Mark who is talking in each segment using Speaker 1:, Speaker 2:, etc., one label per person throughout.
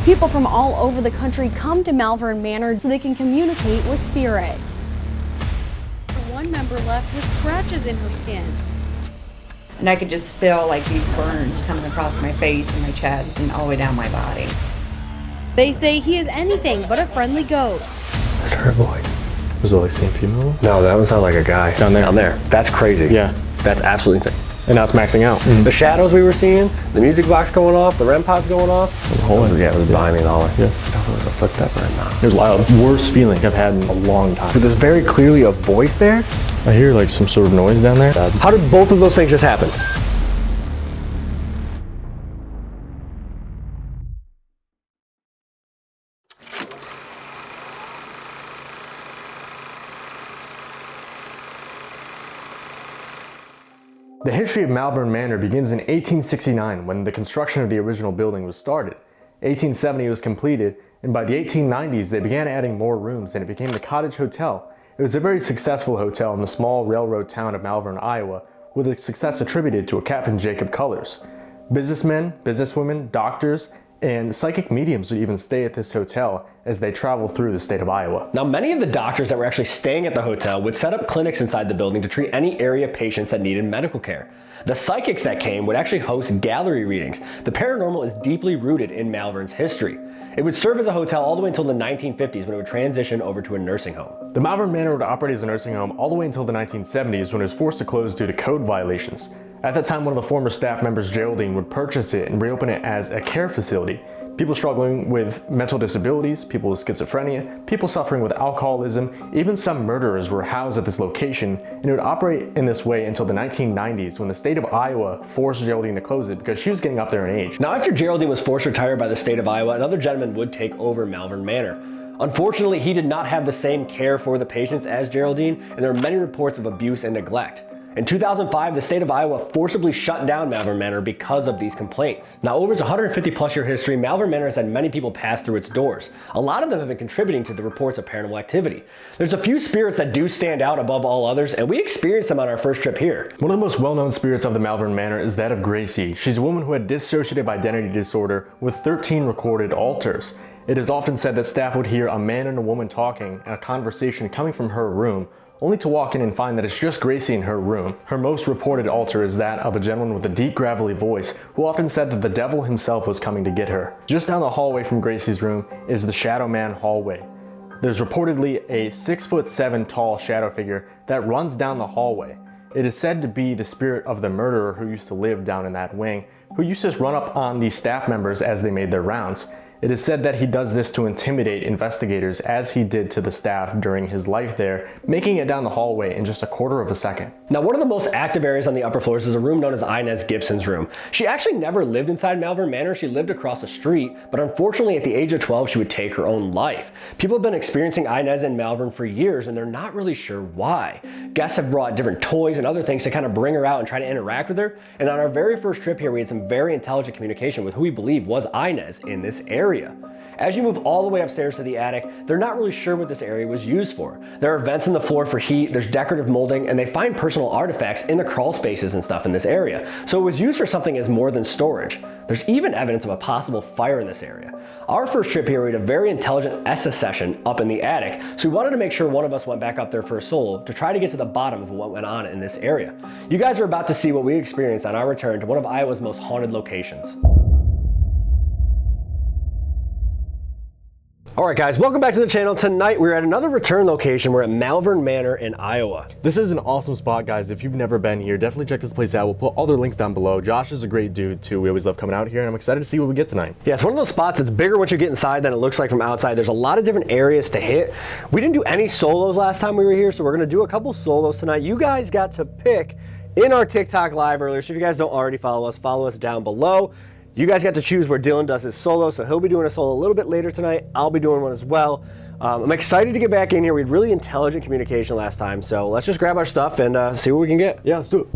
Speaker 1: People from all over the country come to Malvern Manor so they can communicate with spirits. One member left with scratches in her skin.
Speaker 2: And I could just feel like these burns coming across my face and my chest and all the way down my body.
Speaker 1: They say he is anything but a friendly ghost.
Speaker 3: I heard a boy. Was it like same female?
Speaker 4: No, that was not like a guy.
Speaker 3: Down there.
Speaker 4: Down there. That's crazy.
Speaker 3: Yeah.
Speaker 4: That's absolutely insane.
Speaker 3: And now it's maxing out.
Speaker 4: The shadows we were seeing, the music box going off, the REM pods going off.
Speaker 3: The whole
Speaker 4: it was behind me the hallway.
Speaker 3: Yeah.
Speaker 4: I don't know if it was a footstep or not.
Speaker 3: It was loud. Worst feeling I've had in a long time.
Speaker 4: But there's very clearly a voice there.
Speaker 3: I hear like some sort of noise down there.
Speaker 4: How did both of those things just happen?
Speaker 3: The history of Malvern Manor begins in 1869 when the construction of the original building was started. 1870 it was completed, and by the 1890s they began adding more rooms and it became the Cottage Hotel. It was a very successful hotel in the small railroad town of Malvern, Iowa, with its success attributed to a Captain Jacob Cullers. Businessmen, businesswomen, doctors, and psychic mediums would even stay at this hotel as they travel through the state of Iowa.
Speaker 4: Now, many of the doctors that were actually staying at the hotel would set up clinics inside the building to treat any area patients that needed medical care. The psychics that came would actually host gallery readings. The paranormal is deeply rooted in Malvern's history. It would serve as a hotel all the way until the 1950s when it would transition over to a nursing home.
Speaker 3: The Malvern Manor would operate as a nursing home all the way until the 1970s when it was forced to close due to code violations. At that time, one of the former staff members, Geraldine, would purchase it and reopen it as a care facility. People struggling with mental disabilities, people with schizophrenia, people suffering with alcoholism, even some murderers were housed at this location, and it would operate in this way until the 1990s when the state of Iowa forced Geraldine to close it because she was getting up there in age.
Speaker 4: Now, after Geraldine was forced to retire by the state of Iowa, another gentleman would take over Malvern Manor. Unfortunately, he did not have the same care for the patients as Geraldine, and there are many reports of abuse and neglect. In 2005, the state of Iowa forcibly shut down Malvern Manor because of these complaints. Now, over its 150 plus year history, Malvern Manor has had many people pass through its doors. A lot of them have been contributing to the reports of paranormal activity. There's a few spirits that do stand out above all others, and we experienced them on our first trip here.
Speaker 3: One of the most well-known spirits of the Malvern Manor is that of Gracie. She's a woman who had dissociative identity disorder with 13 recorded alters. It is often said that staff would hear a man and a woman talking and a conversation coming from her room, only to walk in and find that it's just Gracie in her room. Her most reported altar is that of a gentleman with a deep gravelly voice who often said that the devil himself was coming to get her. Just down the hallway from Gracie's room is the Shadowman Hallway. There's reportedly a 6'7" tall shadow figure that runs down the hallway. It is said to be the spirit of the murderer who used to live down in that wing, who used to run up on the staff members as they made their rounds. It is said that he does this to intimidate investigators as he did to the staff during his life there, making it down the hallway in just a quarter of a second.
Speaker 4: Now, one of the most active areas on the upper floors is a room known as Inez Gibson's room. She actually never lived inside Malvern Manor. She lived across the street, but unfortunately at the age of 12, she would take her own life. People have been experiencing Inez in Malvern for years and they're not really sure why. Guests have brought different toys and other things to kind of bring her out and try to interact with her. And on our very first trip here, we had some very intelligent communication with who we believe was Inez in this area. As you move all the way upstairs to the attic, they're not really sure what this area was used for. There are vents in the floor for heat, there's decorative molding, and they find personal artifacts in the crawl spaces and stuff in this area. So it was used for something as more than storage. There's even evidence of a possible fire in this area. Our first trip here, we had a very intelligent ESSA session up in the attic, so we wanted to make sure one of us went back up there for a solo to try to get to the bottom of what went on in this area. You guys are about to see what we experienced on our return to one of Iowa's most haunted locations. Alright guys, welcome back to the channel. Tonight we're at another return location. We're at Malvern Manor in Iowa.
Speaker 3: This is an awesome spot, guys. If you've never been here, definitely check this place out. We'll put all their links down below. Josh is a great dude too. We always love coming out here and I'm excited to see what we get tonight.
Speaker 4: Yeah, it's one of those spots that's bigger once you get inside than it looks like from outside. There's a lot of different areas to hit. We didn't do any solos last time we were here, so we're gonna do a couple solos tonight. You guys got to pick in our TikTok live earlier, so if you guys don't already follow us down below. You guys got to choose where Dylan does his solo, so he'll be doing a solo a little bit later tonight. I'll be doing one as well. I'm excited to get back in here. We had really intelligent communication last time, so let's just grab our stuff and see what we can get.
Speaker 3: Yeah, let's do it.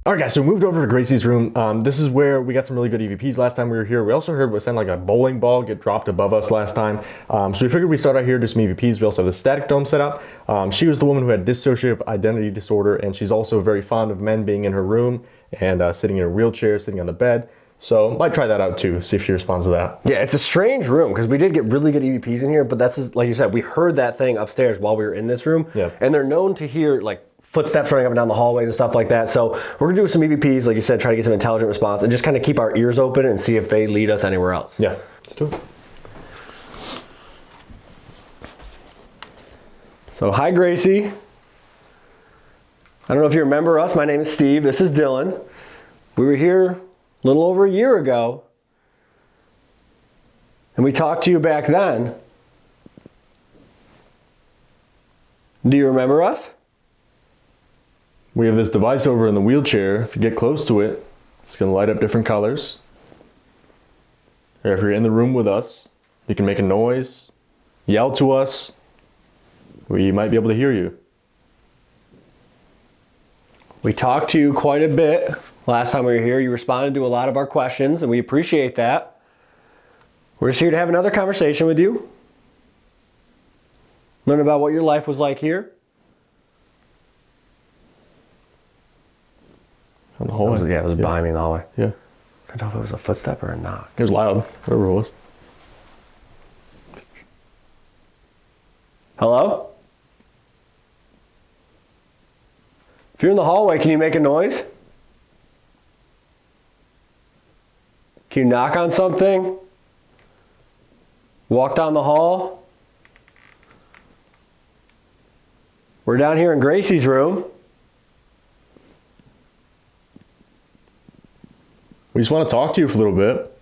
Speaker 3: All right, guys, so we moved over to Gracie's room. This is where we got some really good EVPs last time we were here. We also heard what sounded like a bowling ball get dropped above us last time. So we figured we'd start out here, do some EVPs. We also have the static dome set up. She was the woman who had dissociative identity disorder, and she's also very fond of men being in her room and sitting in a wheelchair, sitting on the bed. So might try that out too, see if she responds to that.
Speaker 4: Yeah, it's a strange room because we did get really good EVPs in here, but that's just, like you said, we heard that thing upstairs while we were in this room.
Speaker 3: Yeah.
Speaker 4: And they're known to hear like footsteps running up and down the hallways and stuff like that. So we're gonna do some EVPs, like you said, try to get some intelligent response and just kind of keep our ears open and see if they lead us anywhere else.
Speaker 3: Yeah, let's do it.
Speaker 4: So hi, Gracie. I don't know if you remember us. My name is Steve. This is Dylan. We were here a little over a year ago, and we talked to you back then. Do you remember us?
Speaker 3: We have this device over in the wheelchair. If you get close to it, it's gonna light up different colors. Or if you're in the room with us, you can make a noise, yell to us. We might be able to hear you.
Speaker 4: We talked to you quite a bit last time we were here. You responded to a lot of our questions, and we appreciate that. We're just here to have another conversation with you. Learn about what your life was like here.
Speaker 3: On the hallway.
Speaker 4: It was behind me in the hallway.
Speaker 3: Yeah.
Speaker 4: I don't know if it was a footstep or a knock.
Speaker 3: It was loud, whatever it was.
Speaker 4: Hello? If you're in the hallway, can you make a noise? Can you knock on something? Walk down the hall? We're down here in Gracie's room.
Speaker 3: We just want to talk to you for a little bit.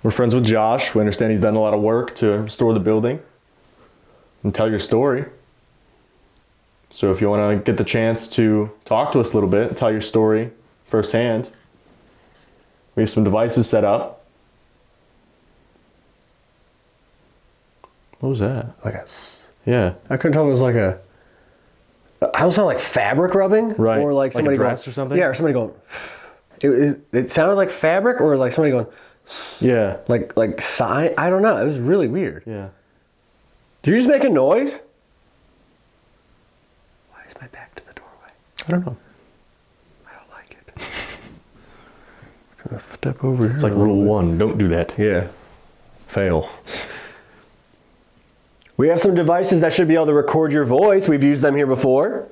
Speaker 3: We're friends with Josh. We understand he's done a lot of work to restore the building and tell your story. So if you want to get the chance to talk to us a little bit, tell your story firsthand, we have some devices set up. What was that? Yeah.
Speaker 4: I couldn't tell if it was like a... I don't sound like fabric rubbing?
Speaker 3: Right.
Speaker 4: Or like somebody
Speaker 3: a dress
Speaker 4: going,
Speaker 3: or something?
Speaker 4: Yeah, or somebody going... It sounded like fabric or like somebody going...
Speaker 3: Yeah.
Speaker 4: Like sigh. I don't know. It was really weird.
Speaker 3: Yeah.
Speaker 4: Did you just make a noise? Why is my back to the doorway?
Speaker 3: I don't know.
Speaker 4: I don't like it. I'm gonna step over here.
Speaker 3: It's like rule 1, don't do that.
Speaker 4: Yeah. Fail. We have some devices that should be able to record your voice. We've used them here before.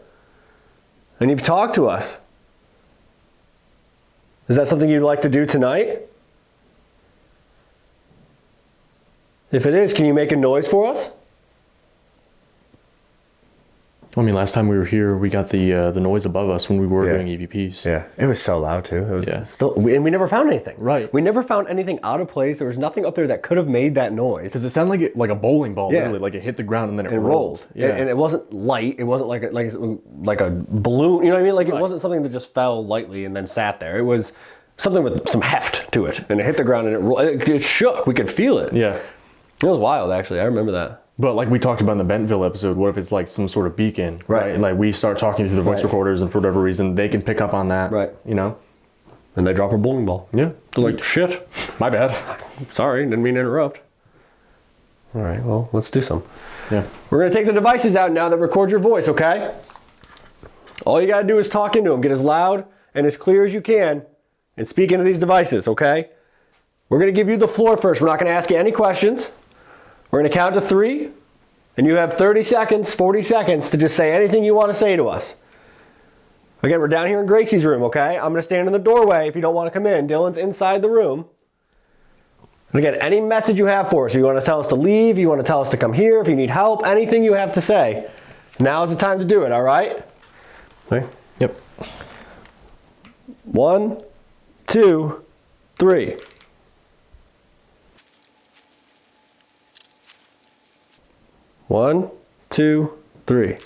Speaker 4: And you've talked to us. Is that something you'd like to do tonight? If it is, can you make a noise for us?
Speaker 3: I mean, last time we were here, we got the noise above us when we were doing EVPs.
Speaker 4: Yeah, it was so loud too. It was
Speaker 3: Yeah.
Speaker 4: and we never found anything.
Speaker 3: Right.
Speaker 4: We never found anything out of place. There was nothing up there that could have made that noise.
Speaker 3: Because it sounded like a bowling ball,
Speaker 4: Yeah.
Speaker 3: literally. Like it hit the ground and then it
Speaker 4: It
Speaker 3: rolled.
Speaker 4: rolled. Yeah. And it wasn't light. It wasn't like a balloon. You know what I mean? Like it
Speaker 3: Right.
Speaker 4: wasn't something that just fell lightly and then sat there. It was something with some heft to it. And it hit the ground and it rolled. It shook. We could feel it.
Speaker 3: Yeah.
Speaker 4: It was wild, actually. I remember that.
Speaker 3: But like we talked about in the Bentonville episode, what if it's like some sort of beacon,
Speaker 4: Right.
Speaker 3: And like we start talking through the voice
Speaker 4: Right.
Speaker 3: recorders, and for whatever reason, they can pick up on that,
Speaker 4: Right.
Speaker 3: You know?
Speaker 4: And they drop a bowling ball.
Speaker 3: Yeah.
Speaker 4: They're like, shit.
Speaker 3: My bad.
Speaker 4: Sorry, didn't mean to interrupt. All right, well, let's do some.
Speaker 3: Yeah.
Speaker 4: We're going to take the devices out now that record your voice, okay? All you got to do is talk into them. Get as loud and as clear as you can and speak into these devices, okay? We're going to give you the floor first. We're not going to ask you any questions. We're going to count to 3, and you have 30 seconds, 40 seconds to just say anything you want to say to us. Again, we're down here in Gracie's room, okay? I'm going to stand in the doorway if you don't want to come in. Dylan's inside the room. And again, any message you have for us, if you want to tell us to leave, you want to tell us to come here, if you need help, anything you have to say, now is the time to do it, all right? Okay.
Speaker 3: Yep.
Speaker 4: 1, 2, 3. One, two, three.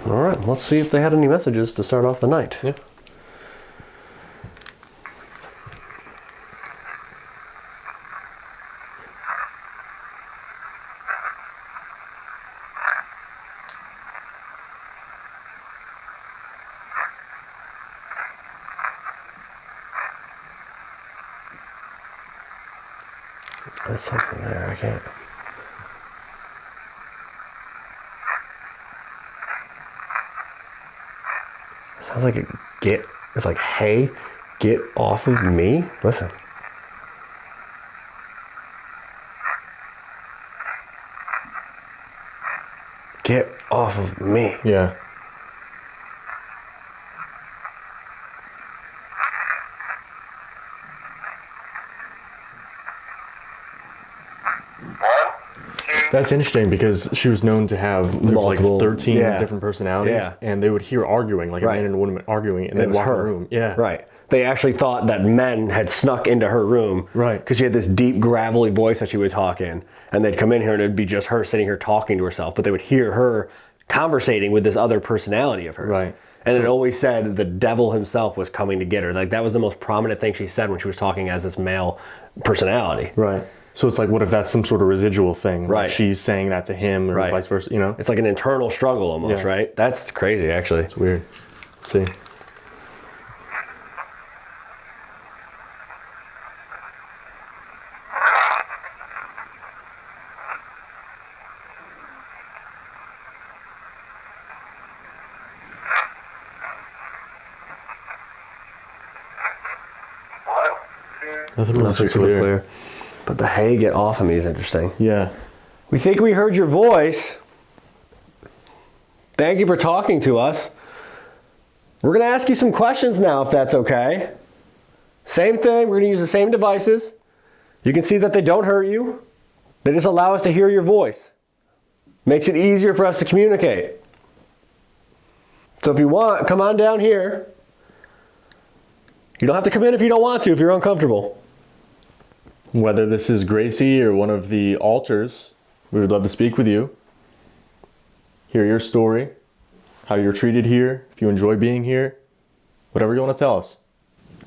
Speaker 4: All right, let's see if they had any messages to start off the night.
Speaker 3: Yeah.
Speaker 4: There's something there. I can't. It sounds like it's like, hey, get off of me. Listen. Get off of me.
Speaker 3: Yeah. That's interesting because she was known to have there was like
Speaker 4: Multiple,
Speaker 3: 13
Speaker 4: yeah.
Speaker 3: different personalities,
Speaker 4: Yeah.
Speaker 3: and they would hear arguing, like
Speaker 4: Right.
Speaker 3: a man and a woman arguing, and
Speaker 4: It
Speaker 3: they'd
Speaker 4: was
Speaker 3: walk in the
Speaker 4: her.
Speaker 3: room. Yeah.
Speaker 4: Right. They actually thought that men had snuck into her room.
Speaker 3: Right.
Speaker 4: Because she had this deep, gravelly voice that she would talk in. And they'd come in here and it'd be just her sitting here talking to herself. But they would hear her conversating with this other personality of hers.
Speaker 3: Right.
Speaker 4: And it always said the devil himself was coming to get her. Like that was the most prominent thing she said when she was talking as this male personality.
Speaker 3: Right. So it's like, what if that's some sort of residual thing? Like
Speaker 4: Right.
Speaker 3: she's saying that to him, or
Speaker 4: Right.
Speaker 3: vice versa. You know,
Speaker 4: It's like an internal struggle almost,
Speaker 3: Yeah.
Speaker 4: right? That's crazy, actually.
Speaker 3: it's weird. Let's see. Nothing really
Speaker 4: Nothing super clear. But the hey, get off of me is interesting.
Speaker 3: Yeah.
Speaker 4: We think we heard your voice. Thank you for talking to us. We're going to ask you some questions now, if that's okay. Same thing. We're going to use the same devices. You can see that they don't hurt you. They just allow us to hear your voice. Makes it easier for us to communicate. So if you want, come on down here. You don't have to come in if you don't want to, if you're uncomfortable.
Speaker 3: Whether this is Gracie or one of the altars, we would love to speak with you. Hear your story, how you're treated here, if you enjoy being here, whatever you want to tell us.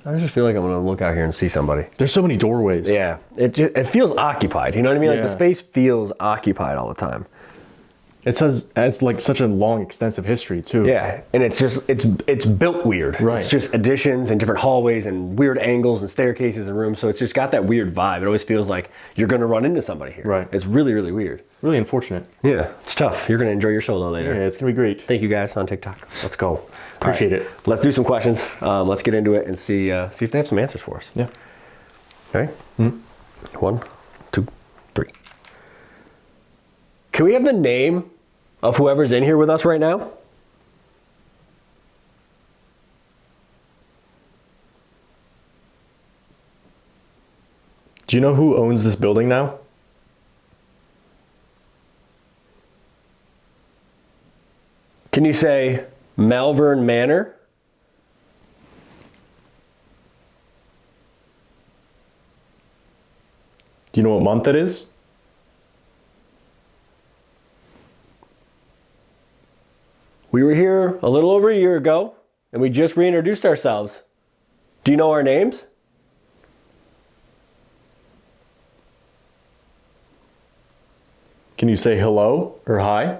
Speaker 4: I just feel like I'm going to look out here and see somebody.
Speaker 3: There's so many doorways.
Speaker 4: Yeah, it feels occupied. You know what I mean? Like the
Speaker 3: Yeah.
Speaker 4: space feels occupied all the time.
Speaker 3: It says it's like such a long, extensive history too.
Speaker 4: Yeah, and it's just it's built weird.
Speaker 3: Right.
Speaker 4: It's just additions and different hallways and weird angles and staircases and rooms. So it's just got that weird vibe. It always feels like you're going to run into somebody here.
Speaker 3: Right.
Speaker 4: It's really, really weird.
Speaker 3: Really unfortunate.
Speaker 4: Yeah, it's tough. You're going to enjoy your show though later.
Speaker 3: Yeah, it's gonna be great.
Speaker 4: Thank you guys on TikTok. Let's go.
Speaker 3: Appreciate
Speaker 4: All right,
Speaker 3: it.
Speaker 4: Let's do some questions. Let's get into it and see if they have some answers for us.
Speaker 3: Yeah.
Speaker 4: All right. 1, 2, 3. Can we have the name of whoever's in here with us right now?
Speaker 3: Do you know who owns this building now?
Speaker 4: Can you say Malvern Manor?
Speaker 3: Do you know what month it is?
Speaker 4: We were here a little over a year ago, and we just reintroduced ourselves. Do you know our names?
Speaker 3: Can you say hello or hi?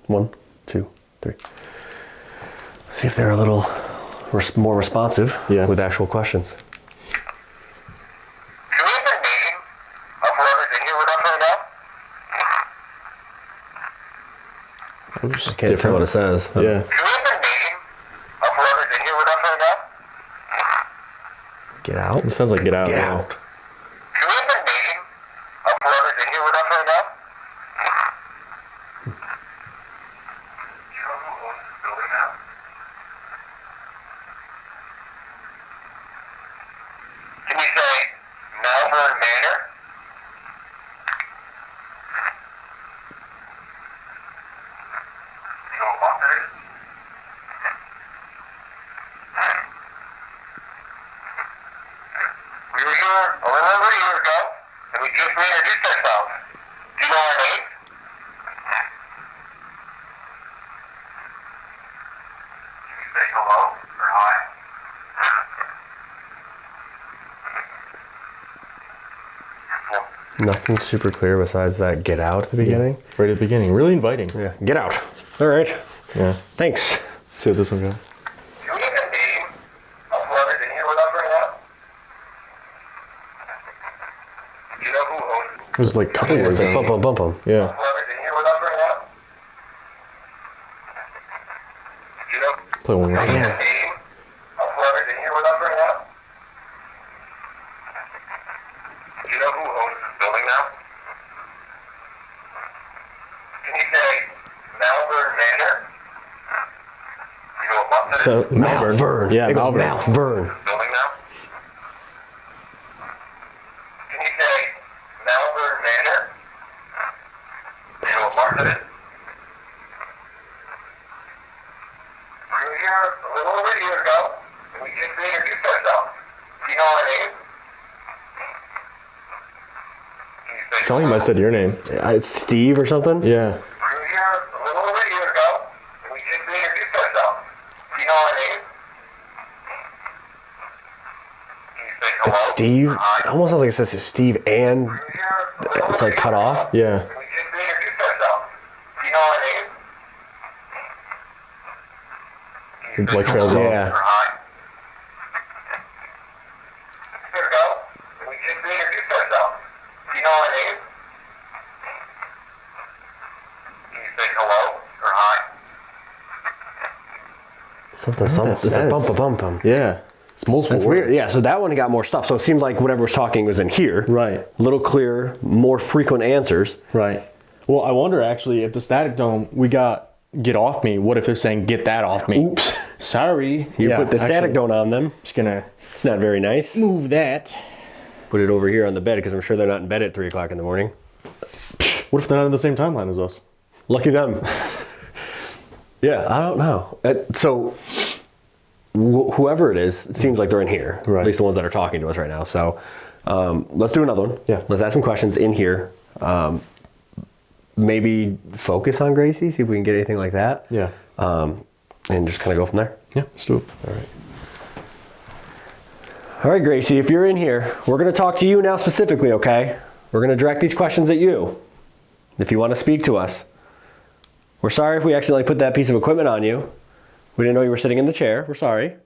Speaker 4: One, two, three. See if they're a little more responsive with actual questions.
Speaker 5: Do you have the name of whoever's in here with us right now?
Speaker 3: Oops,
Speaker 4: I can't tell what it says.
Speaker 3: Yeah.
Speaker 5: Do you have the name of whoever's in here with us right now?
Speaker 4: Get out.
Speaker 3: It sounds like get out.
Speaker 4: Get
Speaker 3: now.
Speaker 4: out.
Speaker 5: Do you have the name of whoever's in here with us right now? Do you know who owns this building now? Can you say Malvern Manor? Do you know what month it is? We were here a little over a year ago, and we just reintroduced ourselves. Do you know our names? Can you say hello or hi?
Speaker 4: Nothing super clear besides that get out at the beginning.
Speaker 3: Right at the beginning. Really inviting.
Speaker 4: Yeah. Get out. All right.
Speaker 3: Yeah.
Speaker 4: Thanks.
Speaker 3: Let's see what this one goes.
Speaker 5: Do you have
Speaker 3: It was like a couple
Speaker 4: It's
Speaker 3: words.
Speaker 4: like bump 'em, bump 'em.
Speaker 3: Yeah.
Speaker 5: Whoever's in here with us right now? Do you know
Speaker 3: Play one more
Speaker 5: the
Speaker 3: time.
Speaker 5: name of whoever's in here with us right now? Do you know who owns this building now? Can you say Malvern Manor? You know what month it is?
Speaker 3: So
Speaker 4: Malvern.
Speaker 3: Yeah,
Speaker 4: It goes
Speaker 3: Malvern.
Speaker 4: Malvern.
Speaker 5: Building now? Can you say Malvern Manor? You know what month it is? We were here a little over a year ago, and we just introduced ourselves. Do you know our name? Can you say
Speaker 3: Something might have said your name.
Speaker 4: It's Steve or something?
Speaker 3: Yeah.
Speaker 5: We were here a little over a year ago, and we just introduced ourselves. Do you know our name? Can you say hello?
Speaker 4: It's Steve.
Speaker 5: Hi.
Speaker 4: It almost sounds like it says Steve and
Speaker 5: We were here a little
Speaker 4: it's
Speaker 5: over
Speaker 4: like
Speaker 5: a
Speaker 4: cut
Speaker 5: year
Speaker 4: off.
Speaker 5: ago,
Speaker 3: Yeah.
Speaker 5: and we just introduced ourselves. Do you know our name?
Speaker 3: It like trails off.
Speaker 4: Yeah.
Speaker 5: Or hi. Here we go. And we just introduced ourselves. Do you know our name? Can you say hello or hi?
Speaker 4: Something.
Speaker 3: that
Speaker 4: It's a
Speaker 3: says?
Speaker 4: bump 'em.
Speaker 3: Yeah. It's multiple
Speaker 4: That's
Speaker 3: words.
Speaker 4: weird. Yeah, so that one got more stuff. So it seemed like whatever was talking was in here.
Speaker 3: Right.
Speaker 4: A little clearer, more frequent answers.
Speaker 3: Right. Well, I wonder actually if the static dome we got get off me. What if they're saying get that off me?
Speaker 4: Oops.
Speaker 3: Sorry.
Speaker 4: You
Speaker 3: Yeah,
Speaker 4: put the static
Speaker 3: actually,
Speaker 4: dome on them.
Speaker 3: Just gonna
Speaker 4: It's not very nice.
Speaker 3: move that.
Speaker 4: Put it over here on the bed because I'm sure they're not in bed at 3 o'clock in the morning.
Speaker 3: What if they're not in the same timeline as us?
Speaker 4: Lucky them. Yeah, I don't know. So whoever it is, it seems like they're in here.
Speaker 3: Right.
Speaker 4: At least the ones that are talking to us right now. So let's do another one.
Speaker 3: Yeah.
Speaker 4: Let's ask some questions in here. Maybe focus on Gracie, see if we can get anything like that.
Speaker 3: Yeah.
Speaker 4: And just kind of go from there.
Speaker 3: Yeah. Let's do it.
Speaker 4: All right. All right, Gracie, if you're in here, we're going to talk to you now specifically, okay? We're going to direct these questions at you. If you want to speak to us. We're sorry if we accidentally put that piece of equipment on you. We didn't know you were sitting in the chair. We're sorry.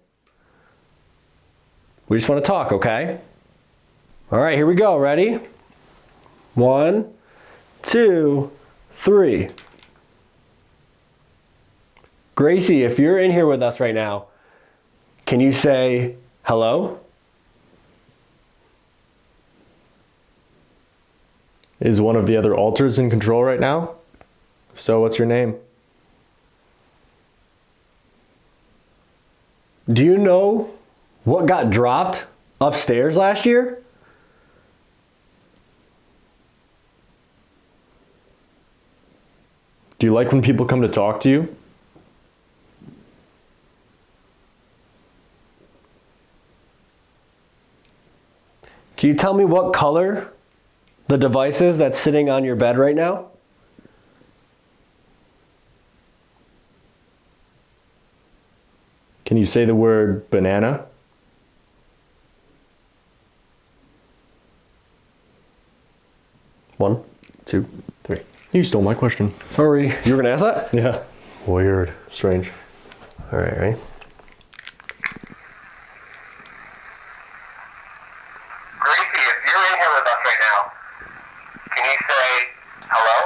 Speaker 4: We just want to talk, okay? All right, here we go. Ready? 1, 2, 3. Gracie, if you're in here with us right now, can you say hello?
Speaker 3: Is one of the other altars in control right now? If so, what's your name?
Speaker 4: Do you know what got dropped upstairs last year?
Speaker 3: Do you like when people come to talk to you?
Speaker 4: Can you tell me what color the device is that's sitting on your bed right now?
Speaker 3: Can you say the word banana?
Speaker 4: One, two, three.
Speaker 3: You stole my question.
Speaker 4: Sorry. You were going to ask that?
Speaker 3: Yeah.
Speaker 4: Weird.
Speaker 3: Strange.
Speaker 4: All right, ready?
Speaker 5: Gracie, if you're in here with us right now, can you say hello?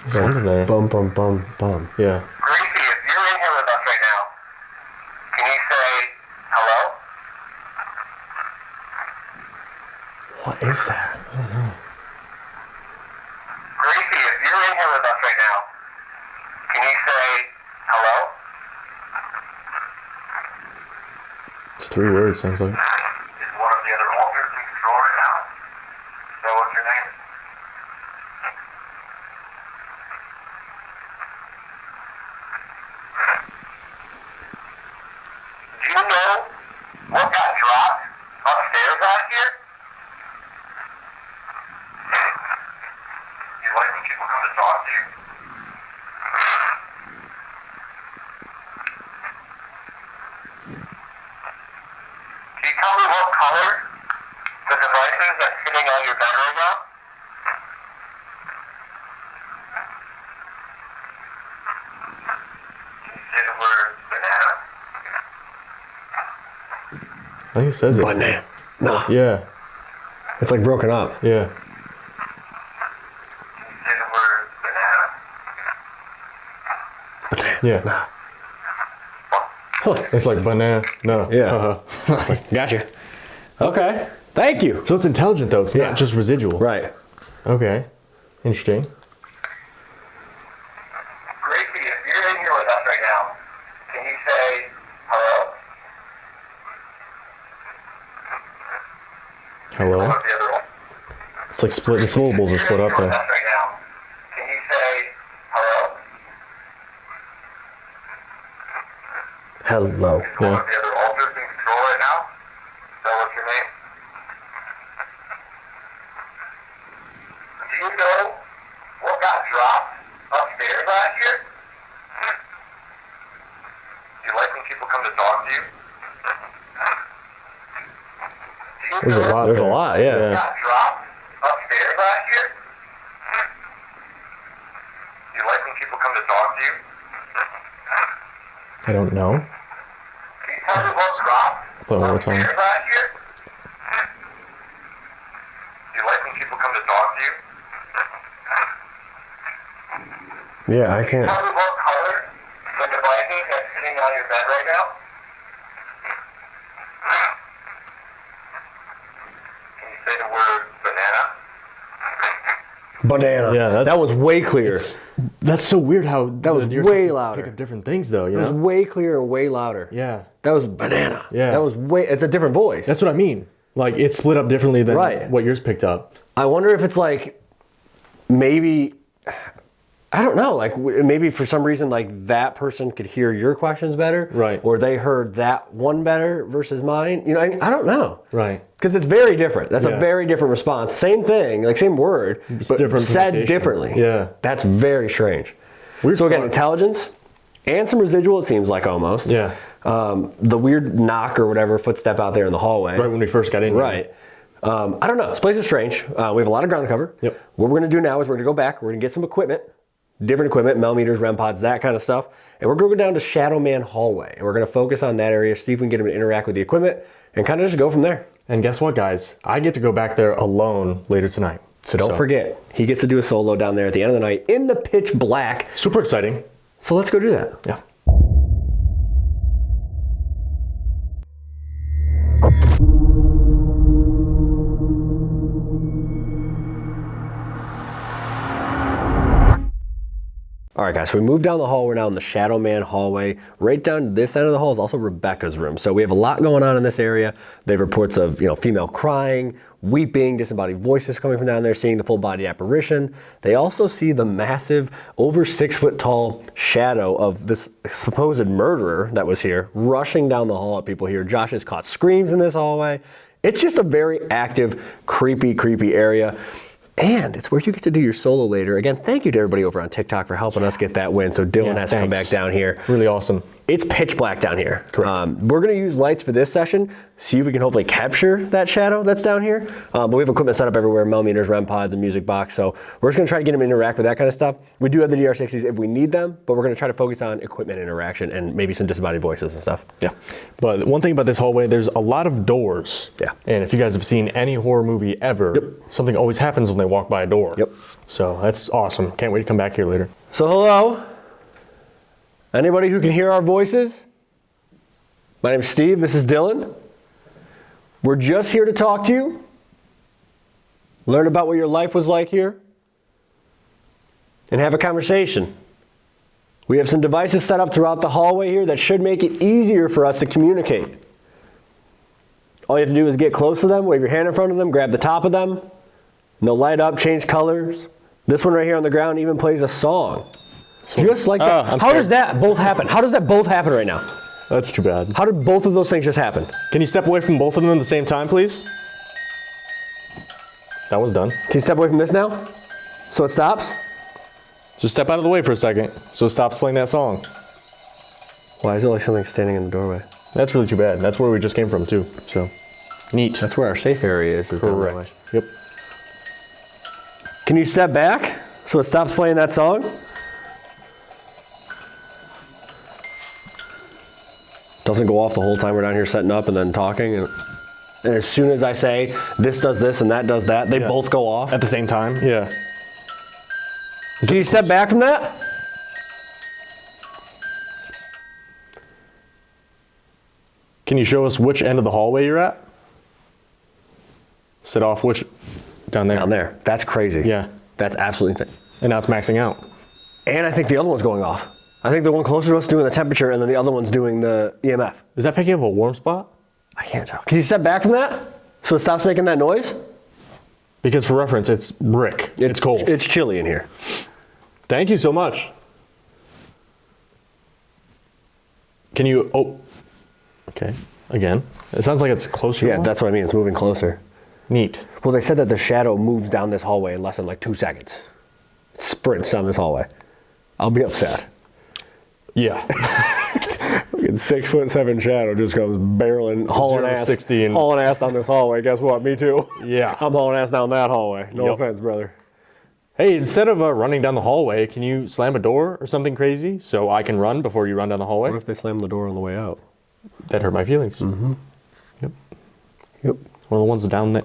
Speaker 3: Something there.
Speaker 4: Bum, bum, bum, bum.
Speaker 3: Yeah.
Speaker 5: Gracie, if you're in here with us right now, can you say hello?
Speaker 4: What is that?
Speaker 5: Gracie, if you're in here with us right now, can you say hello?
Speaker 3: It's 3 words, sounds like.
Speaker 5: Is one of the other altars in control right now? So what's your name? Do you know what got dropped upstairs last year? You like when people come to talk to you? Can you tell me what color the device is that's sitting on your bed right now? Can you say the word banana?
Speaker 3: I think it says it.
Speaker 4: Banana. No.
Speaker 3: Yeah.
Speaker 4: It's like broken up.
Speaker 3: Yeah.
Speaker 5: Say the word banana.
Speaker 3: Yeah. It's like banana. No.
Speaker 4: Yeah. Gotcha. Okay. Thank you.
Speaker 3: So it's intelligent though. It's
Speaker 4: Yeah.
Speaker 3: not just residual.
Speaker 4: Right.
Speaker 3: Okay. Interesting.
Speaker 5: Gracie, if you're in here with us right now, can you say hello?
Speaker 3: Hello.
Speaker 5: What the other one?
Speaker 3: It's like split. The syllables are split up
Speaker 5: If you're in
Speaker 3: there.
Speaker 5: here with us right now, can you say hello?
Speaker 4: Hello.
Speaker 5: One of the other altars in control right now? So what's your name? Do you know what got dropped upstairs last year? Do you like when people come to talk to you? Do you
Speaker 3: There's a
Speaker 5: know
Speaker 3: lot.
Speaker 4: There's a
Speaker 3: there.
Speaker 4: lot, yeah.
Speaker 5: what got dropped upstairs last year? Do you like when people come to talk to you?
Speaker 3: I don't know.
Speaker 5: Can you tell me what dropped
Speaker 3: Play one more
Speaker 5: upstairs
Speaker 3: time.
Speaker 5: last year? Do you like when people come to talk to you?
Speaker 4: Yeah, I can't.
Speaker 5: Tell me what color the device is that's sitting on your bed right now? Can you say the word banana?
Speaker 4: Banana.
Speaker 3: Yeah,
Speaker 4: that was way clear.
Speaker 3: That's so weird how
Speaker 4: That was
Speaker 3: the deer
Speaker 4: way
Speaker 3: pick
Speaker 4: louder.
Speaker 3: up different things though. You
Speaker 4: It was
Speaker 3: know.
Speaker 4: way clearer and way louder.
Speaker 3: Yeah.
Speaker 4: That was banana.
Speaker 3: Yeah.
Speaker 4: That was way. It's a different voice.
Speaker 3: That's what I mean. Like it's split up differently than
Speaker 4: Right.
Speaker 3: what yours picked up.
Speaker 4: I wonder if it's like maybe. I don't know. Like maybe for some reason, like that person could hear your questions better,
Speaker 3: Right.
Speaker 4: Or they heard that one better versus mine. You know, I don't know.
Speaker 3: Right.
Speaker 4: Because it's very different. That's
Speaker 3: Yeah.
Speaker 4: a very different response. Same thing, like same word, but
Speaker 3: different
Speaker 4: said
Speaker 3: pronunciation.
Speaker 4: differently.
Speaker 3: Yeah.
Speaker 4: That's very strange.
Speaker 3: Weird
Speaker 4: So again,
Speaker 3: start.
Speaker 4: intelligence and some residual. It seems like almost.
Speaker 3: Yeah.
Speaker 4: The weird knock or whatever footstep out there in the hallway.
Speaker 3: Right when we first got in. here.
Speaker 4: Right. I don't know. This place is strange. We have a lot of ground to cover.
Speaker 3: Yep.
Speaker 4: What we're going to do now is we're going to go back. We're going to get some equipment, different equipment, millimeters, REM pods, that kind of stuff. And we're going to go down to Shadowman Hallway. And we're going to focus on that area, see if we can get them to interact with the equipment, and kind of just go from there.
Speaker 3: And guess what, guys? I get to go back there alone later tonight.
Speaker 4: So don't forget, he gets to do a solo down there at the end of the night in the pitch black.
Speaker 3: Super exciting.
Speaker 4: So let's go do that.
Speaker 3: Yeah.
Speaker 4: All right, guys, so we moved down the hall. We're now in the Shadowman Hallway. Right down to this end of the hall is also Rebecca's room. So we have a lot going on in this area. They have reports of, female crying, weeping, disembodied voices coming from down there, seeing the full body apparition. They also see the massive, over 6 foot tall shadow of this supposed murderer that was here, rushing down the hall at people here. Josh has caught screams in this hallway. It's just a very active, creepy area. And it's where you get to do your solo later. Again, thank you to everybody over on TikTok for helping us get that win. So Dylan has to come back down here.
Speaker 3: Really awesome.
Speaker 4: It's pitch black down here.
Speaker 3: Correct.
Speaker 4: We're going to use lights for this session, see if we can hopefully capture that shadow that's down here. But we have equipment set up everywhere, millimeters, REM pods, a music box. So we're just going to try to get them to interact with that kind of stuff. We do have the DR60s if we need them, but we're going to try to focus on equipment interaction and maybe some disembodied voices and stuff.
Speaker 3: Yeah. But one thing about this hallway, there's a lot of doors.
Speaker 4: Yeah.
Speaker 3: And if you guys have seen any horror movie ever, something always happens when they walk by a door.
Speaker 4: Yep.
Speaker 3: So that's awesome. Can't wait to come back here later.
Speaker 4: So hello, anybody who can hear our voices? My name's Steve, this is Dylan. We're just here to talk to you, learn about what your life was like here, and have a conversation. We have some devices set up throughout the hallway here that should make it easier for us to communicate. All you have to do is get close to them, wave your hand in front of them, grab the top of them, and they'll light up, change colors. This one right here on the ground even plays a song. Just like that.
Speaker 3: I'm
Speaker 4: How does
Speaker 3: scared.
Speaker 4: that both happen? How does that both happen right now?
Speaker 3: That's too bad.
Speaker 4: How did both of those things just happen?
Speaker 3: Can you step away from both of them at the same time, please? That was done.
Speaker 4: Can you step away from this now? So it stops?
Speaker 3: Just step out of the way for a second so it stops playing that song.
Speaker 4: Why is it like something standing in the doorway?
Speaker 3: That's really too bad. That's where we just came from too. So neat.
Speaker 4: That's where our safe area is down that way.
Speaker 3: correct. Yep.
Speaker 4: Can you step back so it stops playing that song? Doesn't go off the whole time we're down here setting up and then talking. And as soon as I say, this does this and that does that, they both go off.
Speaker 3: At the same time? Yeah.
Speaker 4: Can you step back from that?
Speaker 3: Can you show us which end of the hallway you're at? Set off which? Down there.
Speaker 4: Down there. That's crazy.
Speaker 3: Yeah.
Speaker 4: That's absolutely insane.
Speaker 3: And now it's maxing out.
Speaker 4: And I think the other one's going off. I think the one closer to us is doing the temperature, and then the other one's doing the EMF.
Speaker 3: Is that picking up a warm spot?
Speaker 4: I can't tell. Can you step back from that so it stops making that noise?
Speaker 3: Because for reference, it's brick. It's cold.
Speaker 4: It's chilly in here.
Speaker 3: Thank you so much. Can you, oh, okay, again. It sounds like it's closer.
Speaker 4: Yeah, that's what I mean. It's moving closer.
Speaker 3: Neat.
Speaker 4: Well, they said that the shadow moves down this hallway in less than like 2 seconds. It sprints down this hallway. I'll be upset.
Speaker 3: Yeah.
Speaker 4: 6'7" shadow just comes barreling, hauling ass,
Speaker 3: 60 and
Speaker 4: hauling ass down this hallway. Guess what? Me too.
Speaker 3: Yeah.
Speaker 4: I'm hauling ass down that hallway. No
Speaker 3: Yep.
Speaker 4: offense, brother.
Speaker 3: Hey, instead of running down the hallway, can you slam a door or something crazy so I can run before you run down the hallway?
Speaker 4: What if they slam the door on the way out?
Speaker 3: That hurt my feelings. Mm-hmm. Yep.
Speaker 4: Yep.
Speaker 3: One of the ones down there.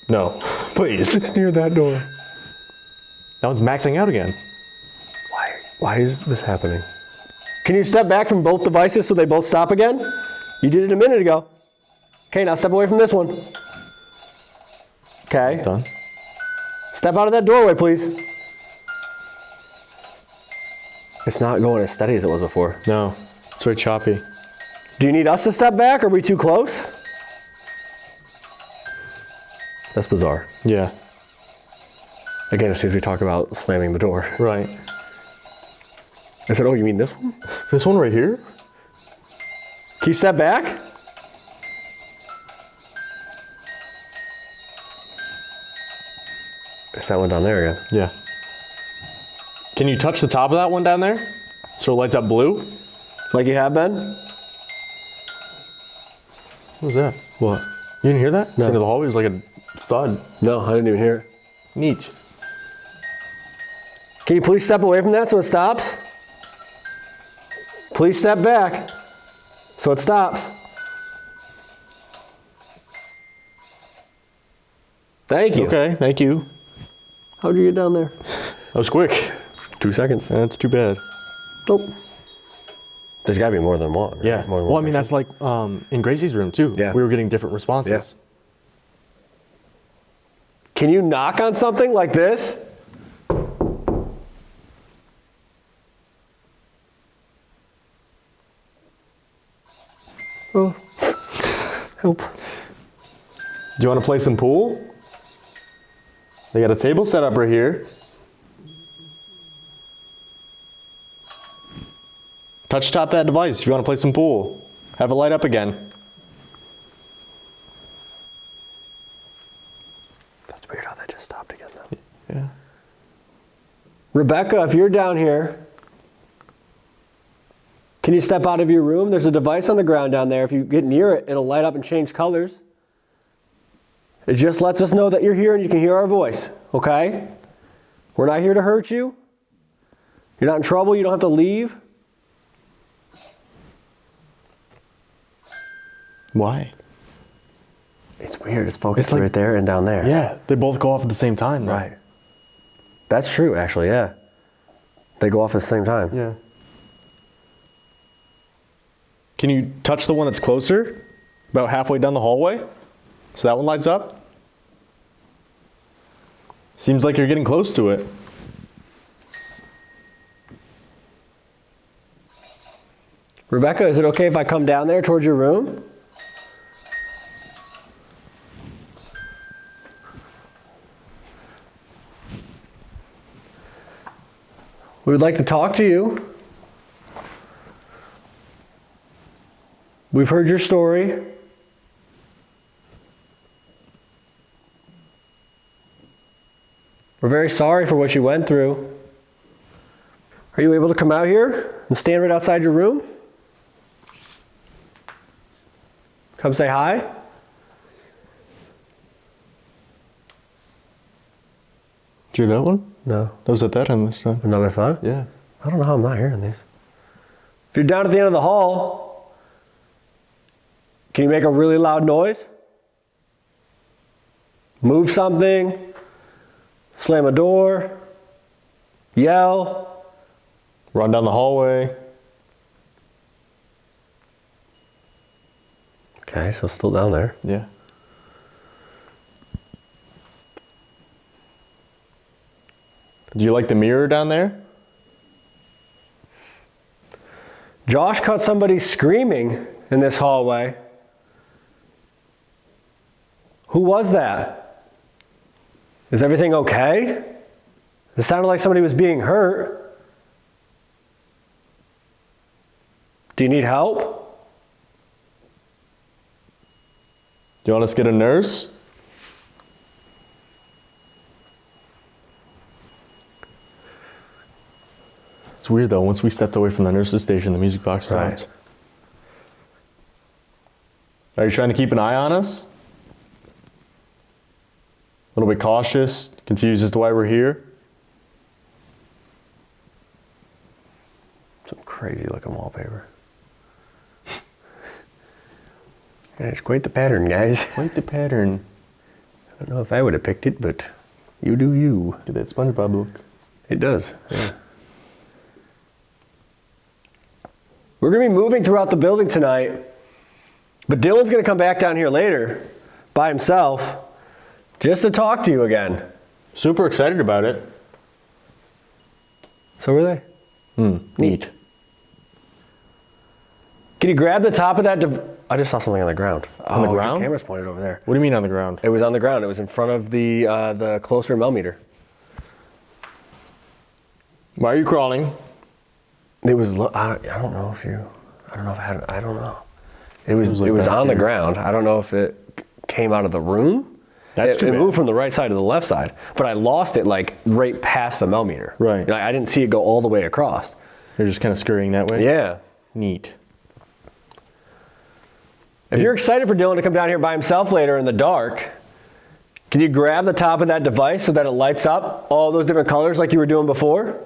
Speaker 3: No, please.
Speaker 4: It's near that door.
Speaker 3: That one's maxing out again.
Speaker 4: Why is this happening? Can you step back from both devices so they both stop again? You did it a minute ago. Okay, now step away from this one. Okay.
Speaker 3: It's done.
Speaker 4: Step out of that doorway, please. It's not going as steady as it was before.
Speaker 3: No, it's very choppy.
Speaker 4: Do you need us to step back? Are we too close? That's bizarre.
Speaker 3: Yeah.
Speaker 4: Again, as soon as we talk about slamming the door.
Speaker 3: Right.
Speaker 4: I said, oh, you mean this one?
Speaker 3: This one right here?
Speaker 4: Can you step back? It's that one down there again.
Speaker 3: Yeah. Can you touch the top of that one down there? So it lights up blue?
Speaker 4: Like you have been?
Speaker 3: What was that?
Speaker 4: What?
Speaker 3: You didn't hear that?
Speaker 4: No.
Speaker 3: Into the hallway was like a thud.
Speaker 4: No, I didn't even hear it.
Speaker 3: Neat.
Speaker 4: Can you please step away from that so it stops? Please step back so it stops. Thank you.
Speaker 3: Okay, thank you.
Speaker 4: How'd you get down there?
Speaker 3: That was quick.
Speaker 4: 2 seconds.
Speaker 3: That's too bad.
Speaker 4: Nope. There's got to be more than one. Right?
Speaker 3: Yeah.
Speaker 4: More than
Speaker 3: Well, I
Speaker 4: one
Speaker 3: mean, that's
Speaker 4: person.
Speaker 3: like in Gracie's room, too.
Speaker 4: Yeah.
Speaker 3: We were getting different responses.
Speaker 4: Yeah. Can you knock on something like this? Oh, help.
Speaker 3: Do you want to play some pool? They got a table set up right here. Touch tap that device if you want to play some pool. Have it light up again.
Speaker 4: That's weird how that just stopped again, though.
Speaker 3: Yeah.
Speaker 4: Rebecca, if you're down here, can you step out of your room? There's a device on the ground down there. If you get near it, it'll light up and change colors. It just lets us know that you're here and you can hear our voice, okay? We're not here to hurt you. You're not in trouble. You don't have to leave.
Speaker 3: Why?
Speaker 4: It's weird. It's focused
Speaker 3: It's like-
Speaker 4: right there and down there.
Speaker 3: Yeah, they both go off at the same time. Though.
Speaker 4: Right. That's true, actually, yeah. They go off at the same time.
Speaker 3: Yeah. Can you touch the one that's closer? About halfway down the hallway? So that one lights up? Seems like you're getting close to it.
Speaker 4: Rebecca, is it okay if I come down there towards your room? We would like to talk to you. We've heard your story. We're very sorry for what you went through. Are you able to come out here and stand right outside your room? Come say hi.
Speaker 3: Did you hear that one?
Speaker 4: No.
Speaker 3: That was at that end this time.
Speaker 4: Another thought?
Speaker 3: Yeah.
Speaker 4: I don't know how I'm not hearing these. If you're down at the end of the hall, Can you make a really loud noise? Move something? Slam a door? Yell?
Speaker 3: Run down the hallway.
Speaker 4: Okay, so still down there.
Speaker 3: Yeah. Do you like the mirror down there?
Speaker 4: Josh caught somebody screaming in this hallway. Who was that? Is everything okay? It sounded like somebody was being hurt. Do you need help?
Speaker 3: Do you want us to get a nurse? It's weird though, once we stepped away from the nurse's station, the music box stopped.
Speaker 4: Right.
Speaker 3: Are you trying to keep an eye on us? A little bit cautious, confused as to why we're here?
Speaker 4: Some crazy looking wallpaper. And it's quite the pattern, guys.
Speaker 3: Quite the pattern.
Speaker 4: I don't know if I would have picked it, but you do you.
Speaker 3: Look at that SpongeBob look.
Speaker 4: It does, yeah. We're going to be moving throughout the building tonight, but Dylan's going to come back down here later by himself just to talk to you again.
Speaker 3: Super excited about it.
Speaker 4: So were they?
Speaker 3: Neat.
Speaker 4: Can you grab the top of that? I just saw something on the ground.
Speaker 3: On the ground?
Speaker 4: Your camera's pointed over there.
Speaker 3: What do you mean on the ground?
Speaker 4: It was on the ground. It was in front of the closer millimeter.
Speaker 3: Why are you crawling?
Speaker 4: It was. I don't know if you. I don't know if I had. I don't know. It was.
Speaker 3: like
Speaker 4: It was
Speaker 3: back
Speaker 4: on the
Speaker 3: here.
Speaker 4: ground. I don't know if it came out of the room.
Speaker 3: That's too
Speaker 4: It
Speaker 3: bad.
Speaker 4: moved from the right side to the left side, but I lost it like right past the millimeter.
Speaker 3: Right.
Speaker 4: Like, I didn't see it go all the way across.
Speaker 3: You're just kind of scurrying that way?
Speaker 4: Yeah.
Speaker 3: Neat.
Speaker 4: If you're excited for Dylan to come down here by himself later in the dark, can you grab the top of that device so that it lights up all those different colors like you were doing before?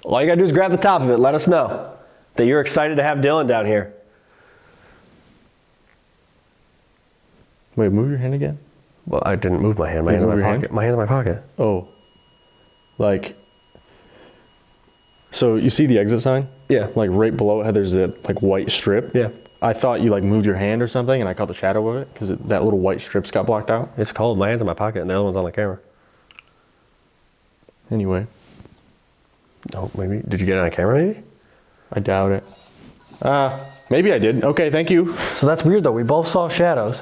Speaker 4: All you gotta do is grab the top of it. Let us know that you're excited to have Dylan down here.
Speaker 3: Wait, move your hand again?
Speaker 4: Well, I didn't move my hand. My hand's in
Speaker 3: move
Speaker 4: my
Speaker 3: your
Speaker 4: pocket.
Speaker 3: hand?
Speaker 4: My hand's in my pocket.
Speaker 3: Oh. Like, so you see the exit sign?
Speaker 4: Yeah.
Speaker 3: Like right below it, there's that like white strip?
Speaker 4: Yeah.
Speaker 3: I thought you like moved your hand or something and I caught the shadow of it because that little white strip's got blocked out.
Speaker 4: It's cold. My hand's in my pocket and the other one's on the camera.
Speaker 3: Anyway,
Speaker 4: Oh, maybe. Did you get it on camera maybe?
Speaker 3: I doubt it. Maybe I did. Okay, thank you.
Speaker 4: So that's weird though. We both saw shadows.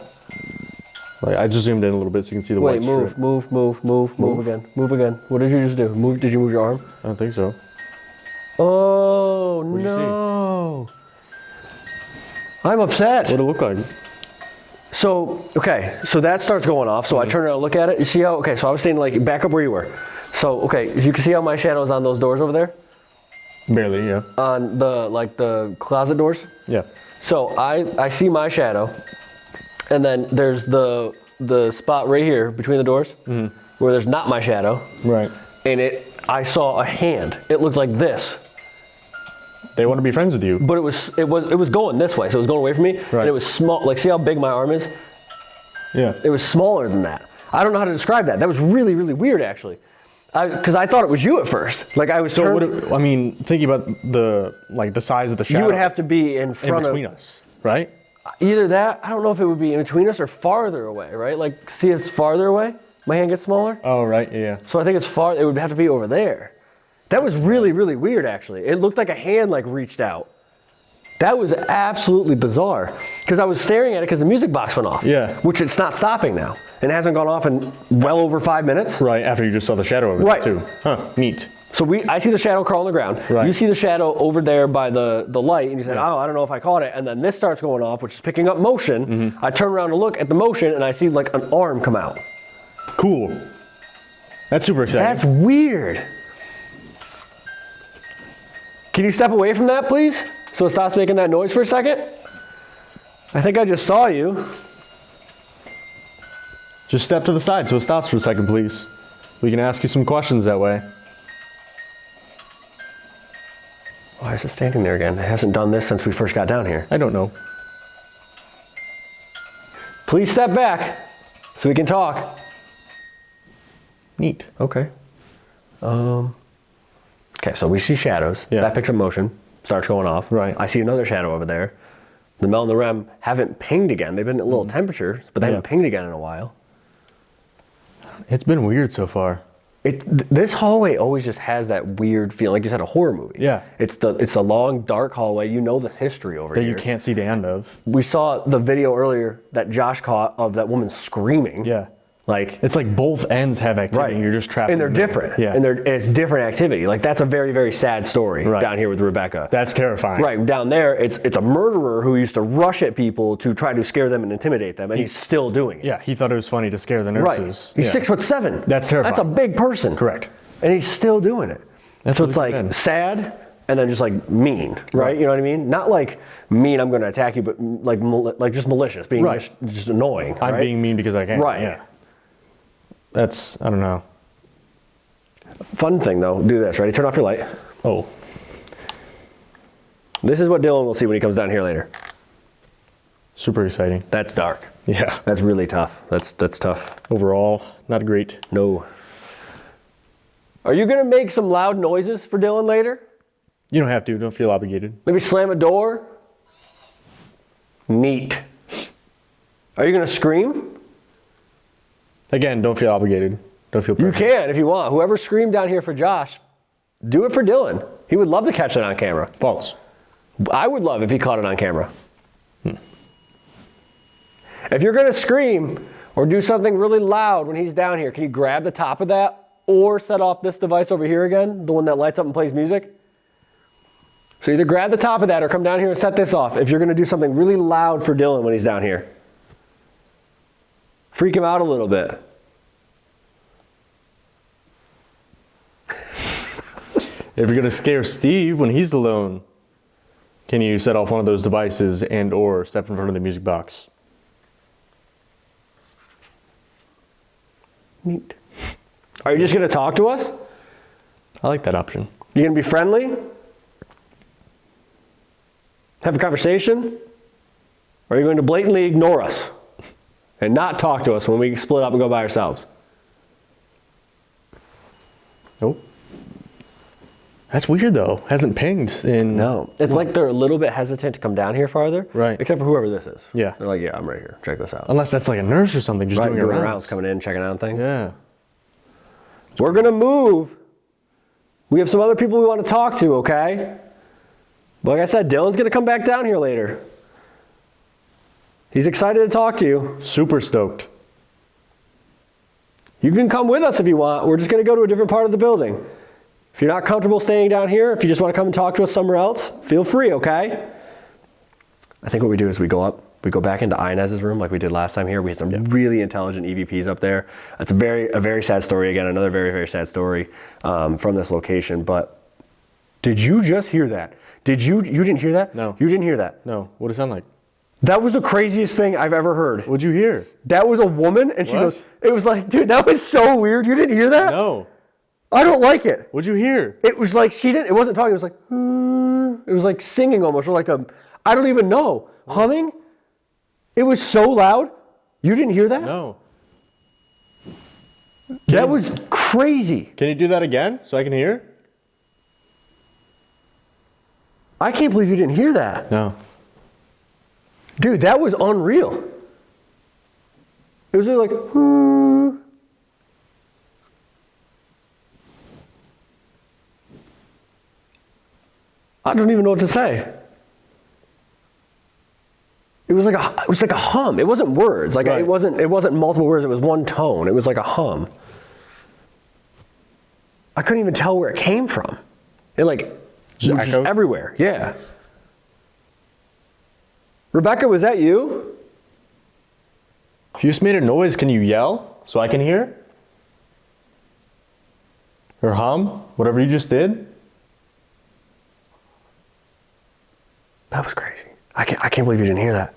Speaker 3: Like, I just zoomed in a little bit so you can see the
Speaker 4: Wait,
Speaker 3: white
Speaker 4: move,
Speaker 3: strip.
Speaker 4: move again. Move again. What did you just do? Did you move your arm?
Speaker 3: I don't think so.
Speaker 4: Oh,
Speaker 3: What'd you
Speaker 4: no. I'm upset.
Speaker 3: What'd it look like?
Speaker 4: So, okay, so that starts going off. So I turn around and look at it. You see how, okay, so I was saying like back up where you were. So, okay, you can see how my shadow is on those doors over there?
Speaker 3: Barely, yeah.
Speaker 4: On the closet doors?
Speaker 3: Yeah.
Speaker 4: So I see my shadow, and then there's the spot right here between the doors where there's not my shadow.
Speaker 3: Right.
Speaker 4: And I saw a hand. It looked like this.
Speaker 3: They want to be friends with you.
Speaker 4: But it was going this way, so it was going away from me.
Speaker 3: Right.
Speaker 4: And it was small. Like, see how big my arm is?
Speaker 3: Yeah.
Speaker 4: It was smaller than that. I don't know how to describe that. That was really, really weird, actually. Because I thought it was you at first. Like, I was
Speaker 3: So I mean, thinking about the size of the shadow.
Speaker 4: you would have to be in front
Speaker 3: between
Speaker 4: of
Speaker 3: us, right?
Speaker 4: either that. I don't know if it would be in between us or farther away, right? Like, see, it's farther away. My hand gets smaller.
Speaker 3: Oh, right, yeah.
Speaker 4: So I think it's far. It would have to be over there. That was really, really weird, actually. It looked like a hand like reached out. That was absolutely bizarre. Because I was staring at it because the music box went off.
Speaker 3: Yeah.
Speaker 4: Which it's not stopping now. And it hasn't gone off in well over 5 minutes.
Speaker 3: Right, after you just saw the shadow of it,
Speaker 4: Right.
Speaker 3: too. Huh, neat.
Speaker 4: So I see the shadow crawl on the ground.
Speaker 3: Right.
Speaker 4: You see the shadow over there by the light, and you said, oh, I don't know if I caught it. And then this starts going off, which is picking up motion. I turn around to look at the motion, and I see like an arm come out.
Speaker 3: Cool. That's super exciting.
Speaker 4: That's weird. Can you step away from that, please? So it stops making that noise for a second? I think I just saw you.
Speaker 3: Just step to the side so it stops for a second, please. We can ask you some questions that way.
Speaker 4: Why is it standing there again? It hasn't done this since we first got down here.
Speaker 3: I don't know.
Speaker 4: Please step back so we can talk.
Speaker 3: Neat.
Speaker 4: Okay. Okay, so we see shadows.
Speaker 3: Yeah.
Speaker 4: That picks up motion, starts going off.
Speaker 3: Right.
Speaker 4: I see another shadow over there. The Mel and the Rem haven't pinged again. They've been at little temperatures, but they haven't pinged again in a while.
Speaker 3: It's been weird so far.
Speaker 4: This hallway always just has that weird feeling, like you said, a horror movie.
Speaker 3: Yeah.
Speaker 4: It's a long, dark hallway. You know the history over
Speaker 3: That
Speaker 4: here.
Speaker 3: you can't see the end of.
Speaker 4: We saw the video earlier that Josh caught of that woman screaming.
Speaker 3: Yeah.
Speaker 4: Like,
Speaker 3: It's like both ends have activity and you're just trapped
Speaker 4: and they're
Speaker 3: in the middle.
Speaker 4: different.
Speaker 3: Yeah.
Speaker 4: And it's different activity. Like, that's a very, very sad story down here with Rebecca.
Speaker 3: That's terrifying.
Speaker 4: Right, down there, it's a murderer who used to rush at people to try to scare them and intimidate them, and he's still doing it.
Speaker 3: Yeah, he thought it was funny to scare the
Speaker 4: Right.
Speaker 3: nurses.
Speaker 4: He's
Speaker 3: Yeah.
Speaker 4: 6'7".
Speaker 3: That's terrifying.
Speaker 4: That's a big person.
Speaker 3: Correct.
Speaker 4: And he's still doing it.
Speaker 3: That's
Speaker 4: so
Speaker 3: what
Speaker 4: it's like
Speaker 3: been.
Speaker 4: sad and then just like mean, right? You know what I mean? Not like mean, I'm going to attack you, but like just malicious, being just annoying.
Speaker 3: I'm being mean because I can.
Speaker 4: Right.
Speaker 3: Yeah. That's, I don't know.
Speaker 4: Fun thing though, do this. Ready? Turn off your light.
Speaker 3: Oh.
Speaker 4: This is what Dylan will see when he comes down here later.
Speaker 3: Super exciting.
Speaker 4: That's dark.
Speaker 3: Yeah.
Speaker 4: That's really tough. That's tough.
Speaker 3: Overall, not great.
Speaker 4: No. Are you gonna make some loud noises for Dylan later?
Speaker 3: You don't have to. Don't feel obligated.
Speaker 4: Maybe slam a door? Neat. Are you gonna scream?
Speaker 3: Again, don't feel obligated. Don't feel
Speaker 4: You
Speaker 3: pressured.
Speaker 4: can if you want. Whoever screamed down here for Josh, do it for Dylan. He would love to catch that on camera.
Speaker 3: False.
Speaker 4: I would love if he caught it on camera. If you're gonna scream or do something really loud when he's down here, can you grab the top of that or set off this device over here again, the one that lights up and plays music? So either grab the top of that or come down here and set this off if you're gonna do something really loud for Dylan when he's down here. Freak him out a little bit.
Speaker 3: If you're gonna scare Steve when he's alone, can you set off one of those devices and or step in front of the music box?
Speaker 4: Neat. Are you just gonna talk to us?
Speaker 3: I like that option.
Speaker 4: You gonna be friendly? Have a conversation? Or are you going to blatantly ignore us and not talk to us when we split up and go by ourselves?
Speaker 3: Nope. That's weird though. Hasn't pinged in.
Speaker 4: No. It's like they're a little bit hesitant to come down here farther.
Speaker 3: Right.
Speaker 4: Except for whoever this is.
Speaker 3: Yeah.
Speaker 4: They're like, yeah, I'm right here. Check this out.
Speaker 3: Unless that's like a nurse or something, just
Speaker 4: Right,
Speaker 3: doing
Speaker 4: doing
Speaker 3: rounds.
Speaker 4: rounds, coming in, checking out things.
Speaker 3: Yeah.
Speaker 4: We're gonna move. We have some other people we want to talk to, okay? But like I said, Dylan's gonna come back down here later. He's excited to talk to you.
Speaker 3: Super stoked.
Speaker 4: You can come with us if you want. We're just gonna go to a different part of the building. If you're not comfortable staying down here, if you just want to come and talk to us somewhere else, feel free, okay? I think what we do is we go up, we go back into Inez's room like we did last time here. We had some really intelligent EVPs up there. It's a very sad story. Again, another very, very sad story from this location. But did you just hear that? You didn't hear that?
Speaker 3: No.
Speaker 4: You didn't hear that?
Speaker 3: No. What does it sound like?
Speaker 4: That was the craziest thing I've ever heard.
Speaker 3: What'd you hear?
Speaker 4: That was a woman and she
Speaker 3: What?
Speaker 4: goes, it was like, dude, that was so weird. You didn't hear that?
Speaker 3: No.
Speaker 4: I don't like it.
Speaker 3: What'd you hear?
Speaker 4: It was like it wasn't talking, it was like, it was like singing almost, or like I don't even know, humming. It was so loud. You didn't hear that?
Speaker 3: No.
Speaker 4: That was crazy.
Speaker 3: Can you do that again so I can hear?
Speaker 4: I can't believe you didn't hear that.
Speaker 3: No.
Speaker 4: Dude, that was unreal. It was like, I don't even know what to say. It was like a hum. It wasn't words. Like
Speaker 3: Right.
Speaker 4: it wasn't multiple words. It was one tone. It was like a hum. I couldn't even tell where it came from. It was just
Speaker 3: echoed?
Speaker 4: everywhere. Yeah. Rebecca, was that you?
Speaker 3: If you just made a noise, can you yell so I can hear? Or hum? Whatever you just did?
Speaker 4: That was crazy. I can't believe you didn't hear that.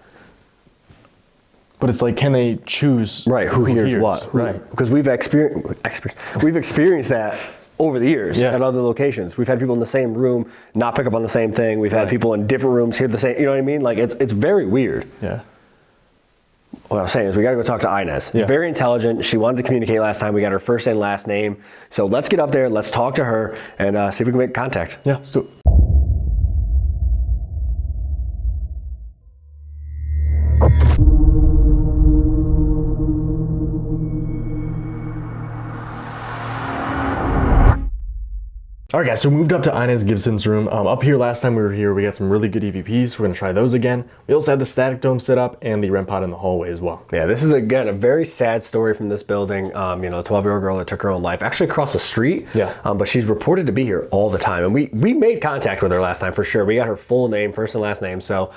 Speaker 3: But it's like, can they choose
Speaker 4: Right, who hears what?
Speaker 3: Right.
Speaker 4: Because we've experienced that over the years
Speaker 3: Yeah.
Speaker 4: at other locations. We've had people in the same room not pick up on the same thing. We've had people in different rooms hear the same, you know what I mean? Like it's very weird.
Speaker 3: Yeah.
Speaker 4: What I was saying is we got to go talk to Inez.
Speaker 3: Yeah.
Speaker 4: Very intelligent. She wanted to communicate last time. We got her first and last name. So let's get up there. Let's talk to her and see if we can make contact.
Speaker 3: Yeah, let's do it. Alright guys, so we moved up to Inez Gibson's room. Up here last time we were here, we got some really good EVPs. We're going to try those again. We also had the static dome set up and the REM pod in the hallway as well.
Speaker 4: Yeah, this is, again, a very sad story from this building. You know, a 12-year-old girl that took her own life, actually across the street.
Speaker 3: Yeah.
Speaker 4: But she's reported to be here all the time. And we made contact with her last time for sure. We got her full name, first and last name. So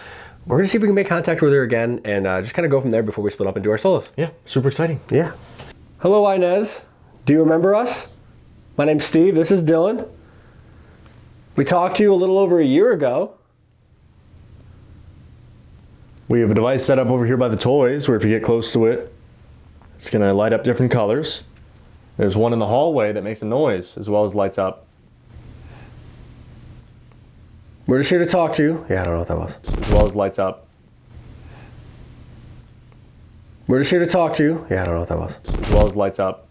Speaker 4: we're going to see if we can make contact with her again and just kind of go from there before we split up and do our solos.
Speaker 3: Yeah, super exciting.
Speaker 4: Yeah. Hello, Inez. Do you remember us? My name's Steve. This is Dylan. We talked to you a little over a year ago.
Speaker 3: We have a device set up over here by the toys where if you get close to it, it's going to light up different colors. There's one in the hallway that makes a noise as well as lights up.
Speaker 4: We're just here to talk to you. Yeah, I don't know what that was.
Speaker 3: As well as lights up.
Speaker 4: We're just here to talk to you. Yeah, I don't know what that was.
Speaker 3: As well as lights up.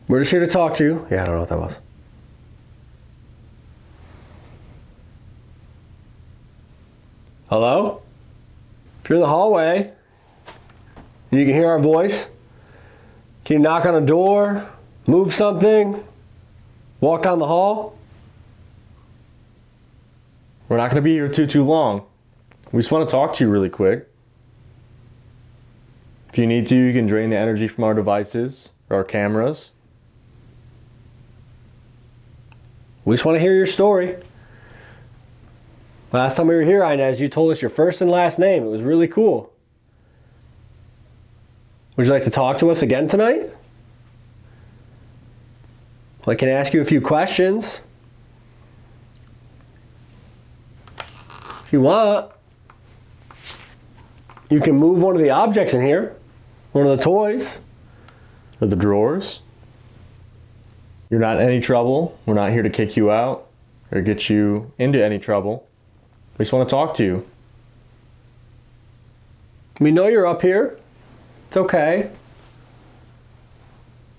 Speaker 4: We're just here to talk to you. Yeah, I don't know what that was. Hello? If you're in the hallway and you can hear our voice, can you knock on a door, move something, walk down the hall?
Speaker 3: We're not going to be here too long. We just want to talk to you really quick. If you need to, you can drain the energy from our devices or our cameras.
Speaker 4: We just want to hear your story. Last time we were here, Inez, you told us your first and last name. It was really cool. Would you like to talk to us again tonight? Well, I can ask you a few questions. If you want, you can move one of the objects in here, one of the toys.
Speaker 3: Or the drawers. You're not in any trouble. We're not here to kick you out or get you into any trouble. We just want to talk to you.
Speaker 4: We know you're up here. It's okay.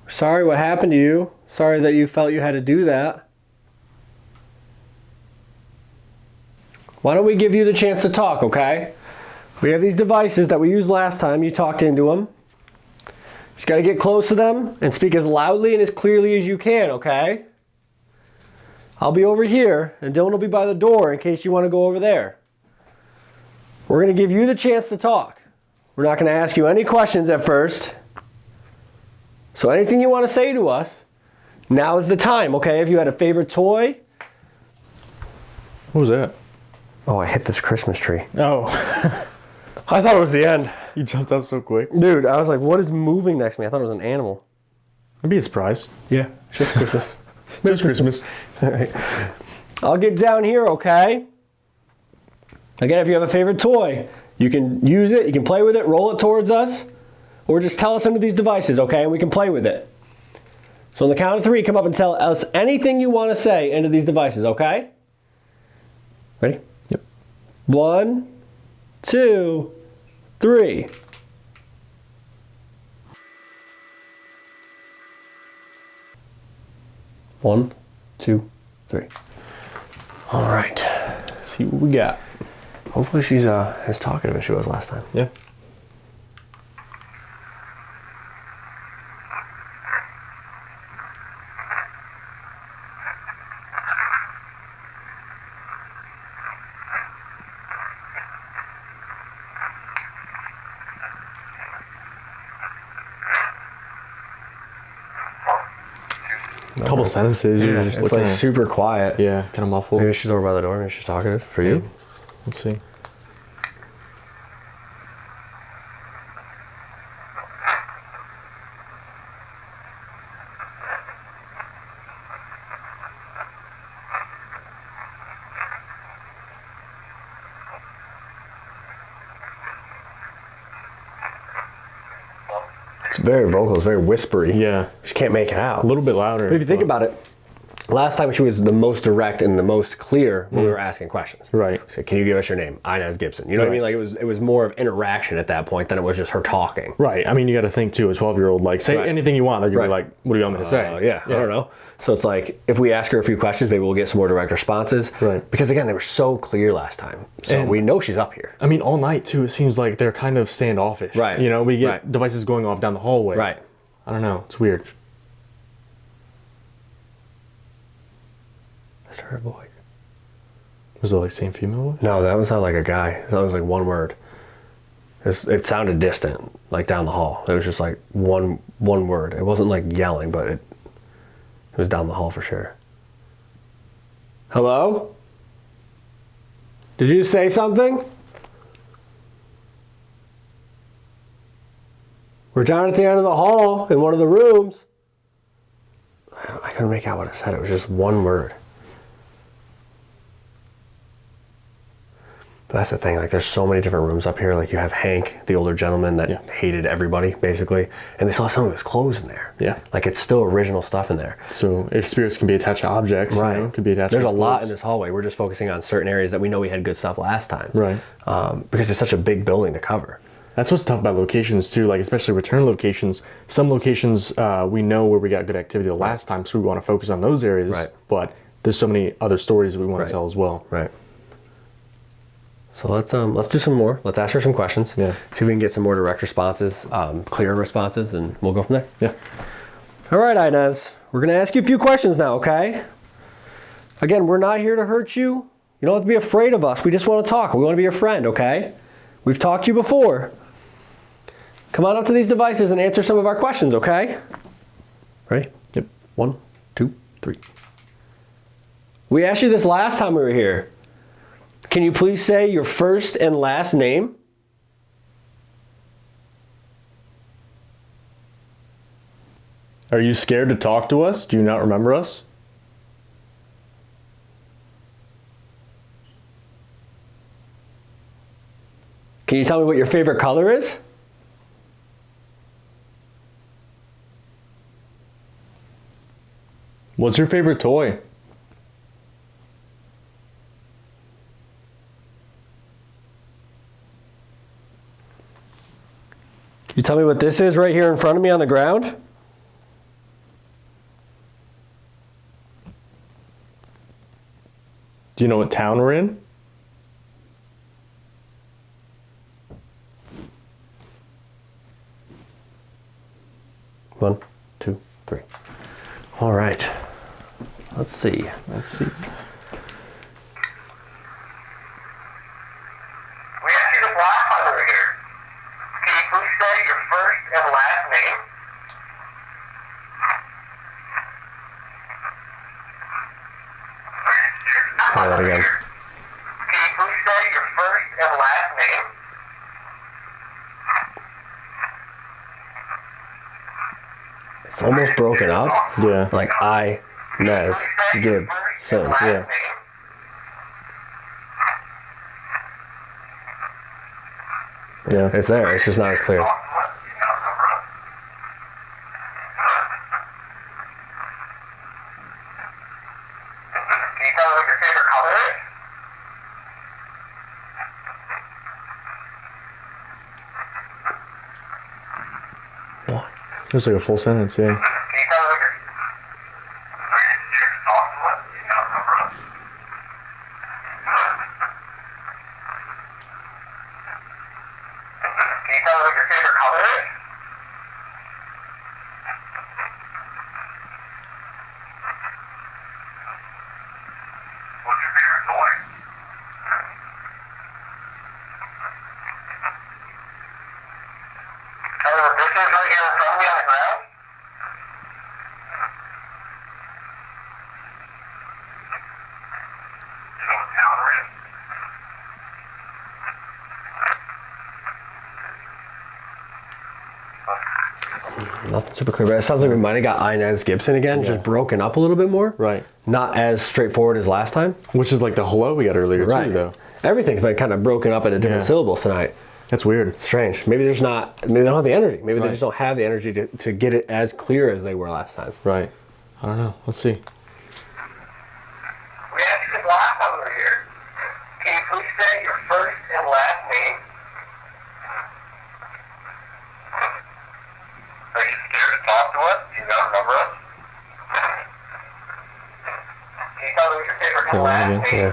Speaker 4: Sorry what happened to you. Sorry that you felt you had to do that. Why don't we give you the chance to talk, okay? We have these devices that we used last time. You talked into them. Just got to get close to them and speak as loudly and as clearly as you can, okay? I'll be over here, and Dylan will be by the door in case you want to go over there. We're going to give you the chance to talk. We're not going to ask you any questions at first. So anything you want to say to us, now is the time, okay? If you had a favorite toy.
Speaker 3: What was that?
Speaker 4: Oh, I hit this Christmas tree.
Speaker 3: Oh,
Speaker 4: I thought it was the end.
Speaker 3: you jumped up so quick.
Speaker 4: Dude, I was like, what is moving next to me? I thought it was an animal.
Speaker 3: I'd be a surprise.
Speaker 4: Yeah, it's just Christmas.
Speaker 3: There's Christmas.
Speaker 4: All right. I'll get down here, okay? Again, if you have a favorite toy, you can use it, you can play with it, roll it towards us, or just tell us into these devices, okay? And we can play with it. So on the count of 3, come up and tell us anything you want to say into these devices, okay? Ready?
Speaker 3: Yep.
Speaker 4: 1, 2, 3. One, 2, 3. All right.
Speaker 3: Let's see what we got.
Speaker 4: Hopefully she's as talkative as she was last time.
Speaker 3: Yeah. A couple sentences. You're just
Speaker 4: It's
Speaker 3: looking
Speaker 4: like
Speaker 3: at-
Speaker 4: super quiet.
Speaker 3: Yeah, kind of muffled.
Speaker 4: Maybe she's over by the door. Maybe she's talkative for you.
Speaker 3: Let's see.
Speaker 4: It's very vocal. It's very whispery.
Speaker 3: Yeah.
Speaker 4: She can't make it out.
Speaker 3: A little bit louder.
Speaker 4: But if you think about it, last time she was the most direct and the most clear when we were asking questions.
Speaker 3: Right.
Speaker 4: She said, "Can you give us your name?" Inez Gibson. You know what I mean? Like it was more of interaction at that point than it was just her talking.
Speaker 3: Right. I mean, you got to think too. A 12-year-old, like, say anything you want. They're gonna be like, "What do you want me to say?"
Speaker 4: Yeah, I don't know. So it's like if we ask her a few questions, maybe we'll get some more direct responses.
Speaker 3: Right.
Speaker 4: Because again, they were so clear last time, so
Speaker 3: And
Speaker 4: we know she's up here.
Speaker 3: I mean, all night too. It seems like they're kind of standoffish.
Speaker 4: Right.
Speaker 3: You know, we get
Speaker 4: Right.
Speaker 3: devices going off down the hallway.
Speaker 4: Right.
Speaker 3: I don't know. It's weird.
Speaker 4: That's her voice.
Speaker 3: Was it like same female voice?
Speaker 4: No, that was not like a guy. That was like one word. It sounded distant, like down the hall. It was just like one word. It wasn't like yelling, but it was down the hall for sure. Hello? Did you say something? We're down at the end of the hall in one of the rooms. I couldn't make out what it said. It was just one word. But that's the thing, like there's so many different rooms up here. Like you have Hank, the older gentleman that hated everybody, basically. And they still have some of his clothes in there.
Speaker 3: Yeah.
Speaker 4: Like it's still original stuff in there.
Speaker 3: So if spirits can be attached to objects,
Speaker 4: Right.
Speaker 3: you know, could be attached
Speaker 4: There's
Speaker 3: to
Speaker 4: a lot
Speaker 3: clothes.
Speaker 4: in this hallway. We're just focusing on certain areas that we know we had good stuff last time.
Speaker 3: Right.
Speaker 4: Because it's such a big building to cover.
Speaker 3: That's what's tough about locations too, like especially return locations. Some locations we know where we got good activity the last time, so we want to focus on those areas.
Speaker 4: Right.
Speaker 3: But there's so many other stories that we want
Speaker 4: Right.
Speaker 3: to tell as well.
Speaker 4: Right. So let's do some more. Let's ask her some questions.
Speaker 3: Yeah.
Speaker 4: See if we can get some more direct responses, clearer responses, and we'll go from there.
Speaker 3: Yeah.
Speaker 4: All right, Inez. We're going to ask you a few questions now, okay? Again, we're not here to hurt you. You don't have to be afraid of us. We just want to talk. We want to be your friend, okay? We've talked to you before. Come on up to these devices and answer some of our questions, okay? Ready?
Speaker 3: Yep.
Speaker 4: 1, 2, 3. We asked you this last time we were here. Can you please say your first and last name?
Speaker 3: Are you scared to talk to us? Do you not remember us?
Speaker 4: Can you tell me what your favorite color is?
Speaker 3: What's your favorite toy?
Speaker 4: Can you tell me what this is right here in front of me on the ground?
Speaker 3: Do you know what town we're in?
Speaker 4: One, two, three. All right. Let's see.
Speaker 3: Let's see.
Speaker 5: We asked you this last time we were here. Can you please say your first and last name?
Speaker 4: Try that again.
Speaker 5: Can you please say your first and last name?
Speaker 4: It's almost broken up.
Speaker 3: Yeah.
Speaker 4: Like Inez Gibson.
Speaker 3: Yeah. Yeah.
Speaker 4: It's there. It's just not as clear.
Speaker 5: Can you tell me what your favorite color is?
Speaker 3: It's like a full sentence, yeah.
Speaker 5: Can you tell me what your... Can you tell me what your favorite color is? What's your favorite toy? Tell me what this is right here in front of me on the ground? You know what town we're in?
Speaker 4: Nothing super clear, but it sounds like we might have got Inez Gibson again, just broken up a little bit more.
Speaker 3: Right.
Speaker 4: Not as straightforward as last time.
Speaker 3: Which is like the hello we got earlier too, though.
Speaker 4: Everything's been kind of broken up into different
Speaker 3: Yeah.
Speaker 4: syllables tonight.
Speaker 3: That's weird.
Speaker 4: Strange. Maybe there's not. Maybe they don't have the energy. Maybe they
Speaker 3: Right.
Speaker 4: just don't have the energy to get it as clear as they were last time.
Speaker 3: Right. I don't know. Let's see.
Speaker 5: We asked you the last time we were here. Can you please say your first and last name? Are you scared to talk to us? Do you not remember us? Can you tell me what your favorite and last name?
Speaker 4: Yeah.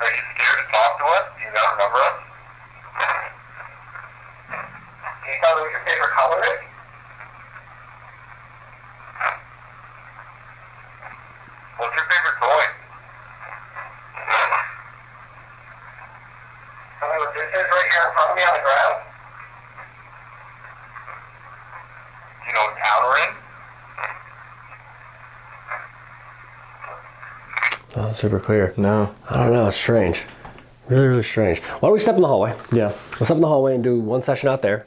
Speaker 5: Are you scared to talk to us? Do you not remember us? Can you tell me what your favorite color is? What's your favorite toy? Tell me what this is right here in front of me on the ground. Do you know what town we're in?
Speaker 4: Not super clear.
Speaker 3: No.
Speaker 4: I don't know. It's strange. Really, really strange. Why don't we step in the hallway?
Speaker 3: Yeah.
Speaker 4: Let's step in the hallway and do one session out there,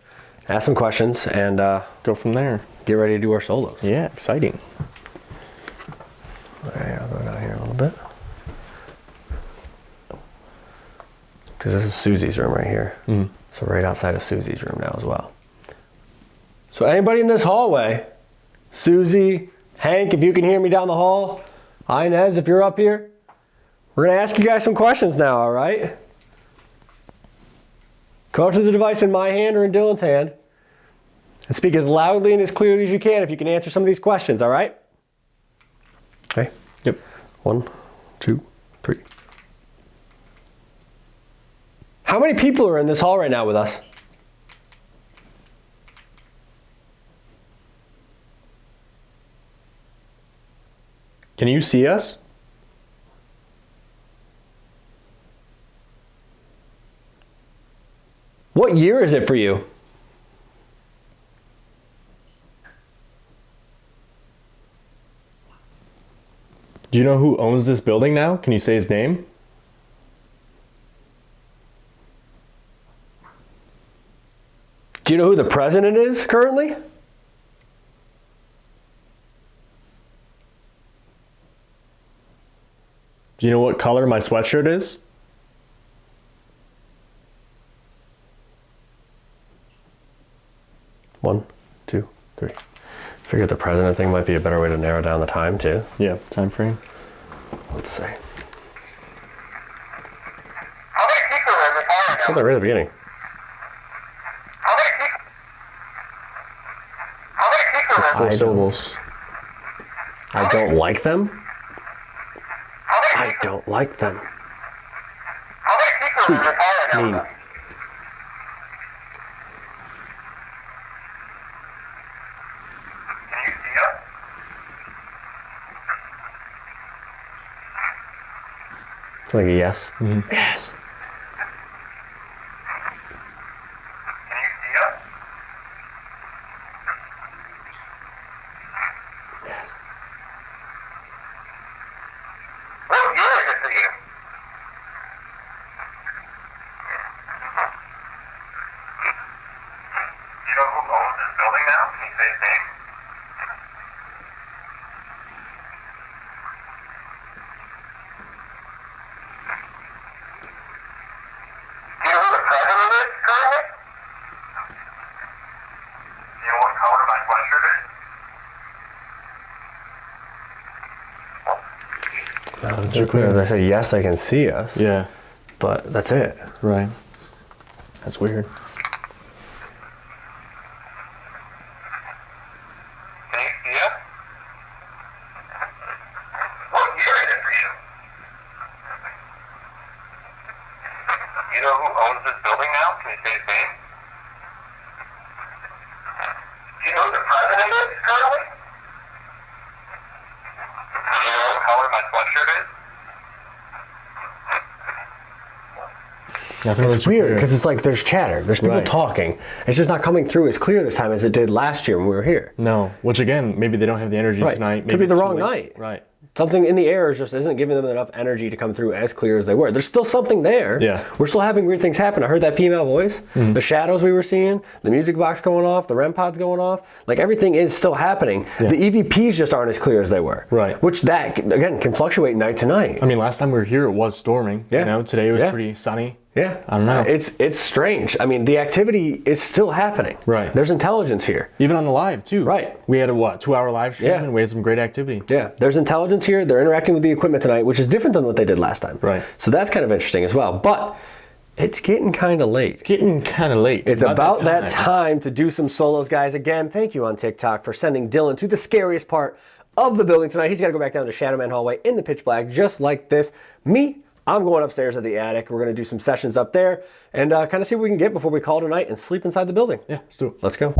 Speaker 4: ask some questions, and
Speaker 3: Go from there.
Speaker 4: get ready to do our solos.
Speaker 3: Yeah, exciting.
Speaker 4: All right, I'll go down here a little bit. Because this is Susie's room right here. So right outside of Susie's room now as well. So anybody in this hallway, Susie, Hank, if you can hear me down the hall, Inez, if you're up here, we're gonna ask you guys some questions now, all right? Come up to the device in my hand or in Dylan's hand and speak as loudly and as clearly as you can if you can answer some of these questions, all right? Okay.
Speaker 3: Yep.
Speaker 4: 1, 2, 3. How many people are in this hall right now with us?
Speaker 3: Can you see us?
Speaker 4: What year is it for you?
Speaker 3: Do you know who owns this building now? Can you say his name?
Speaker 4: Do you know who the president is currently?
Speaker 3: Do you know what color my sweatshirt is?
Speaker 4: One, 2, 3. Figured the president thing might be a better way to narrow down the time too.
Speaker 3: Yeah, time frame.
Speaker 4: Let's see.
Speaker 5: How many people are in the car right
Speaker 4: I
Speaker 5: now?
Speaker 4: thought right at the beginning.
Speaker 5: How many people? How many people are in
Speaker 3: Four
Speaker 4: I don't-
Speaker 3: syllables.
Speaker 4: I don't like them.
Speaker 5: How many
Speaker 4: I don't like them.
Speaker 5: How many people are in the car right now?
Speaker 4: Mean.
Speaker 5: Can you see us?
Speaker 4: It's like a yes. Yes.
Speaker 5: Can you see us?
Speaker 4: Yes.
Speaker 5: What year is it for you? Do you know who owns this building now? Can you say his name? Do you know who the president is currently? Do you know what color my sweatshirt is?
Speaker 4: They're clear. They say yes, they can see us.
Speaker 3: Yeah,
Speaker 4: But that's it.
Speaker 3: right. That's weird.
Speaker 5: Can you see us? What year is it for you? You know who owns this building now? Can you say his name? Do you know who the president is currently? Do you know what color my sweatshirt is?
Speaker 3: Nothing
Speaker 4: It's weird because it's like there's chatter. There's people
Speaker 3: Right.
Speaker 4: talking. It's just not coming through as clear this time as it did last year when we were here.
Speaker 3: No, which again, maybe they don't have the energy
Speaker 4: Right.
Speaker 3: tonight.
Speaker 4: Could
Speaker 3: Maybe
Speaker 4: be the
Speaker 3: it's too
Speaker 4: wrong
Speaker 3: late.
Speaker 4: night.
Speaker 3: Right.
Speaker 4: something in the air just isn't giving them enough energy to come through as clear as they were. There's still something there.
Speaker 3: Yeah.
Speaker 4: We're still having weird things happen. I heard that female voice, the shadows we were seeing, the music box going off, the REM pods going off. Like everything is still happening.
Speaker 3: Yeah.
Speaker 4: The EVPs just aren't as clear as they were.
Speaker 3: Right.
Speaker 4: Which that, again, can fluctuate night to night.
Speaker 3: I mean, last time we were here, it was storming.
Speaker 4: Yeah.
Speaker 3: You know, today it was
Speaker 4: Yeah.
Speaker 3: pretty sunny.
Speaker 4: Yeah.
Speaker 3: I don't know.
Speaker 4: It's strange. I mean, the activity is still happening.
Speaker 3: Right.
Speaker 4: There's intelligence here.
Speaker 3: Even on the live, too.
Speaker 4: Right.
Speaker 3: We had a, 2-hour live stream,
Speaker 4: Yeah.
Speaker 3: and we had some great activity.
Speaker 4: Yeah, there's intelligence here. They're interacting with the equipment tonight, which is different than what they did last time.
Speaker 3: Right.
Speaker 4: So that's kind of interesting as well. But it's getting kind of late.
Speaker 3: Getting kind of late.
Speaker 4: It's about that time to do some solos, guys. Again, thank you on TikTok for sending Dylan to the scariest part of the building tonight. He's got to go back down to Shadowman Hallway in the pitch black, just like this. Me, I'm going upstairs at the attic. We're going to do some sessions up there and kind of see what we can get before we call tonight and sleep inside the building.
Speaker 3: Yeah, let's do it.
Speaker 4: Let's go.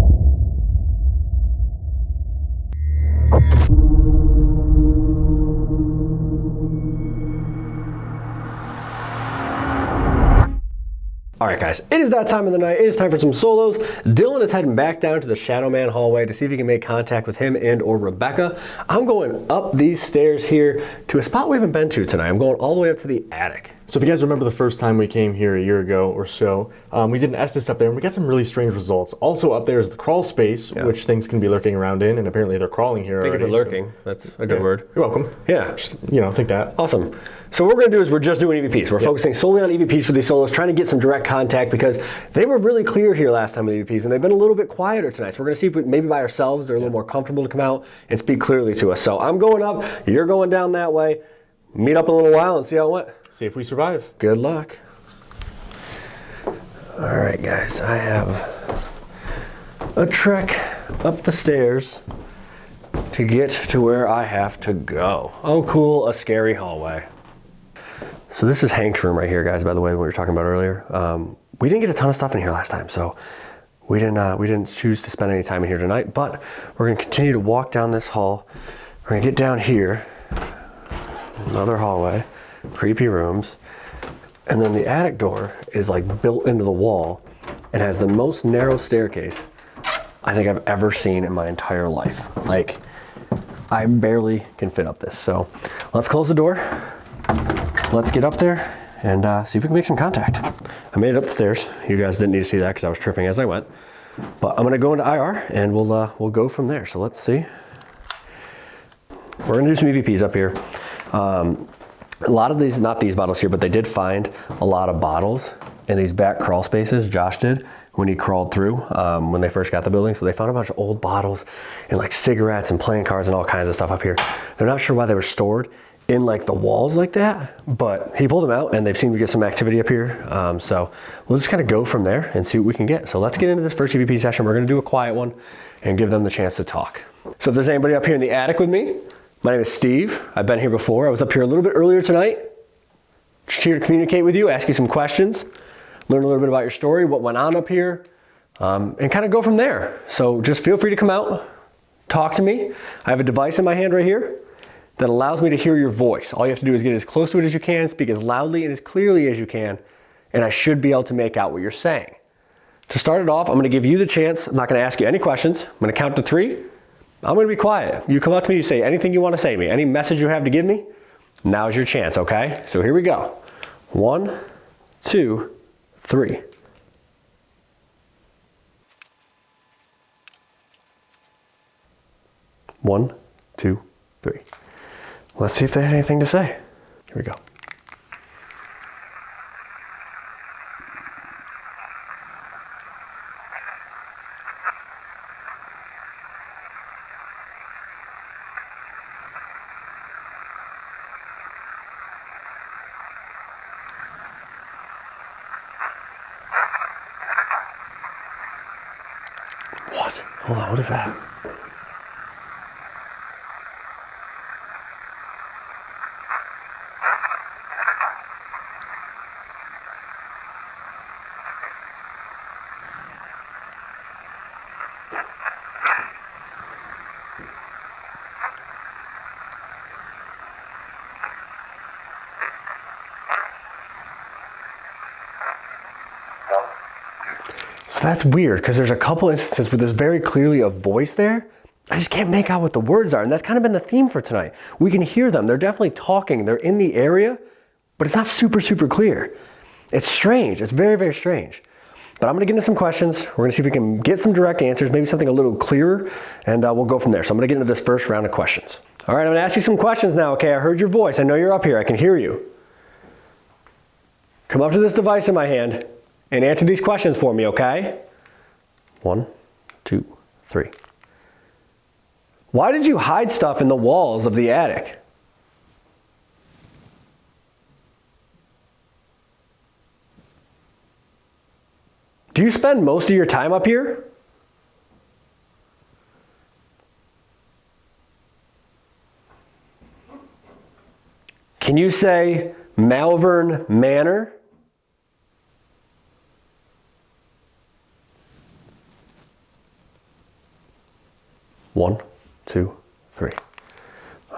Speaker 4: All right, guys, it is that time of the night. It is time for some solos. Dylan is heading back down to the Shadowman Hallway to see if he can make contact with him and or Rebecca. I'm going up these stairs here to a spot we haven't been to tonight. I'm going all the way up to the attic.
Speaker 3: So if you guys remember the first time we came here a year ago or so, we did an Estes up there and we got some really strange results. Also up there is the crawl space, which things can be lurking around in, and apparently they're crawling here
Speaker 4: Thank
Speaker 3: already.
Speaker 4: you for lurking. That's a good word.
Speaker 3: You're welcome.
Speaker 4: Yeah.
Speaker 3: Just, think that.
Speaker 4: Awesome. So what we're going to do is we're just doing EVPs. We're focusing solely on EVPs for these solos, trying to get some direct contact because they were really clear here last time with EVPs and they've been a little bit quieter tonight. So we're going to see if maybe by ourselves they're a little more comfortable to come out and speak clearly to us. So I'm going up, you're going down that way. Meet up in a little while and see how it went.
Speaker 3: See if we survive.
Speaker 4: Good luck. All right, guys, I have a trek up the stairs to get to where I have to go. Oh, cool, a scary hallway. So this is Hank's room right here, guys, by the way, what we were talking about earlier. We didn't get a ton of stuff in here last time, so we didn't choose to spend any time in here tonight, but we're gonna continue to walk down this hall. We're gonna get down here, another hallway, creepy rooms, and then the attic door is like built into the wall and has the most narrow staircase I think I've ever seen in my entire life. Like, I barely can fit up this. So let's close the door. Let's get up there and see if we can make some contact. I made it up the stairs. You guys didn't need to see that because I was tripping as I went. But I'm gonna go into IR and we'll go from there. So let's see. We're gonna do some EVPs up here. A lot of these, not these bottles here, but they did find a lot of bottles in these back crawl spaces. Josh did when he crawled through when they first got the building. So they found a bunch of old bottles and like cigarettes and playing cards and all kinds of stuff up here. They're not sure why they were stored in like the walls like that, but he pulled them out and they've seemed to get some activity up here. So we'll just kind of go from there and see what we can get. So let's get into this first EVP session. We're gonna do a quiet one and give them the chance to talk. So if there's anybody up here in the attic with me, my name is Steve. I've been here before. I was up here a little bit earlier tonight. Just here to communicate with you, ask you some questions, learn a little bit about your story, what went on up here, and kind of go from there. So just feel free to come out, talk to me. I have a device in my hand right here that allows me to hear your voice. All you have to do is get as close to it as you can, speak as loudly and as clearly as you can, and I should be able to make out what you're saying. To start it off, I'm gonna give you the chance. I'm not gonna ask you any questions. I'm gonna count to 3. I'm gonna be quiet. You come up to me, you say anything you wanna say to me, any message you have to give me, now's your chance, okay? So here we go. 1, 2, 3. One, 2, 3. Let's see if they had anything to say. Here we go. What? Hold on, what is that? So that's weird because there's a couple instances where there's very clearly a voice there, I just can't make out what the words are, and that's kind of been the theme for tonight. We can hear them. They're definitely talking. They're in the area, but it's not super, super clear. It's strange. It's very, very strange. But I'm going to get into some questions. We're going to see if we can get some direct answers, maybe something a little clearer, and we'll go from there. So I'm going to get into this first round of questions. All right, I'm going to ask you some questions now, okay? I heard your voice. I know you're up here. I can hear you. Come up to this device in my hand and answer these questions for me, okay? 1, 2, 3. Why did you hide stuff in the walls of the attic? Do you spend most of your time up here? Can you say Malvern Manor? One, 2, 3.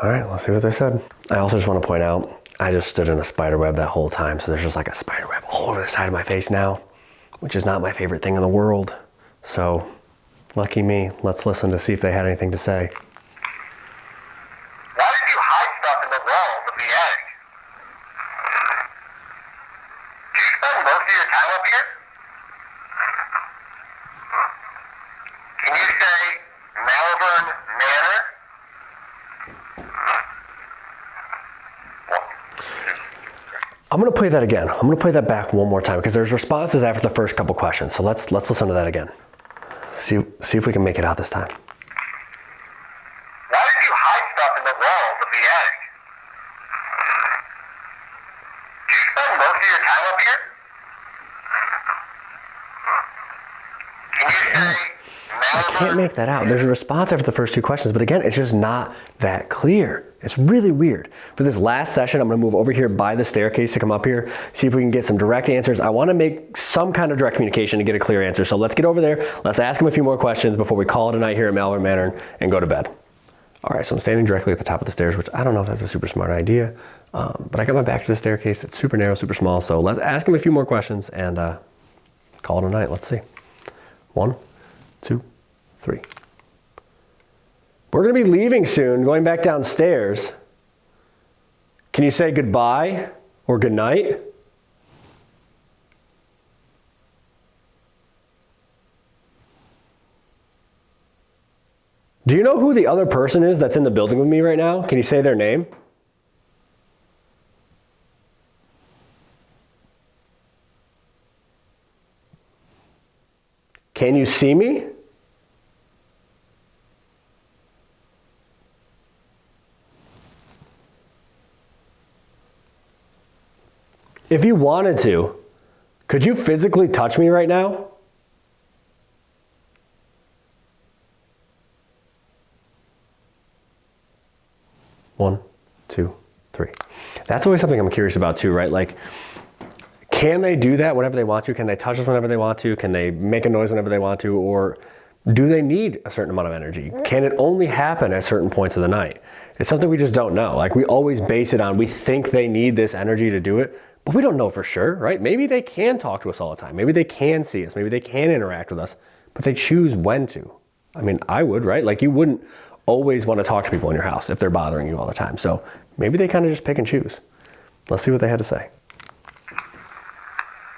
Speaker 4: All right, let's see what they said. I also just want to point out, I just stood in a spider web that whole time, so there's just like a spider web all over the side of my face now, which is not my favorite thing in the world. So, lucky me. Let's listen to see if they had anything to say.
Speaker 5: Why did you hide stuff in the walls of the attic? Do you spend most of your time up here? Can you say Malvern Manor?
Speaker 4: I'm going to play that again. I'm going to play that back one more time because there's responses after the first couple questions. So let's listen to that again. See if we can make it out this time.
Speaker 5: Why did you hide stuff in the walls of the attic? Do you spend most of your time up here? Can you say
Speaker 4: I can't make that out. There's a response after the first two questions, but again, it's just not that clear. It's really weird. For this last session, I'm going to move over here by the staircase to come up here, see if we can get some direct answers. I want to make some kind of direct communication to get a clear answer. So let's get over there. Let's ask him a few more questions before we call it a night here at Malvern Manor and go to bed. All right, so I'm standing directly at the top of the stairs, which I don't know if that's a super smart idea, but I got my back to the staircase. It's super narrow, super small. So let's ask him a few more questions and call it a night. Let's see. 1, 2, 3. We're going to be leaving soon, going back downstairs. Can you say goodbye or good night? Do you know who the other person is that's in the building with me right now? Can you say their name? Can you see me? If you wanted to, could you physically touch me right now? One, 2, 3. That's always something I'm curious about too, right? Like, can they do that whenever they want to? Can they touch us whenever they want to? Can they make a noise whenever they want to? Or do they need a certain amount of energy? Can it only happen at certain points of the night? It's something we just don't know. Like, we always base it on, we think they need this energy to do it, but we don't know for sure, right? Maybe they can talk to us all the time. Maybe they can see us. Maybe they can interact with us, but they choose when to. I mean, I would, right? Like, you wouldn't always want to talk to people in your house if they're bothering you all the time. So maybe they kind of just pick and choose. Let's see what they had to say.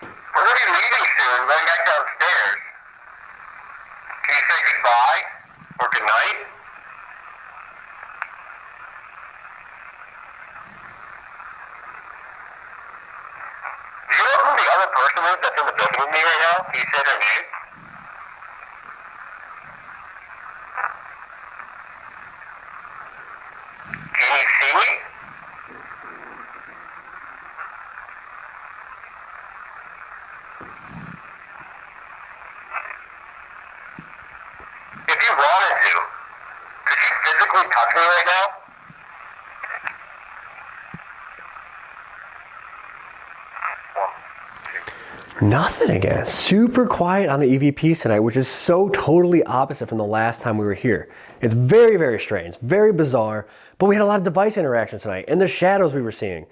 Speaker 5: We're going to be leaving soon, going back downstairs. Can you say goodbye or good night? Do you know who the other person is that's in the building with me right now? Can you say their name? Can you see me? If you wanted to, could you physically touch me right now?
Speaker 4: Nothing again. Super quiet on the EVPs tonight, which is so totally opposite from the last time we were here. It's very, very strange, very bizarre, but we had a lot of device interaction tonight, and the shadows we were seeing.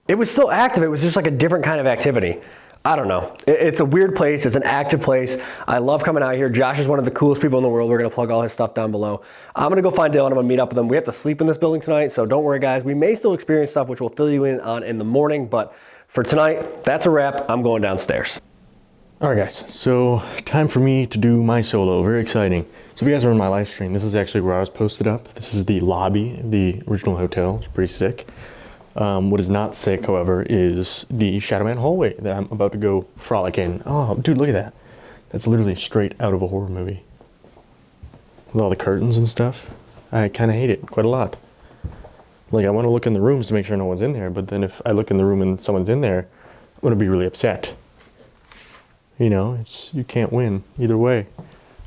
Speaker 4: It was still active, it was just like a different kind of activity. I don't know. It's a weird place. It's an active place. I love coming out here. Josh is one of the coolest people in the world. We're going to plug all his stuff down below. I'm going to go find Dylan. I'm going to meet up with him. We have to sleep in this building tonight, so don't worry, guys. We may still experience stuff, which we'll fill you in on in the morning, but for tonight, that's a wrap. I'm going downstairs.
Speaker 3: All right, guys, so time for me to do my solo. Very exciting. So if you guys are in my live stream, this is actually where I was posted up. This is the lobby of the original hotel. It's pretty sick. What is not sick, however, is the Shadowman Hallway that I'm about to go frolic in. Oh, dude, look at that. That's literally straight out of a horror movie. With all the curtains and stuff. I kind of hate it quite a lot. Like, I want to look in the rooms to make sure no one's in there, but then if I look in the room and someone's in there, I'm going to be really upset. You know, you can't win either way.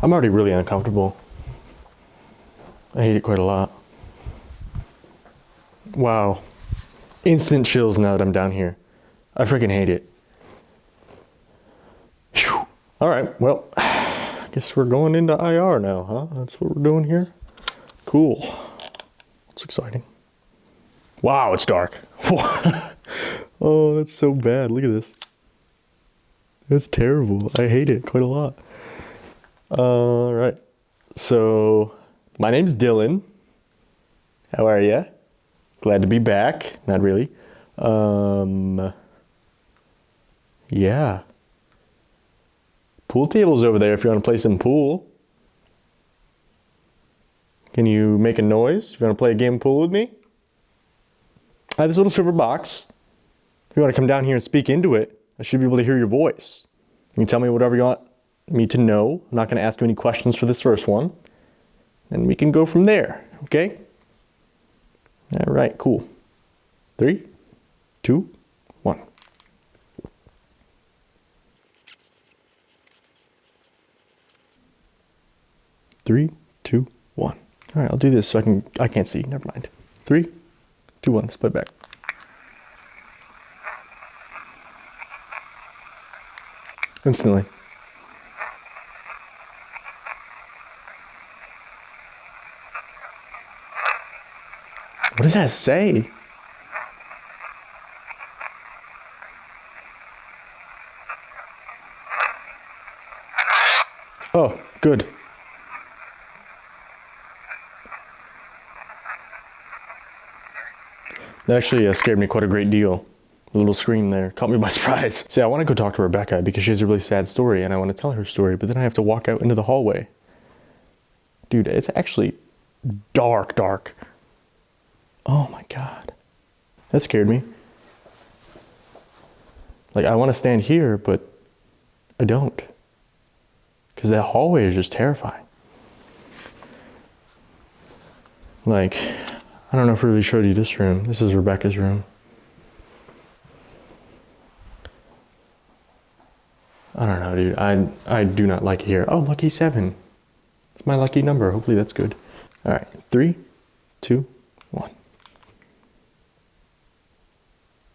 Speaker 3: I'm already really uncomfortable. I hate it quite a lot. Wow. Instant chills now that I'm down here. I freaking hate it. Whew. All right, well, I guess we're going into IR now, huh? That's what we're doing here? Cool. It's exciting. Wow, it's dark. Oh, that's so bad. Look at this. That's terrible. I hate it quite a lot. All right. So, my name's Dylan. How are ya? Glad to be back. Not really. Yeah. Pool table's over there if you want to play some pool. Can you make a noise if you want to play a game of pool with me? I have this little silver box. If you want to come down here and speak into it, I should be able to hear your voice. You can tell me whatever you want me to know. I'm not going to ask you any questions for this first one. And we can go from there, okay? All right, cool. 3, 2, 1. Three, 2, 1. All right, I'll do this so I can't see. Never mind. 3, 2, 1. Let's play back. Instantly. What does that say? Oh, good. That actually scared me quite a great deal. The little scream there caught me by surprise. See, I want to go talk to Rebecca because she has a really sad story and I want to tell her story, but then I have to walk out into the hallway. Dude, it's actually dark, dark. Oh my God. That scared me. Like, I want to stand here, but I don't. Because that hallway is just terrifying. Like, I don't know if I really showed you this room. This is Rebecca's room. I don't know, dude. I do not like it here. Oh, lucky 7. It's my lucky number. Hopefully that's good. All right, 3, 2, 1.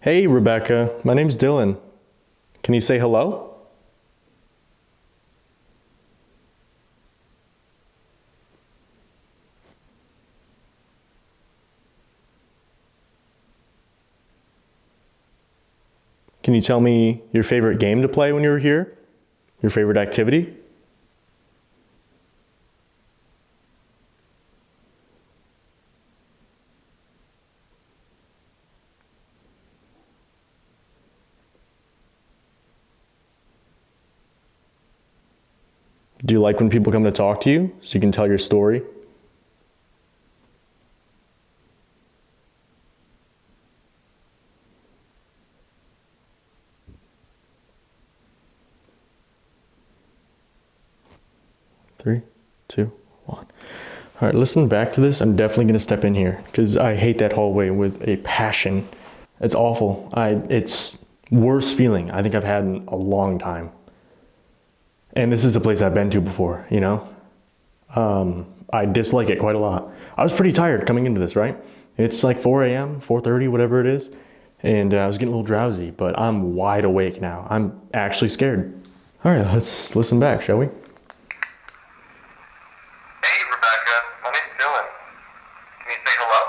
Speaker 3: Hey, Rebecca. My name's Dylan. Can you say hello? Can you tell me your favorite game to play when you were here? Your favorite activity? Do you like when people come to talk to you so you can tell your story? Three, 2, 1. All right, listen back to this. I'm definitely going to step in here because I hate that hallway with a passion. It's awful. It's worst feeling I think I've had in a long time. And this is a place I've been to before, you know? I dislike it quite a lot. I was pretty tired coming into this, right? It's like 4 a.m., 4:30, whatever it is. And I was getting a little drowsy, but I'm wide awake now. I'm actually scared. All right, let's listen back, shall we?
Speaker 5: Hey, Rebecca. My name's Dylan. Can you say hello?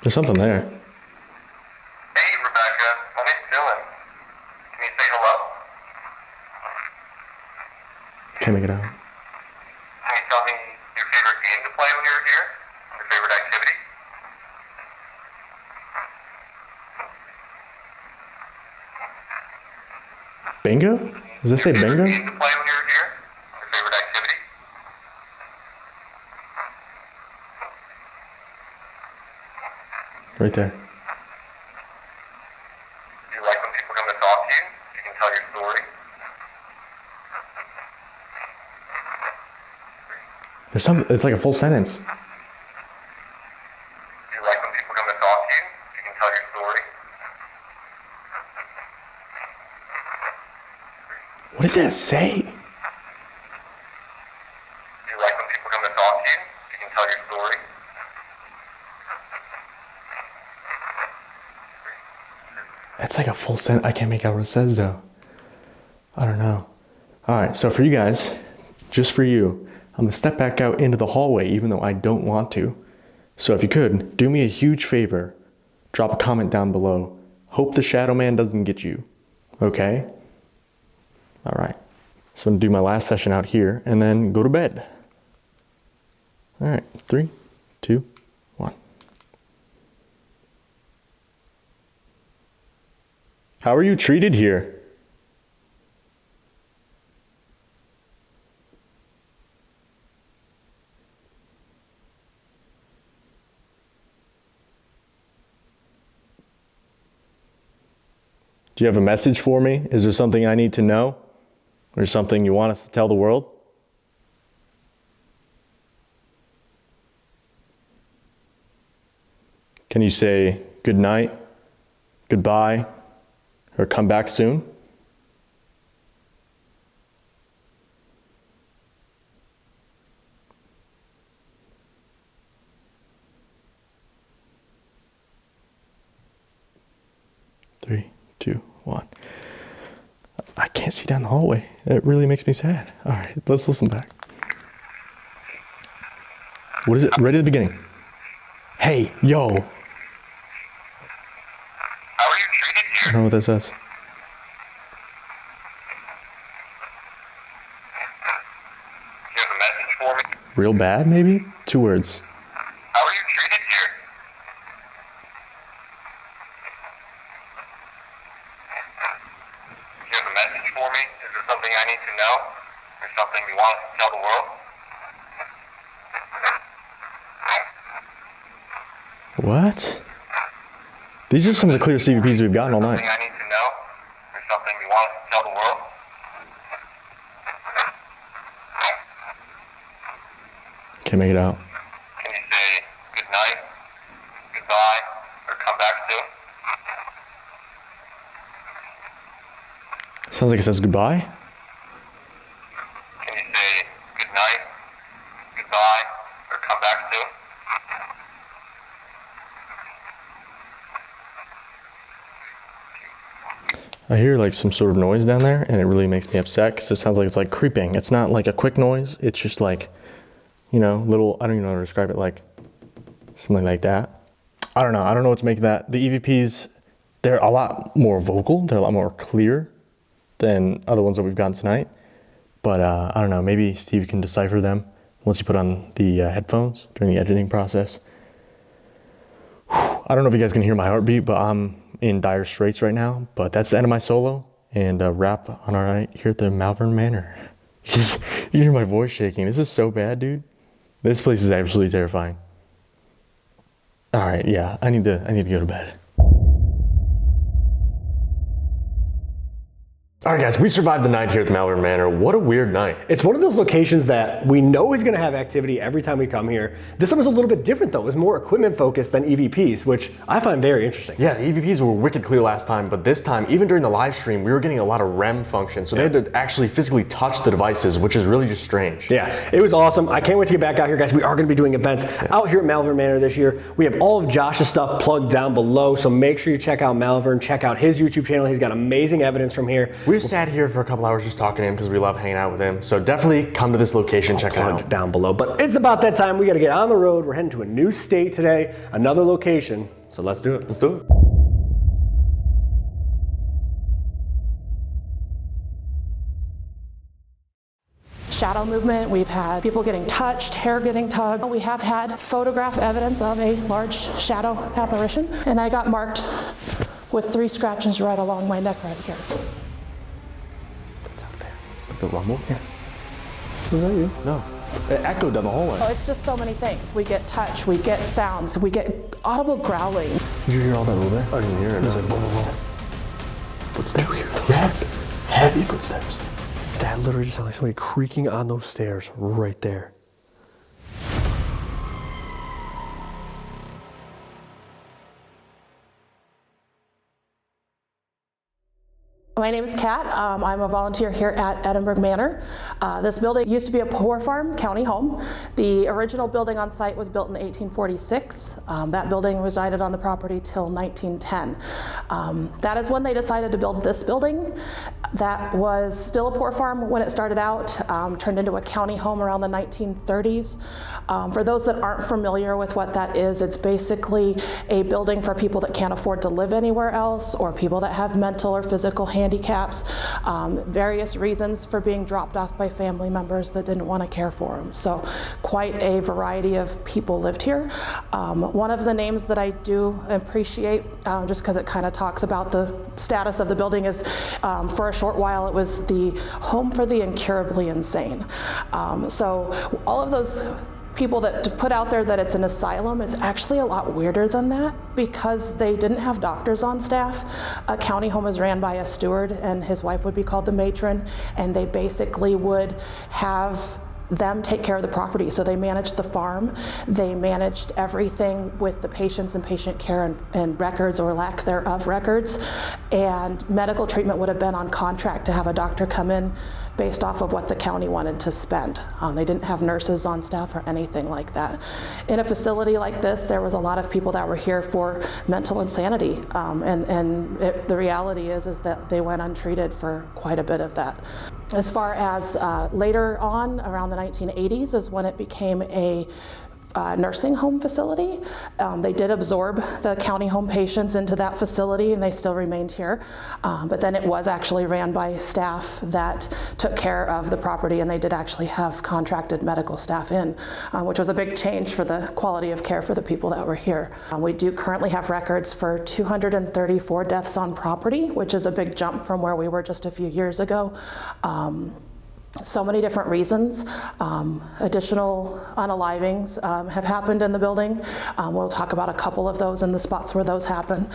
Speaker 3: There's something there.
Speaker 5: Hey, Rebecca. My name's Dylan. say hello?
Speaker 3: Can't make it out.
Speaker 5: Can you tell me your favorite game to play when you're here? Your favorite activity?
Speaker 3: Bingo? Does this say
Speaker 5: Favorite
Speaker 3: bingo?
Speaker 5: game to play when you're here? Your favorite activity?
Speaker 3: Right there.
Speaker 5: Do you like when people come to talk to you? You can tell your story.
Speaker 3: There's something, it's like a full sentence.
Speaker 5: Do you like when people come to talk to you? You can tell your story.
Speaker 3: What does that say?
Speaker 5: Do you like when people come to talk to you? You can tell your story.
Speaker 3: That's like a full sentence. I can't make out what it says though. I don't know. All right, so for you guys, just for you, I'm gonna step back out into the hallway even though I don't want to. So if you could, do me a huge favor, drop a comment down below. Hope the Shadow Man doesn't get you, okay? All right, so I'm gonna do my last session out here and then go to bed. All right, 3, 2, 1. How are you treated here? Do you have a message for me? Is there something I need to know? Or something you want us to tell the world? Can you say good night, goodbye, or come back soon? Three, 2, 1. I can't see down the hallway. It really makes me sad. All right, let's listen back. What is it? Right at the beginning. Hey, yo.
Speaker 5: How are you treated
Speaker 3: I
Speaker 5: here?
Speaker 3: don't know what that says.
Speaker 5: Do you have a message for me?
Speaker 3: Real bad, maybe? 2 words.
Speaker 5: How are you treated here? Do you have a message for me? Is there something I need to know? Or something you want to tell the world?
Speaker 3: What? These are some of the clearest CVPs we've gotten all night.
Speaker 5: Something I need to know? Or something you want to tell the world?
Speaker 3: Can't make it out.
Speaker 5: Can you say good night, goodbye, or come back soon?
Speaker 3: Sounds like it says goodbye.
Speaker 5: Can you say good night, goodbye, or come back soon?
Speaker 3: I hear like some sort of noise down there and it really makes me upset because it sounds like it's like creeping. It's not like a quick noise. It's just like, you know, little, I don't even know how to describe it, like something like that. I don't know. I don't know what to make of that. The EVPs, they're a lot more vocal. They're a lot more clear than other ones that we've gotten tonight. But I don't know, maybe Steve can decipher them once you put on the headphones during the editing process. I don't know if you guys can hear my heartbeat, but I'm in dire straits right now. But that's the end of my solo and wrap on our night here at the Malvern Manor. You hear my voice shaking. This is so bad, dude. This place is absolutely terrifying. All right, yeah, I need to go to bed. All right, guys, we survived the night here at the Malvern Manor. What a weird night.
Speaker 4: It's one of those locations that we know is going to have activity every time we come here. This one was a little bit different though. It was more equipment focused than EVPs, which I find very interesting.
Speaker 3: Yeah, the EVPs were wicked clear last time, but this time, even during the live stream, we were getting a lot of REM function, so they had to actually physically touch the devices, which is really just strange.
Speaker 4: Yeah, it was awesome. I can't wait to get back out here, guys. We are going to be doing events out here at Malvern Manor this year. We have all of Josh's stuff plugged down below, so make sure you check out Malvern, check out his YouTube channel. He's got amazing evidence from here.
Speaker 3: We just sat here for a couple hours just talking to him because we love hanging out with him, so definitely come to this location, check it out.
Speaker 4: Down below. But it's about that time. We got to get on the road. We're heading to a new state today, another location. So let's do it.
Speaker 3: Let's do it.
Speaker 6: shadow movement. We've had people getting touched, hair getting tugged. We have had photograph evidence of a large shadow apparition, and I got marked with 3 scratches right along my neck right here.
Speaker 3: It's out there. The rumble? Yeah. Was that you? No. It echoed down the hallway.
Speaker 6: Oh, it's just so many things. We get touch, we get sounds, we get audible growling.
Speaker 3: Did you hear all that movement? I didn't hear it. It was like, whoa, whoa, whoa. Footsteps. Did you hear those? Yes. Heavy footsteps.
Speaker 4: That literally just sounded like somebody creaking on those stairs right there.
Speaker 6: My name is Kat. I'm a volunteer here at Edinburg Manor. This building used to be a poor farm county home. The original building on site was built in 1846. That building resided on the property till 1910. That is when they decided to build this building. That was still a poor farm when it started out, turned into a county home around the 1930s. For those that aren't familiar with what that is, it's basically a building for people that can't afford to live anywhere else, or people that have mental or physical handicaps, various reasons for being dropped off by family members that didn't want to care for them. So quite a variety of people lived here. One of the names that I do appreciate, just because it kind of talks about the status of the building, is for a short while it was the home for the incurably insane. So all of those people that put out there that it's an asylum, it's actually a lot weirder than that, because they didn't have doctors on staff. A county home is ran by a steward, and his wife would be called the matron, and they basically would have them take care of the property. So they managed the farm, they managed everything with the patients and patient care and records or lack thereof records, and medical treatment would have been on contract to have a doctor come in based off of what the county wanted to spend. They didn't have nurses on staff or anything like that. In a facility like this, there was a lot of people that were here for mental insanity, the reality is that they went untreated for quite a bit of that. As far as later on, around the 1980s, is when it became a nursing home facility. They did absorb the county home patients into that facility, and they still remained here. But then it was actually ran by staff that took care of the property, and they did actually have contracted medical staff in, which was a big change for the quality of care for the people that were here. We do currently have records for 234 deaths on property, which is a big jump from where we were just a few years ago. So many different reasons. Additional unalivings have happened in the building. We'll talk about a couple of those in the spots where those happen,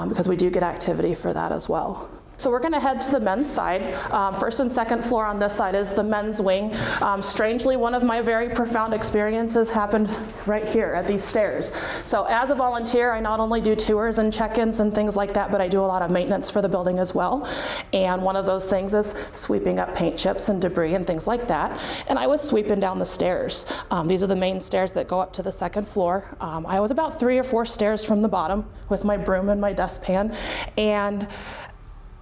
Speaker 6: because we do get activity for that as well. So we're gonna head to the men's side. First and second floor on this side is the men's wing. Strangely, one of my very profound experiences happened right here at these stairs. So as a volunteer, I not only do tours and check-ins and things like that, but I do a lot of maintenance for the building as well. And one of those things is sweeping up paint chips and debris and things like that. And I was sweeping down the stairs. These are the main stairs that go up to the second floor. I was about 3 or 4 stairs from the bottom with my broom and my dustpan, and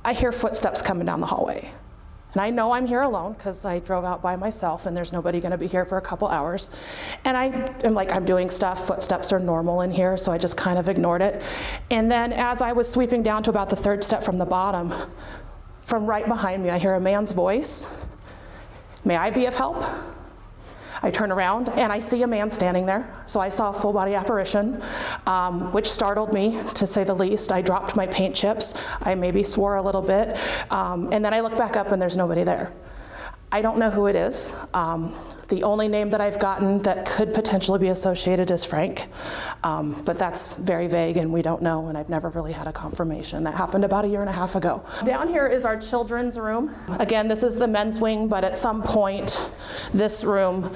Speaker 6: I hear footsteps coming down the hallway. And I know I'm here alone because I drove out by myself and there's nobody gonna be here for a couple hours. And I am like, I'm doing stuff, footsteps are normal in here, so I just kind of ignored it. And then as I was sweeping down to about the 3rd step from the bottom, from right behind me, I hear a man's voice. May I be of help? I turn around and I see a man standing there. So I saw a full body apparition, which startled me, to say the least. I dropped my paint chips. I maybe swore a little bit. And then I look back up and there's nobody there. I don't know who it is. The only name that I've gotten that could potentially be associated is Frank, but that's very vague and we don't know, and I've never really had a confirmation. That happened about 1.5 years ago. Down here is our children's room. Again, this is the men's wing, but at some point, this room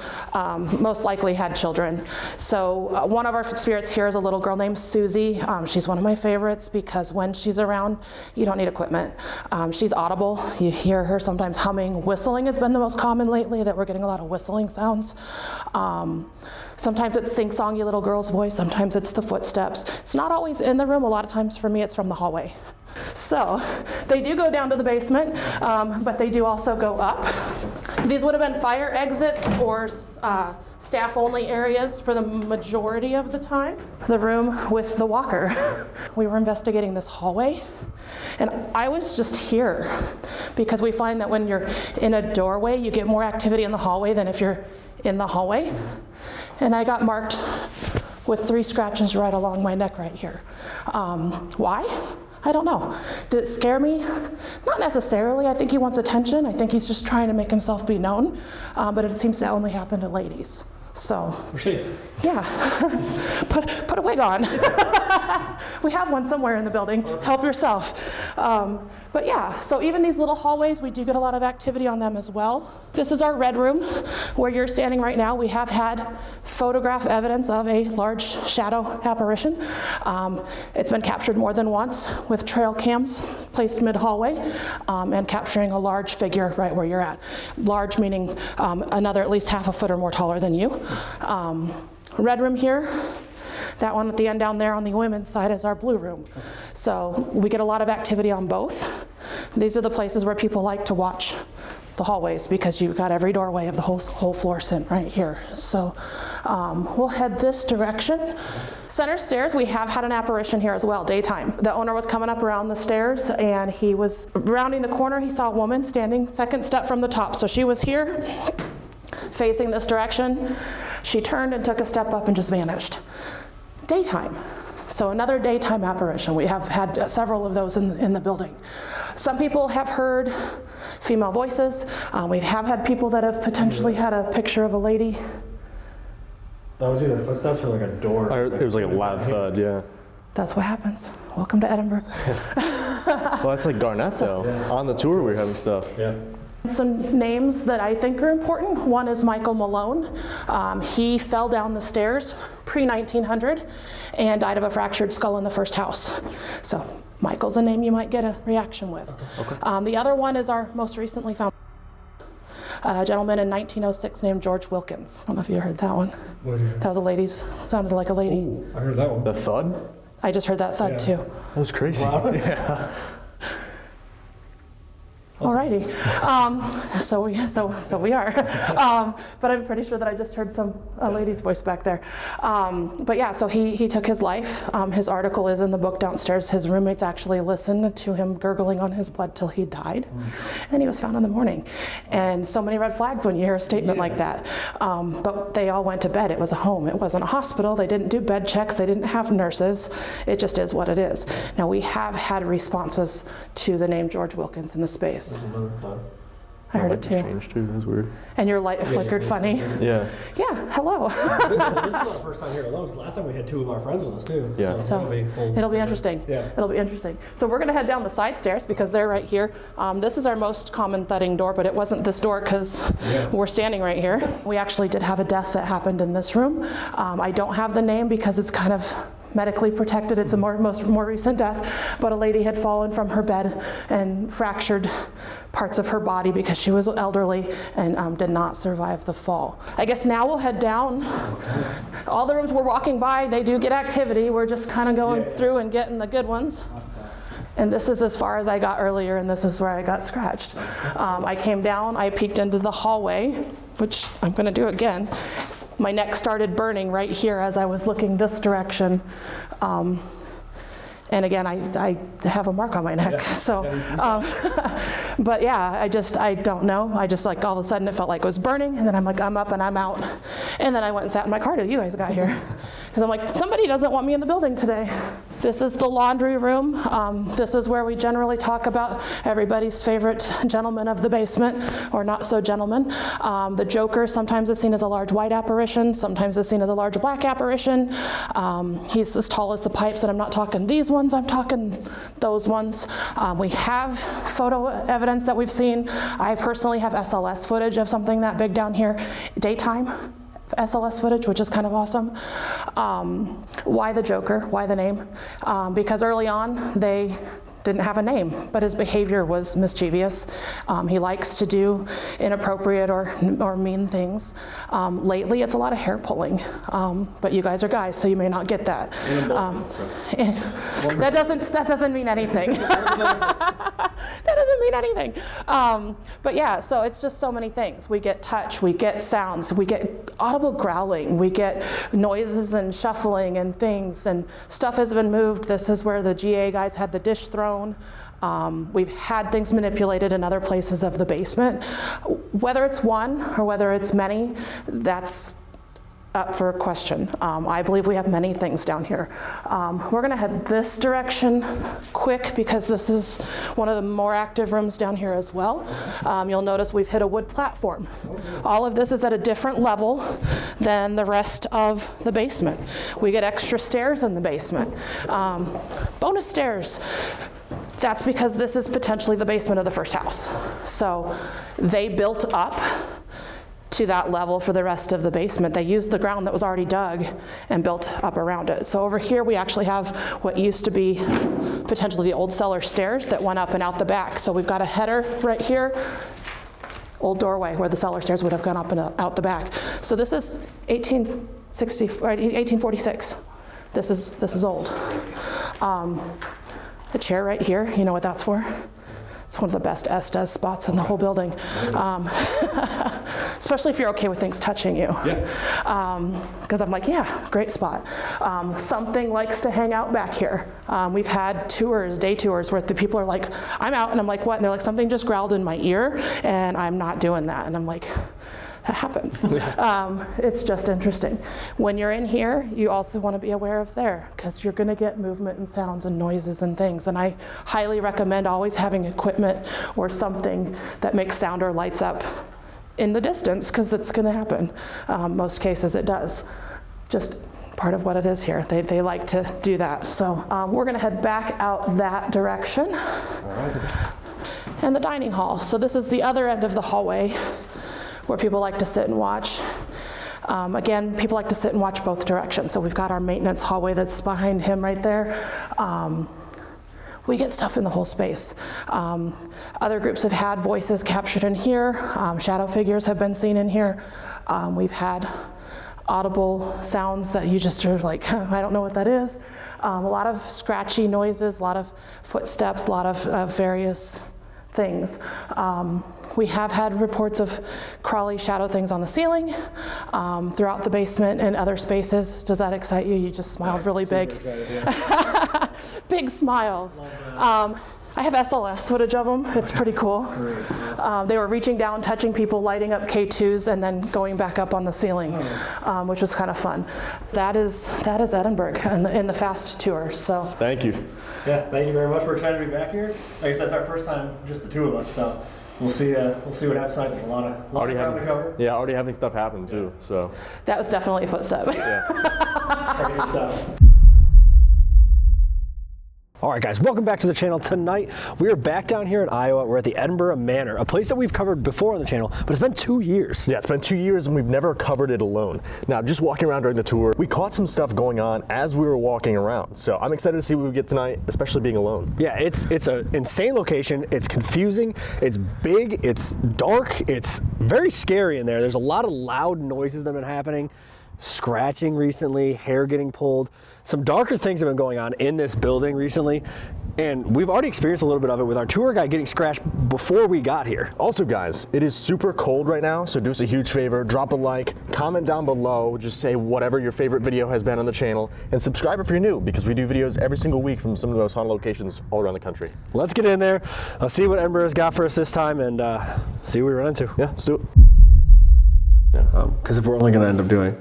Speaker 6: most likely had children. So one of our spirits here is a little girl named Susie. She's one of my favorites because when she's around, you don't need equipment. She's audible. You hear her sometimes humming. Whistling has been the most common lately, that we're getting a lot of whistling sounds. Sometimes it's sing-songy little girl's voice, sometimes it's the footsteps. It's not always in the room, a lot of times for me it's from the hallway. So they do go down to the basement, but they do also go up. These would have been fire exits or staff-only areas for the majority of the time. The room with the walker. We were investigating this hallway, and I was just here because we find that when you're in a doorway, you get more activity in the hallway than if you're in the hallway. And I got marked with 3 scratches right along my neck right here. Why? I don't know. Did it scare me? Not necessarily. I think he wants attention. I think he's just trying to make himself be known. But it seems to only happen to ladies. So
Speaker 4: We're safe.
Speaker 6: yeah, put a wig on. We have one somewhere in the building. Help yourself. But yeah, so even these little hallways, we do get a lot of activity on them as well. This is our red room where you're standing right now. We have had photograph evidence of a large shadow apparition. It's been captured more than once with trail cams placed mid-hallway and capturing a large figure right where you're at. Large meaning another at least half a foot or more taller than you. Red room here. That one at the end down there on the women's side is our blue room. So we get a lot of activity on both. These are the places where people like to watch the hallways because you've got every doorway of the whole floor sitting right here. So we'll head this direction. Center stairs, we have had an apparition here as well, daytime. The owner was coming up around the stairs and he was rounding the corner. He saw a woman standing second step from the top. So she was here facing this direction. She turned and took a step up and just vanished. Daytime. So another daytime apparition. We have had several of those in the building. Some people have heard female voices. We have had people that have potentially had a picture of a lady.
Speaker 4: That was either footsteps or like a door.
Speaker 3: It was like a loud thud, yeah.
Speaker 6: That's what happens. Welcome to Edinburg.
Speaker 3: Well, that's like Garnett though. Yeah. On the tour we were having stuff.
Speaker 4: Yeah.
Speaker 6: Some names that I think are important. One is Michael Malone. He fell down the stairs pre-1900 and died of a fractured skull in the first house. So Michael's a name you might get a reaction with. Okay. The other one is our most recently found a gentleman in 1906 named George Wilkins. I don't know if you heard that one. That was a lady's, sounded like a lady.
Speaker 4: Ooh, I heard that one.
Speaker 3: The thud?
Speaker 6: I just heard that thud too.
Speaker 3: That was crazy. Wow. Yeah.
Speaker 6: Alrighty, so we are, but I'm pretty sure that I just heard a lady's voice back there. But yeah, so he took his life. His article is in the book downstairs. His roommates actually listened to him gurgling on his blood till he died, and he was found in the morning. And so many red flags when you hear a statement like that. But they all went to bed. It was a home. It wasn't a hospital. They didn't do bed checks. They didn't have nurses. It just is what it is. Now we have had responses to the name George Wilkins in the space. I heard it too.
Speaker 3: Changed too. That was weird.
Speaker 6: And your light flickered funny.
Speaker 3: Yeah.
Speaker 6: Yeah. Hello.
Speaker 4: This is not the first time here alone, because last time we had 2 of our friends with us too.
Speaker 3: Yeah.
Speaker 6: So it'll be interesting. Yeah. It'll be interesting. So we're going to head down the side stairs because they're right here. This is our most common thudding door, but it wasn't this door because we're standing right here. We actually did have a death that happened in this room. I don't have the name because it's kind of medically protected. It's a more recent death, but a lady had fallen from her bed and fractured parts of her body because she was elderly and did not survive the fall. I guess now we'll head down. All the rooms we're walking by, they do get activity. We're just kind of going through and getting the good ones. And this is as far as I got earlier, and this is where I got scratched. I came down, I peeked into the hallway, which I'm gonna do again. My neck started burning right here as I was looking this direction. And again, I have a mark on my neck, so. But yeah, I don't know. I just like all of a sudden it felt like it was burning, and then I'm like, I'm up and I'm out. And then I went and sat in my car till you guys got here. Because I'm like, somebody doesn't want me in the building today. This is the laundry room. This is where we generally talk about everybody's favorite gentleman of the basement, or not so gentleman. The Joker sometimes is seen as a large white apparition, sometimes is seen as a large black apparition. He's as tall as the pipes, and I'm not talking these ones, I'm talking those ones. We have photo evidence that we've seen. I personally have SLS footage of something that big down here, daytime. SLS footage, which is kind of awesome. Why the Joker? Why the name? Because early on, they didn't have a name, but his behavior was mischievous. He likes to do inappropriate or mean things. Lately, it's a lot of hair pulling, but you guys are guys, so you may not get that. That doesn't mean anything. That doesn't mean anything. But yeah, so it's just so many things. We get touch, we get sounds, we get audible growling, we get noises and shuffling and things, and stuff has been moved. This is where the GA guys had the dish thrown. We've had things manipulated in other places of the basement. Whether it's one or whether it's many, that's up for a question. I believe we have many things down here. We're gonna head this direction quick because this is one of the more active rooms down here as well. You'll notice we've hit a wood platform. All of this is at a different level than the rest of the basement. We get extra stairs in the basement. Bonus stairs. That's because this is potentially the basement of the first house. So they built up to that level for the rest of the basement. They used the ground that was already dug and built up around it. So over here we actually have what used to be potentially the old cellar stairs that went up and out the back. So we've got a header right here, old doorway where the cellar stairs would have gone up and out the back. So this is 1846. This is old. The chair right here, you know what that's for? It's one of the best Estes spots in the whole building. Especially if you're okay with things touching you. Because I'm like, yeah, great spot. Something likes to hang out back here. We've had tours, day tours, where the people are like, I'm out, and I'm like, what? And they're like, something just growled in my ear, and I'm not doing that. And I'm like, that happens. It's just interesting. When you're in here, you also want to be aware of there, because you're going to get movement and sounds and noises and things. And I highly recommend always having equipment or something that makes sound or lights up in the distance, because it's going to happen. Most cases it does. Just part of what it is here. They like to do that. So we're going to head back out that direction. And the dining hall. So this is the other end of the hallway where people like to sit and watch. Again, people like to sit and watch both directions. So we've got our maintenance hallway that's behind him right there. We get stuff in the whole space. Other groups have had voices captured in here. Shadow figures have been seen in here. We've had audible sounds that you just are like, I don't know what that is. A lot of scratchy noises, a lot of footsteps, a lot of various things. We have had reports of crawly shadow things on the ceiling, throughout the basement and other spaces. Does that excite you? You just smiled really big. Big smiles. I have SLS footage of them. It's pretty cool. They were reaching down, touching people, lighting up K2s, and then going back up on the ceiling, which was kind of fun. That is Edinburg in the fast tour. So
Speaker 4: Thank you.
Speaker 7: Yeah, thank you very much. We're excited to be back here. Like I said, it's our first time, just the two of us. So we'll see what happens tonight. There's a lot of ground to cover.
Speaker 3: Yeah, already having stuff happen too. So
Speaker 6: that was definitely a footstep.
Speaker 4: All right, guys, welcome back to the channel. Tonight, we are back down here in Iowa. We're at the Edinburg Manor, a place that we've covered before on the channel, but it's been 2 years.
Speaker 3: yeah, it's been 2 years and we've never covered it alone. Now, just walking around during the tour, we caught some stuff going on as we were walking around. So I'm excited to see what we get tonight, especially being alone.
Speaker 4: Yeah, it's an insane location. It's confusing. It's big. It's dark. It's very scary in there. There's a lot of loud noises that have been happening. Scratching recently, hair getting pulled. Some darker things have been going on in this building recently, and we've already experienced a little bit of it with our tour guide getting scratched before we got here.
Speaker 3: Also, guys, it is super cold right now, so do us a huge favor, drop a like, comment down below, just say whatever your favorite video has been on the channel, and subscribe if you're new, because we do videos every single week from some of those haunted locations all around the country.
Speaker 4: Let's get in there. Let's see what Edinburgh has got for us this time, and see what we run into.
Speaker 3: Yeah, let's do it.
Speaker 4: Because if we're only going to end up doing...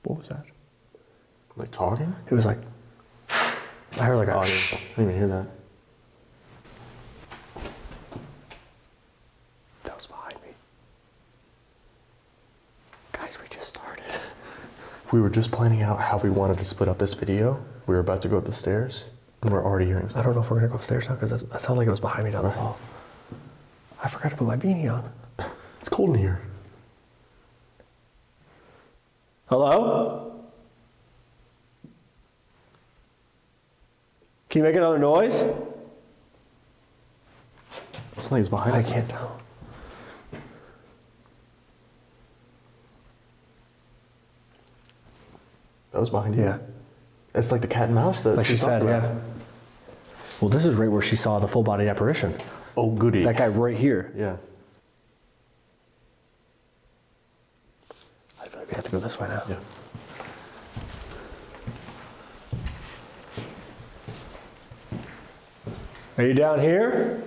Speaker 3: What was that? Like talking?
Speaker 4: It was like... I heard like a...
Speaker 3: I didn't even hear that.
Speaker 4: That was behind me. Guys, we just started.
Speaker 3: We were just planning out how we wanted to split up this video. We were about to go up the stairs, and we're already hearing stuff.
Speaker 4: I don't know if we're going to go upstairs now, because that sounded like it was behind me down the hall. I forgot to put my beanie on.
Speaker 3: It's cold in here.
Speaker 4: Hello? Can Can you make another noise?
Speaker 3: Something's behind us.
Speaker 4: I can't tell.
Speaker 3: That was behind you.
Speaker 4: Yeah.
Speaker 3: It's like the cat and mouse that
Speaker 4: Like she said,
Speaker 3: talked about.
Speaker 4: yeah. Well, this is right where she saw the full-bodied apparition.
Speaker 3: Oh, goody.
Speaker 4: That guy right here.
Speaker 3: Yeah.
Speaker 4: I feel like we have to go this way now.
Speaker 3: Yeah.
Speaker 4: Are you down here?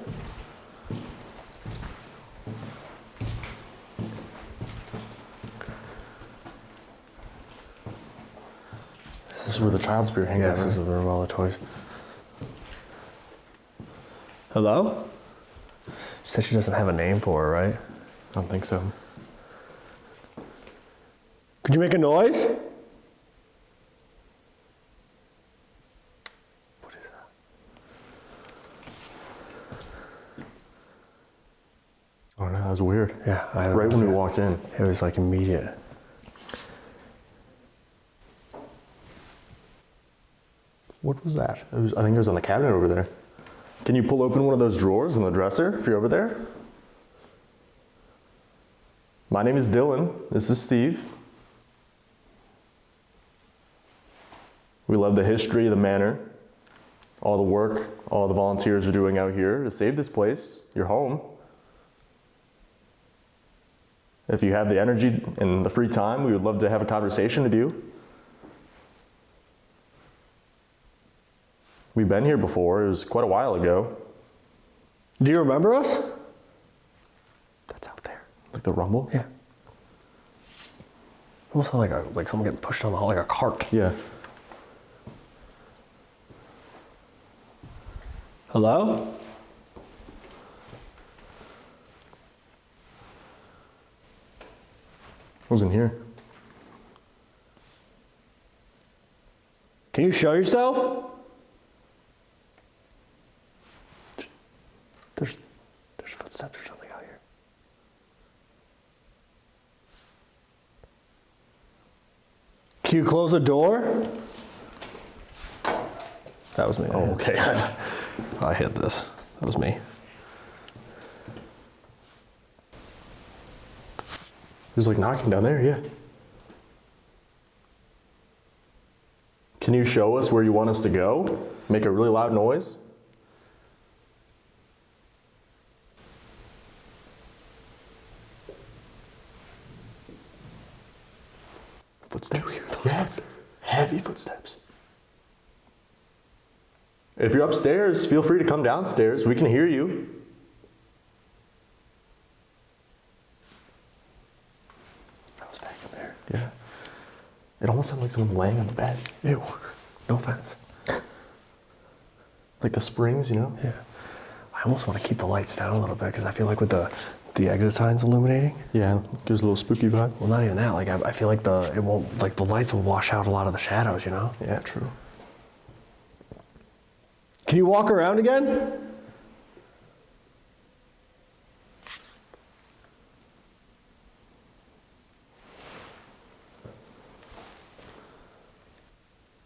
Speaker 3: This is where the child spirit hangs out.
Speaker 4: This is the room, all the toys. Hello? She said she doesn't have a name for her, right?
Speaker 3: I don't think so.
Speaker 4: Could you make a noise? What is that?
Speaker 3: Oh no, that was weird.
Speaker 4: Yeah,
Speaker 3: Right when we walked in.
Speaker 4: It was like immediate.
Speaker 3: What was that? I think it was on the cabinet over there. Can you pull open one of those drawers in the dresser if you're over there? My name is Dylan. This is Steve. We love the history of the manor, all the work, all the volunteers are doing out here to save this place, your home. If you have the energy and the free time, we would love to have a conversation with you. We've been here before. It was quite a while ago.
Speaker 4: Do you remember us? That's out there.
Speaker 3: Like the rumble?
Speaker 4: Yeah. Almost like someone getting pushed down the hall like a cart.
Speaker 3: Yeah.
Speaker 4: Hello?
Speaker 3: Wasn't here.
Speaker 4: Can you show yourself? There's footsteps or something out here. Can you close the door? That was me.
Speaker 3: Oh, okay.
Speaker 4: I hit this. That was me.
Speaker 3: He was like knocking down there, yeah. Can you show us where you want us to go? Make a really loud noise? Footsteps? Do you hear those footsteps? Heavy footsteps. If you're upstairs, feel free to come downstairs. We can hear you.
Speaker 4: That was back in there.
Speaker 3: Yeah. It almost sounded like someone laying on the bed.
Speaker 4: Ew. No offense.
Speaker 3: Like the springs, you know?
Speaker 4: Yeah. I almost want to keep the lights down a little bit because I feel like with the exit signs illuminating.
Speaker 3: Yeah, gives a little spooky vibe.
Speaker 4: Well, not even that. Like I feel like the lights will wash out a lot of the shadows. You know.
Speaker 3: Yeah, true.
Speaker 4: Can you walk around again?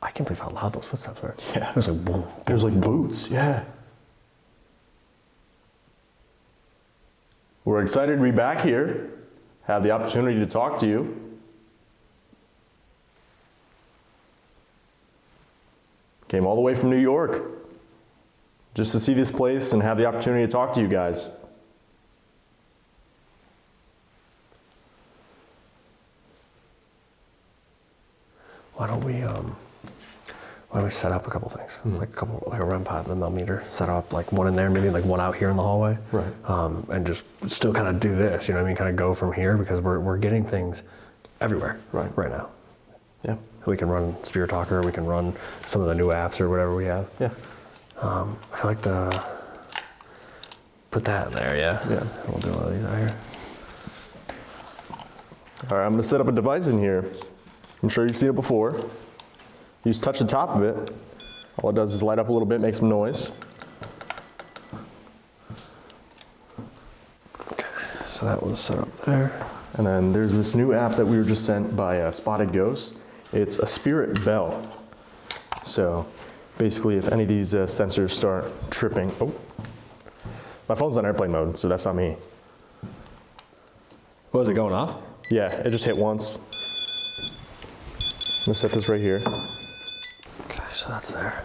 Speaker 4: I can't believe how loud those footsteps were.
Speaker 3: Yeah.
Speaker 4: It was like boom.
Speaker 3: There's like boots, yeah. We're excited to be back here, have the opportunity to talk to you. Came all the way from New York just to see this place and have the opportunity to talk to you guys.
Speaker 4: Why don't we set up a couple things, like a REM pod and a millimeter, set up like one in there, maybe like one out here in the hallway,
Speaker 3: Right.
Speaker 4: And just still kind of do this, you know what I mean? Kind of go from here because we're getting things everywhere right now.
Speaker 3: Yeah.
Speaker 4: We can run Spirit Talker, we can run some of the new apps or whatever we have.
Speaker 3: Yeah.
Speaker 4: I feel like put that in there, yeah.
Speaker 3: Yeah.
Speaker 4: We'll do one of these out here.
Speaker 3: All right, I'm gonna set up a device in here. I'm sure you've seen it before. You just touch the top of it. All it does is light up a little bit, make some noise.
Speaker 4: Okay, so that was set up there.
Speaker 3: And then there's this new app that we were just sent by Spotted Ghost. It's a spirit bell. So Basically, if any of these sensors start tripping, oh, my phone's on airplane mode, so that's not me.
Speaker 4: Was it going off?
Speaker 3: Yeah, it just hit once. I'm gonna set this right here.
Speaker 4: Okay, so that's there.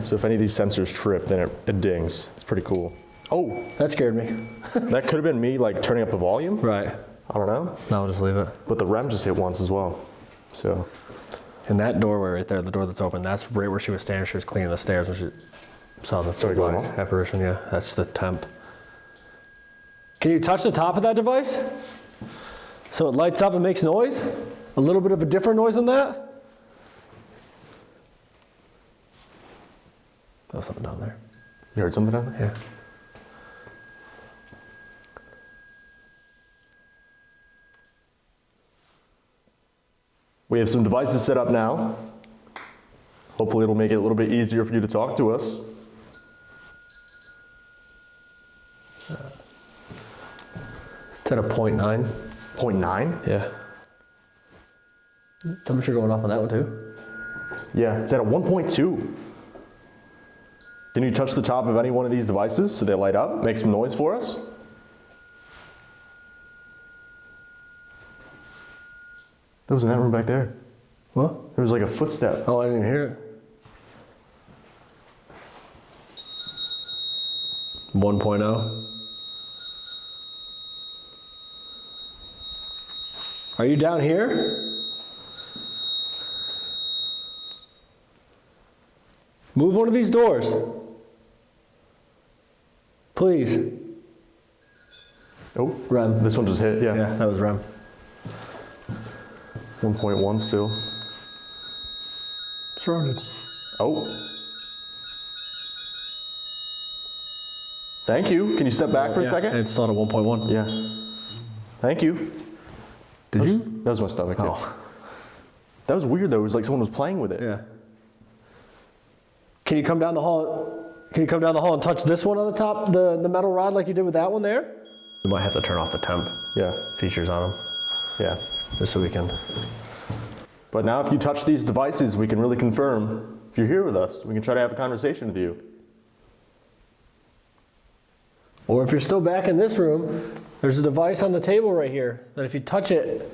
Speaker 3: So if any of these sensors trip, then it dings. It's pretty cool. Oh,
Speaker 4: That scared me.
Speaker 3: that could have been me like turning up the volume.
Speaker 4: Right.
Speaker 3: I don't know.
Speaker 4: No, I'll just leave it.
Speaker 3: But the REM just hit once as well. So
Speaker 4: And that doorway right there, the door that's open, that's right where she was standing. She was cleaning the stairs when she saw the
Speaker 3: Started going off?
Speaker 4: apparition. Yeah, that's the temp. Can you touch the top of that device? So it lights up and makes noise? A little bit of a different noise than that? That was something down there.
Speaker 3: you heard something down there?
Speaker 4: Yeah.
Speaker 3: We have some devices set up now. Hopefully it'll make it a little bit easier for you to talk to us.
Speaker 4: It's at a 0.9.
Speaker 3: 0.9?
Speaker 4: Yeah. Temperature going off on that one too.
Speaker 3: Yeah, it's at a 1.2. Can you touch the top of any one of these devices so they light up? Make some noise for us? That was in that room back there.
Speaker 4: What?
Speaker 3: There was like a footstep.
Speaker 4: Oh, I didn't hear it. 1.0. Are you down here? Move one of these doors. Please.
Speaker 3: Oh,
Speaker 4: REM.
Speaker 3: this one just hit, yeah.
Speaker 4: Yeah, that was REM.
Speaker 3: 1.1 still.
Speaker 4: Surrounded.
Speaker 3: Oh. Thank you. Can you step back for a second?
Speaker 4: It's still at a 1.1.
Speaker 3: Yeah. Thank you.
Speaker 4: Did you?
Speaker 3: That was my stomach. Yeah.
Speaker 4: Oh.
Speaker 3: That was weird though. It was like someone was playing with it.
Speaker 4: Yeah. Can you come down the hall? Can you come down the hall and touch this one on the top, the metal rod like you did with that one there? We might have to turn off the temp
Speaker 3: Yeah.
Speaker 4: features on them,
Speaker 3: Yeah.
Speaker 4: just so we can.
Speaker 3: But now if you touch these devices, we can really confirm if you're here with us. We can try to have a conversation with you.
Speaker 4: Or if you're still back in this room, there's a device on the table right here that if you touch it,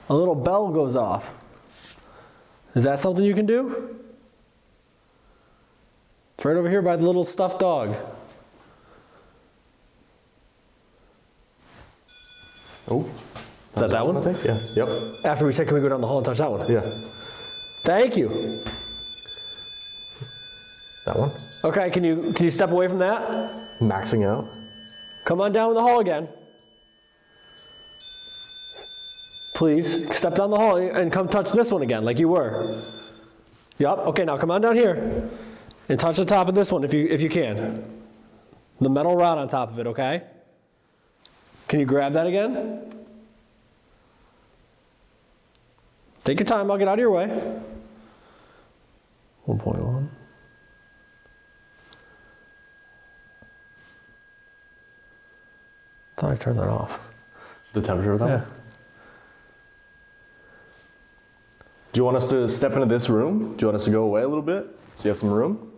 Speaker 4: a little bell goes off. Is that something you can do? It's right over here by the little stuffed dog.
Speaker 3: Oh.
Speaker 4: Is that one?
Speaker 3: I think. Yeah. Yep.
Speaker 4: After we said, can we go down the hall and touch that one?
Speaker 3: Yeah.
Speaker 4: Thank you.
Speaker 3: That one.
Speaker 4: Okay, can you step away from that?
Speaker 3: Maxing out.
Speaker 4: Come on down the hall again. Please, step down the hall and come touch this one again, like you were. Yup, okay, now come on down here and touch the top of this one if you can. The metal rod on top of it, okay? Can you grab that again? Take your time, I'll get out of your way. 1.1. Thought I turned that off.
Speaker 3: The temperature of that?
Speaker 4: Yeah.
Speaker 3: Do you want us to step into this room? Do you want us to go away a little bit so you have some room?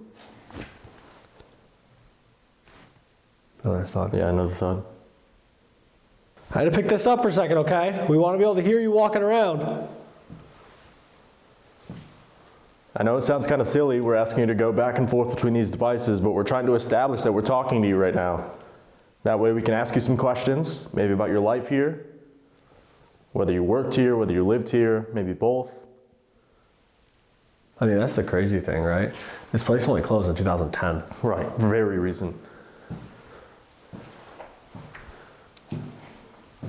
Speaker 4: Another thought.
Speaker 3: Yeah, another thought.
Speaker 4: I had to pick this up for a second, okay? We want to be able to hear you walking around.
Speaker 3: I know it sounds kind of silly. We're asking you to go back and forth between these devices, but we're trying to establish that we're talking to you right now. That way we can ask you some questions, maybe about your life here, whether you worked here, whether you lived here, maybe both.
Speaker 4: I mean, that's the crazy thing, right? This place only closed in 2010.
Speaker 3: Right, very recent.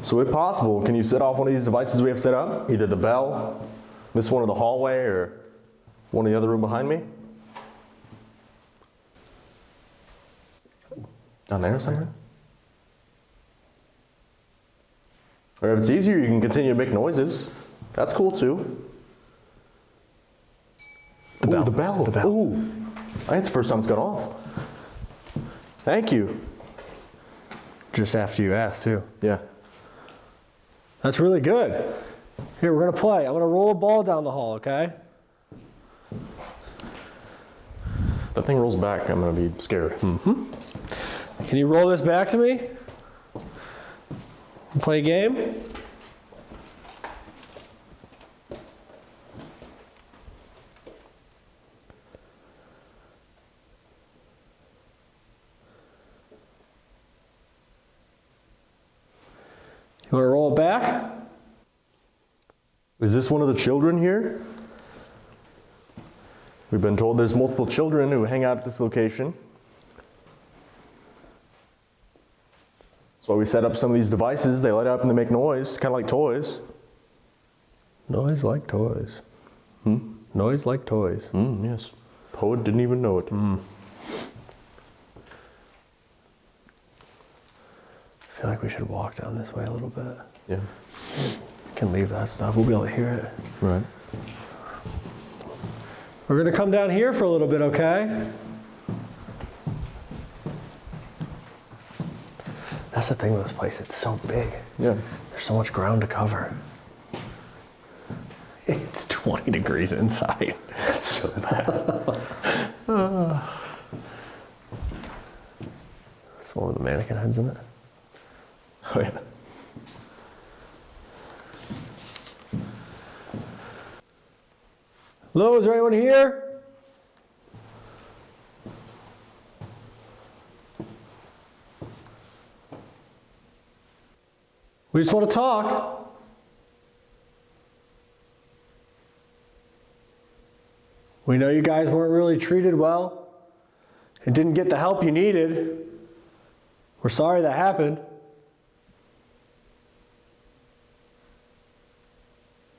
Speaker 3: So if possible, can you set off one of these devices we have set up? Either the bell, this one in the hallway, or one in the other room behind me? Down there or something? Or if it's easier, you can continue to make noises. That's cool too.
Speaker 4: The bell.
Speaker 3: Ooh, the bell.
Speaker 4: The bell.
Speaker 3: Ooh, that's the first time it's gone off. Thank you.
Speaker 4: Just after you asked, too.
Speaker 3: Yeah.
Speaker 4: That's really good. Here, we're gonna play. I'm gonna roll a ball down the hall, okay?
Speaker 3: If that thing rolls back, I'm gonna be scared.
Speaker 4: Can you roll this back to me? Play a game? You want to roll it back?
Speaker 3: Is this one of the children here? We've been told there's multiple children who hang out at this location. That's why we set up some of these devices. They light up and they make noise, kind of like toys.
Speaker 4: Noise like toys. Noise like toys.
Speaker 3: Yes. Poet didn't even know it.
Speaker 4: I feel like we should walk down this way a little bit.
Speaker 3: Yeah.
Speaker 4: We can leave that stuff. We'll be able to hear it.
Speaker 3: Right.
Speaker 4: We're going to come down here for a little bit, okay? That's the thing with this place. It's so big.
Speaker 3: Yeah.
Speaker 4: There's so much ground to cover. It's 20 degrees inside.
Speaker 3: That's so bad.
Speaker 4: It's one with the mannequin heads in it.
Speaker 3: Oh, yeah.
Speaker 4: Hello, is there anyone here? We just want to talk. We know you guys weren't really treated well and didn't get the help you needed. We're sorry that happened.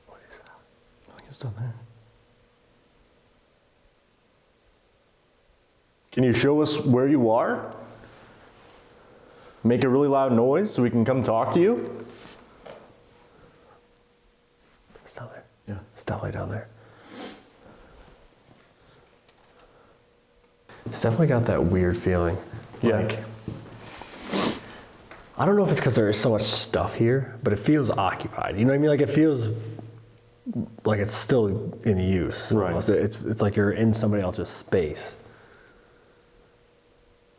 Speaker 4: What is that?
Speaker 3: I think it's down there. Can you show us where you are? Make a really loud noise so we can come talk to you?
Speaker 4: It's down there.
Speaker 3: Yeah.
Speaker 4: It's definitely down there. It's definitely got that weird feeling.
Speaker 3: Yeah.
Speaker 4: Like, I don't know if it's because there is so much stuff here, but it feels occupied. You know what I mean? Like it feels like it's still in use.
Speaker 3: Right.
Speaker 4: Almost. It's like you're in somebody else's space.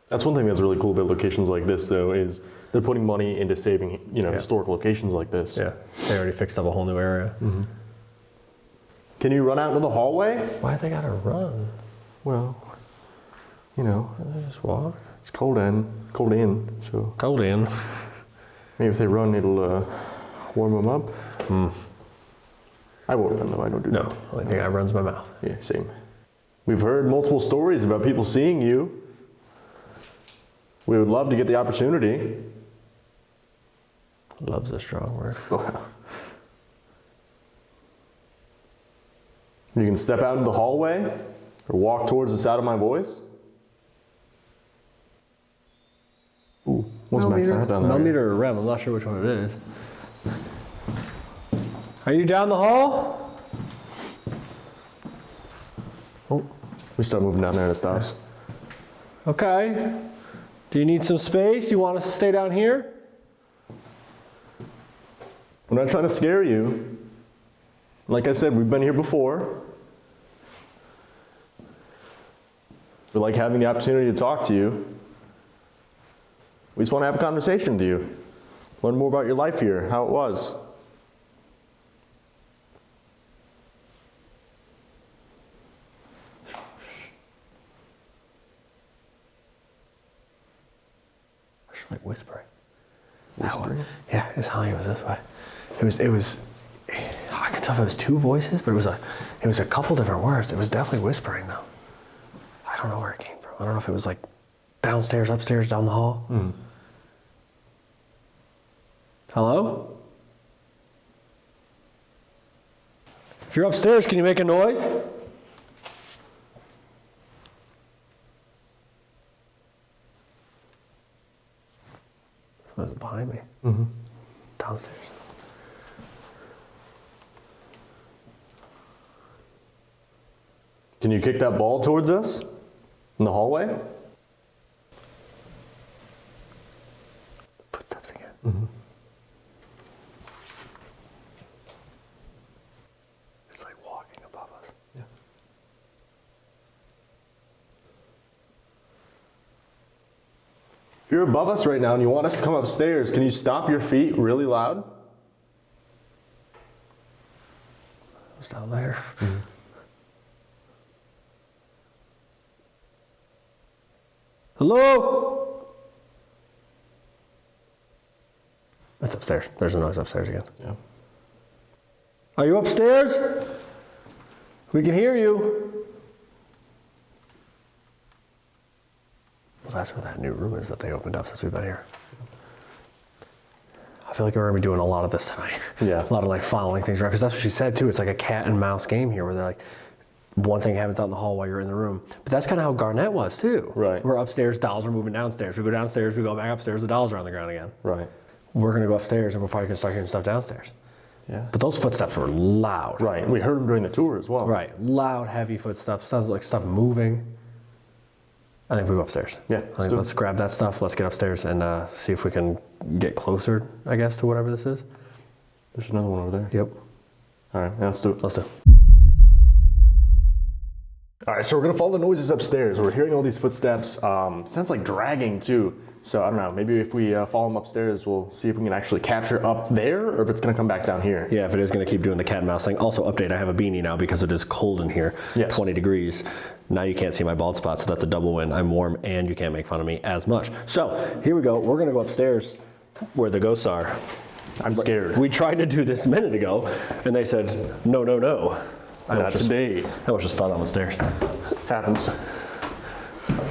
Speaker 3: That's one thing that's really cool about locations like this, though, is they're putting money into saving, historic locations like this.
Speaker 4: Yeah. They already fixed up a whole new area.
Speaker 3: Can you run out into the hallway?
Speaker 4: Why they gotta run?
Speaker 3: Well,
Speaker 4: They just walk.
Speaker 3: it's cold in, so
Speaker 4: Cold in.
Speaker 3: maybe if they run, it'll warm them up. I won't run though. I don't do that.
Speaker 4: No, only thing I run's my mouth.
Speaker 3: Yeah, same. We've heard multiple stories about people seeing you. We would love to get the opportunity.
Speaker 4: Love's a strong word.
Speaker 3: You can step out into the hallway or walk towards the sound of my voice. Ooh, what's maxed out down there?
Speaker 4: Millimeter or rem, I'm not sure which one it is. Are you down the hall?
Speaker 3: Oh, we start moving down there and it stops.
Speaker 4: Okay. Do you need some space? You want us to stay down here?
Speaker 3: I'm not trying to scare you. Like I said, we've been here before. We like having the opportunity to talk to you. We just want to have a conversation with you. Learn more about your life here, how it was.
Speaker 4: Like whispering.
Speaker 3: Whispering?
Speaker 4: Yeah, it's how it was this way. It was. I can tell if it was two voices, but it was a couple different words. It was definitely whispering though. I don't know where it came from. I don't know if it was like downstairs, upstairs, down the hall. Hello? If you're upstairs, can you make a noise? Someone's behind me. Downstairs.
Speaker 3: Can you kick that ball towards us in the hallway?
Speaker 4: Footsteps again.
Speaker 3: If you're above us right now and you want us to come upstairs, can you stomp your feet really loud?
Speaker 4: It's down there.
Speaker 3: Mm-hmm.
Speaker 4: Hello? That's upstairs. There's a noise upstairs again.
Speaker 3: Yeah.
Speaker 4: Are you upstairs? We can hear you. Well, that's where that new room is that they opened up since we've been here. I feel like we're gonna be doing a lot of this tonight.
Speaker 3: Yeah.
Speaker 4: A lot of like following things around, because that's what she said too. It's like a cat and mouse game here where they're like, one thing happens out in the hall while you're in the room. But that's kind of how Garnett was too.
Speaker 3: Right.
Speaker 4: We're upstairs, dolls are moving downstairs. We go downstairs, we go back upstairs, the dolls are on the ground again.
Speaker 3: Right.
Speaker 4: We're gonna go upstairs and we're probably gonna start hearing stuff downstairs.
Speaker 3: Yeah.
Speaker 4: But those footsteps were loud.
Speaker 3: Right. We heard them during the tour as well.
Speaker 4: Right. Loud, heavy footsteps. Sounds like stuff moving. I think we go upstairs.
Speaker 3: Yeah,
Speaker 4: Let's grab that stuff. Let's get upstairs and see if we can get closer, I guess, to whatever this is.
Speaker 3: There's another one over there.
Speaker 4: Yep.
Speaker 3: All right, yeah, let's do it.
Speaker 4: Let's do it.
Speaker 3: All right, so we're gonna follow the noises upstairs. We're hearing all these footsteps. Sounds like dragging too. So I don't know, maybe if we follow them upstairs, we'll see if we can actually capture up there or if it's gonna come back down here.
Speaker 4: Yeah, if it is going to keep doing the cat and mouse thing. Also, update, I have a beanie now because it is cold in here.
Speaker 3: Yes.
Speaker 4: 20 degrees. Now you can't see my bald spot, so that's a double win. I'm warm and you can't make fun of me as much. So here we go. We're going to go upstairs where the ghosts are.
Speaker 3: I'm scared.
Speaker 4: We tried to do this a minute ago and they said, no, no, no.
Speaker 3: Not today.
Speaker 4: That was just fun on the stairs.
Speaker 3: Happens.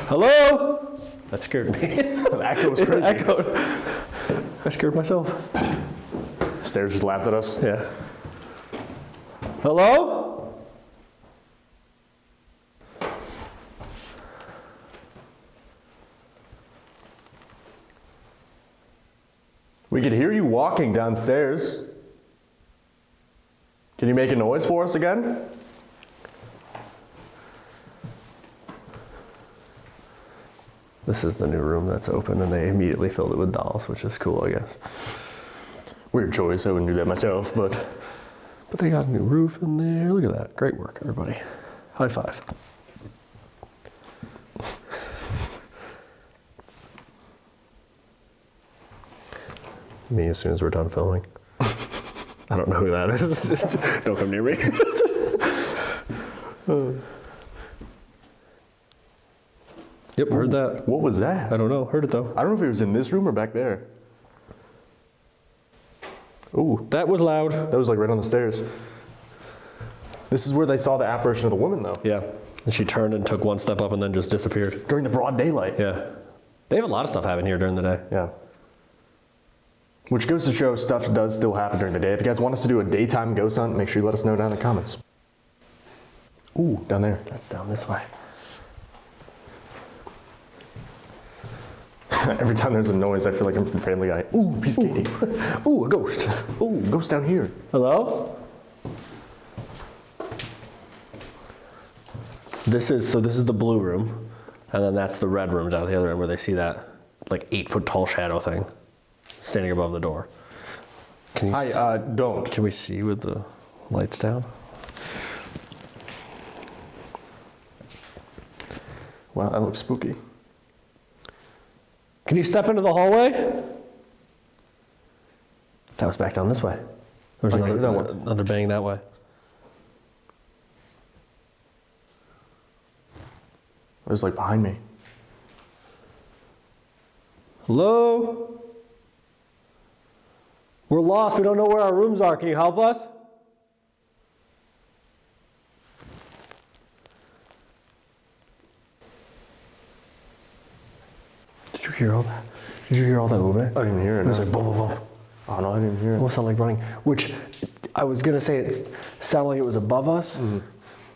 Speaker 4: Hello? That scared me.
Speaker 3: The echo was crazy.
Speaker 4: It echoed. I scared myself.
Speaker 3: Stairs just laughed at us.
Speaker 4: Yeah. Hello?
Speaker 3: We could hear you walking downstairs. Can you make a noise for us again?
Speaker 4: This is the new room that's open and they immediately filled it with dolls, which is cool, I guess.
Speaker 3: Weird choice, I wouldn't do that myself, but
Speaker 4: they got a new roof in there. Look at that. Great work, everybody. High five. Me as soon as we're done filming. I don't know who that is. Just don't come near me. Yep, heard that.
Speaker 3: what was that?
Speaker 4: I don't know. Heard it though.
Speaker 3: I don't know if it was in this room or back there. Ooh,
Speaker 4: That was loud.
Speaker 3: that was like right on the stairs. This is where they saw the apparition of the woman though.
Speaker 4: Yeah. And she turned and took one step up and then just disappeared.
Speaker 3: During the broad daylight.
Speaker 4: Yeah. They have a lot of stuff happen here during the day.
Speaker 3: Yeah. Which goes to show stuff does still happen during the day. If you guys want us to do a daytime ghost hunt, make sure you let us know down in the comments. Ooh, down there.
Speaker 4: That's down this way.
Speaker 3: Every time there's a noise, I feel like I'm from Family Guy. Ooh, he's skating.
Speaker 4: Ooh, a ghost.
Speaker 3: Ooh, ghost down here.
Speaker 4: Hello? This is the blue room, and then that's the red room down at the other end where they see that like 8-foot tall shadow thing standing above the door. Can you
Speaker 3: Don't.
Speaker 4: Can we see with the lights down?
Speaker 3: Wow, that looks spooky.
Speaker 4: Can you step into the hallway? That was back down this way. There's
Speaker 3: Okay, that one.
Speaker 4: another bang that way.
Speaker 3: It was like behind me.
Speaker 4: Hello? We're lost. We don't know where our rooms are. Can you help us? Did you hear all that? Did you hear all that movement?
Speaker 3: I didn't hear it.
Speaker 4: It was like boom, boom, boom.
Speaker 3: Oh no, I didn't hear
Speaker 4: It
Speaker 3: it.
Speaker 4: almost sounded like running. Which I was gonna say it sounded like it was above us.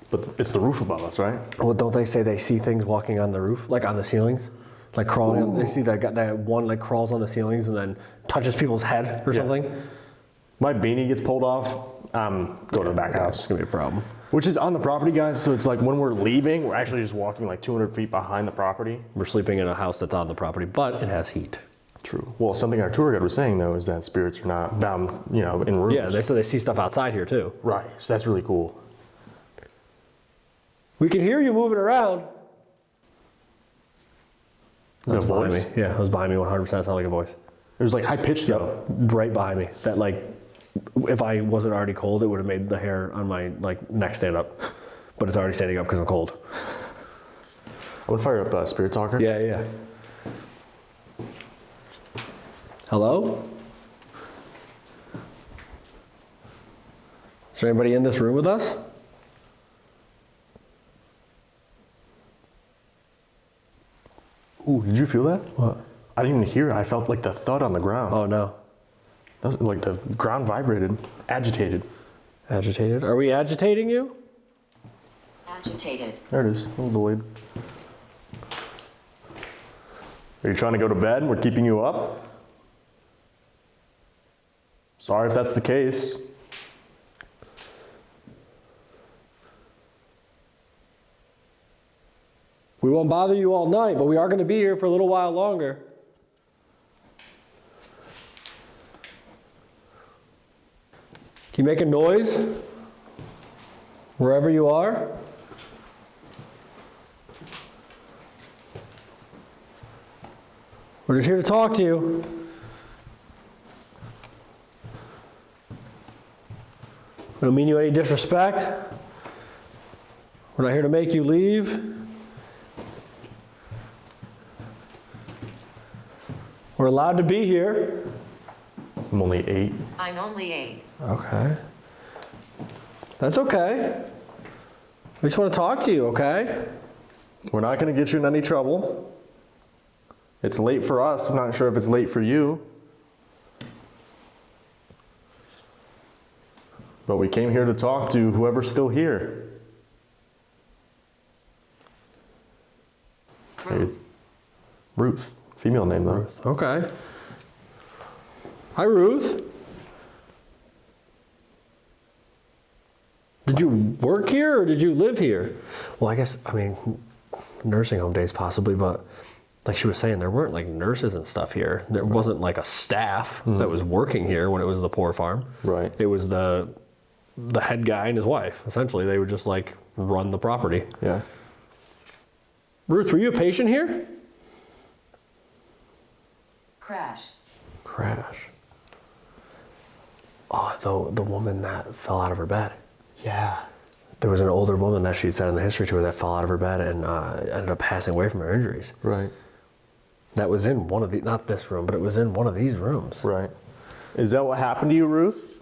Speaker 3: But it's the roof above us, right?
Speaker 4: Well, don't they say they see things walking on the roof, like on the ceilings, like crawling? They see that one like crawls on the ceilings and then touches people's head or something.
Speaker 3: My beanie gets pulled off. I'm going to the back house.
Speaker 4: It's gonna be a problem.
Speaker 3: Which is on the property, guys. So it's like when we're leaving, we're actually just walking like 200 feet behind the property.
Speaker 4: We're sleeping in a house that's on the property, but it has heat.
Speaker 3: True. Well, something our tour guide was saying though is that spirits are not bound, in rooms.
Speaker 4: Yeah, they said they see stuff outside here too.
Speaker 3: Right. So that's really cool.
Speaker 4: We can hear you moving around.
Speaker 3: Is that a
Speaker 4: behind
Speaker 3: voice?
Speaker 4: me. Yeah, it was behind me 100%. Sounded like a voice.
Speaker 3: It was like high pitched though.
Speaker 4: Right behind me. That like, if I wasn't already cold, it would have made the hair on my like neck stand up. But it's already standing up because I'm cold.
Speaker 3: I would fire up Spirit Talker.
Speaker 4: Yeah. Hello? Is there anybody in this room with us?
Speaker 3: Ooh, did you feel that?
Speaker 4: What?
Speaker 3: I didn't even hear it. I felt like the thud on the ground.
Speaker 4: Oh no.
Speaker 3: That was like the ground vibrated, agitated.
Speaker 4: Agitated? Are we agitating you?
Speaker 8: Agitated.
Speaker 3: There it is. A little delayed. Are you trying to go to bed? We're keeping you up? Sorry if that's the case.
Speaker 4: We won't bother you all night, but we are going to be here for a little while longer. Can you make a noise? Wherever you are? We're just here to talk to you. We don't mean you any disrespect. We're not here to make you leave. We're allowed to be here.
Speaker 3: I'm only 8.
Speaker 8: I'm only 8.
Speaker 4: Okay. That's okay. We just want to talk to you, okay?
Speaker 3: We're not going to get you in any trouble. It's late for us. I'm not sure if it's late for you. But we came here to talk to whoever's still here.
Speaker 8: Ruth.
Speaker 3: Ruth. Female name, though.
Speaker 4: Ruth. Okay. Hi, Ruth. Did you work here or did you live here? Well, I guess, I mean, nursing home days possibly, but like she was saying, there weren't like nurses and stuff here. There wasn't like a staff that was working here when it was the poor farm.
Speaker 3: Right.
Speaker 4: It was the head guy and his wife. Essentially, they would just like run the property.
Speaker 3: Yeah.
Speaker 4: Ruth, were you a patient here?
Speaker 8: Crash.
Speaker 4: Crash. Oh, the woman that fell out of her bed.
Speaker 3: Yeah.
Speaker 4: There was an older woman that she'd said in the history tour that fell out of her bed and ended up passing away from her injuries.
Speaker 3: Right.
Speaker 4: That was in one of the, not this room, but it was in one of these rooms.
Speaker 3: Right. Is that what happened to you, Ruth?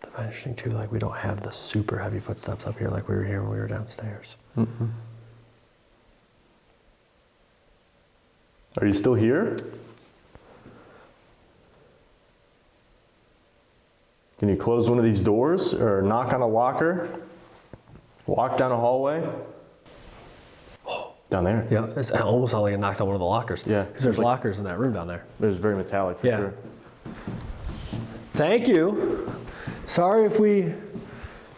Speaker 4: I find it interesting too, like we don't have the super heavy footsteps up here like we were here when we were downstairs.
Speaker 3: Mm-mm. Are you still here? Can you close one of these doors or knock on a locker? Walk down a hallway? Down there.
Speaker 4: Yeah, it's almost sounded like it knocked on one of the lockers.
Speaker 3: Yeah.
Speaker 4: Because there's lockers in that room down there.
Speaker 3: It was very metallic for sure.
Speaker 4: Thank you. Sorry if we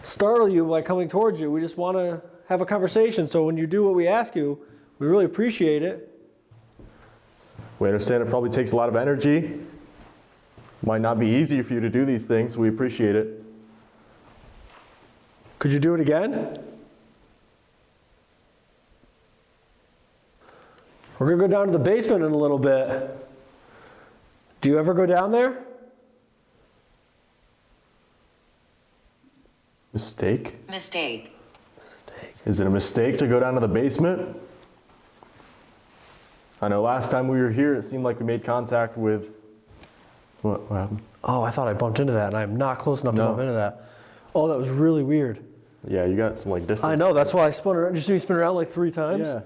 Speaker 4: startle you by coming towards you. We just want to have a conversation. So when you do what we ask you, we really appreciate it.
Speaker 3: We understand it probably takes a lot of energy. Might not be easy for you to do these things. We appreciate it.
Speaker 4: Could you do it again? We're going to go down to the basement in a little bit. Do you ever go down there?
Speaker 3: Mistake?
Speaker 8: Mistake.
Speaker 3: Is it a mistake to go down to the basement? I know last time we were here, it seemed like we made contact with... What happened?
Speaker 4: Oh, I thought I bumped into that, and I'm not close enough to bump into that. Oh, that was really weird.
Speaker 3: Yeah, you got some like distance.
Speaker 4: I know, that's why I spun around. Did you see me spin around like 3 times?
Speaker 3: Yeah.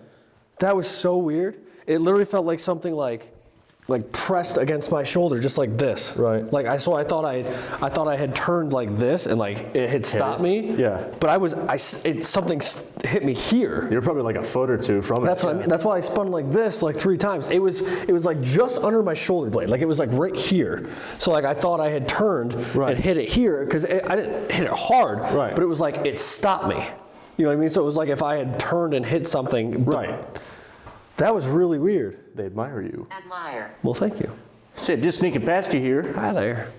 Speaker 4: That was so weird. It literally felt like something like pressed against my shoulder, just like this.
Speaker 3: Right.
Speaker 4: Like I thought I had turned like this, and like it had stopped me.
Speaker 3: Yeah.
Speaker 4: But something hit me here.
Speaker 3: You're probably like a foot or two from it.
Speaker 4: That's what I mean. That's why I spun like this like 3 times. It was like just under my shoulder blade. Like it was like right here. So like I thought I had turned and hit it here because I didn't hit it hard.
Speaker 3: Right.
Speaker 4: But it was like it stopped me. You know what I mean? So it was like if I had turned and hit something.
Speaker 3: Right.
Speaker 4: That was really weird.
Speaker 3: They admire you.
Speaker 8: Admire.
Speaker 4: Well, thank you.
Speaker 3: Sid, just sneaking past you here.
Speaker 4: Hi there.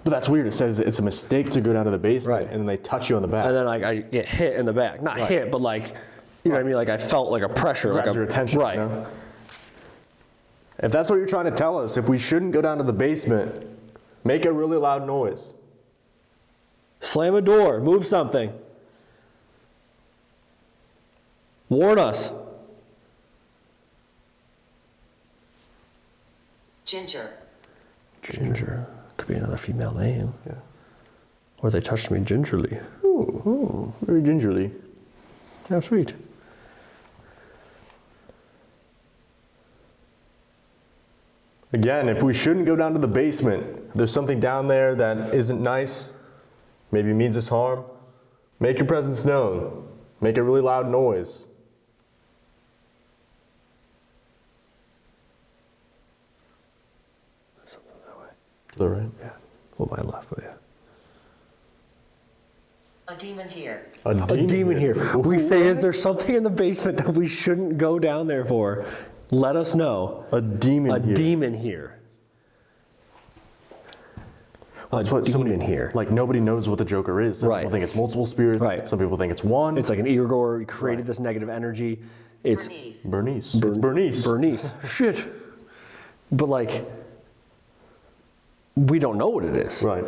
Speaker 3: But that's weird. It says it's a mistake to go down to the basement,
Speaker 4: Right.
Speaker 3: and then they touch you on the back.
Speaker 4: And then like I get hit in the back. Not
Speaker 3: Right.
Speaker 4: hit, but like, you know what I mean? Like I felt like a pressure.
Speaker 3: Grabs
Speaker 4: like
Speaker 3: your attention.
Speaker 4: Right.
Speaker 3: You know? If that's what you're trying to tell us, if we shouldn't go down to the basement, make a really loud noise.
Speaker 4: Slam a door. Move something. Warn us.
Speaker 8: Ginger.
Speaker 4: Ginger. Could be another female name.
Speaker 3: Yeah.
Speaker 4: Or they touched me gingerly.
Speaker 3: Ooh, very gingerly.
Speaker 4: How sweet.
Speaker 3: Again, if we shouldn't go down to the basement, if there's something down there that isn't nice, maybe means us harm, make your presence known. Make a really loud noise.
Speaker 4: Something that way.
Speaker 3: To the right?
Speaker 4: Yeah. Well, my left, but yeah.
Speaker 8: A demon here.
Speaker 3: A
Speaker 4: A demon here. We say, is there something in the basement that we shouldn't go down there for? Let us know.
Speaker 3: A demon
Speaker 4: A
Speaker 3: here.
Speaker 4: demon here.
Speaker 3: That's
Speaker 4: a
Speaker 3: what so
Speaker 4: demon
Speaker 3: many,
Speaker 4: here.
Speaker 3: Like nobody knows what the Joker is. Some
Speaker 4: Right.
Speaker 3: people think it's multiple spirits.
Speaker 4: Right.
Speaker 3: Some people think it's one.
Speaker 4: It's like an Igor created
Speaker 3: Right.
Speaker 4: this negative energy. It's
Speaker 8: Bernice.
Speaker 3: Bernice. It's Bernice.
Speaker 4: Bernice. Shit. But like, we don't know what it is.
Speaker 3: Right.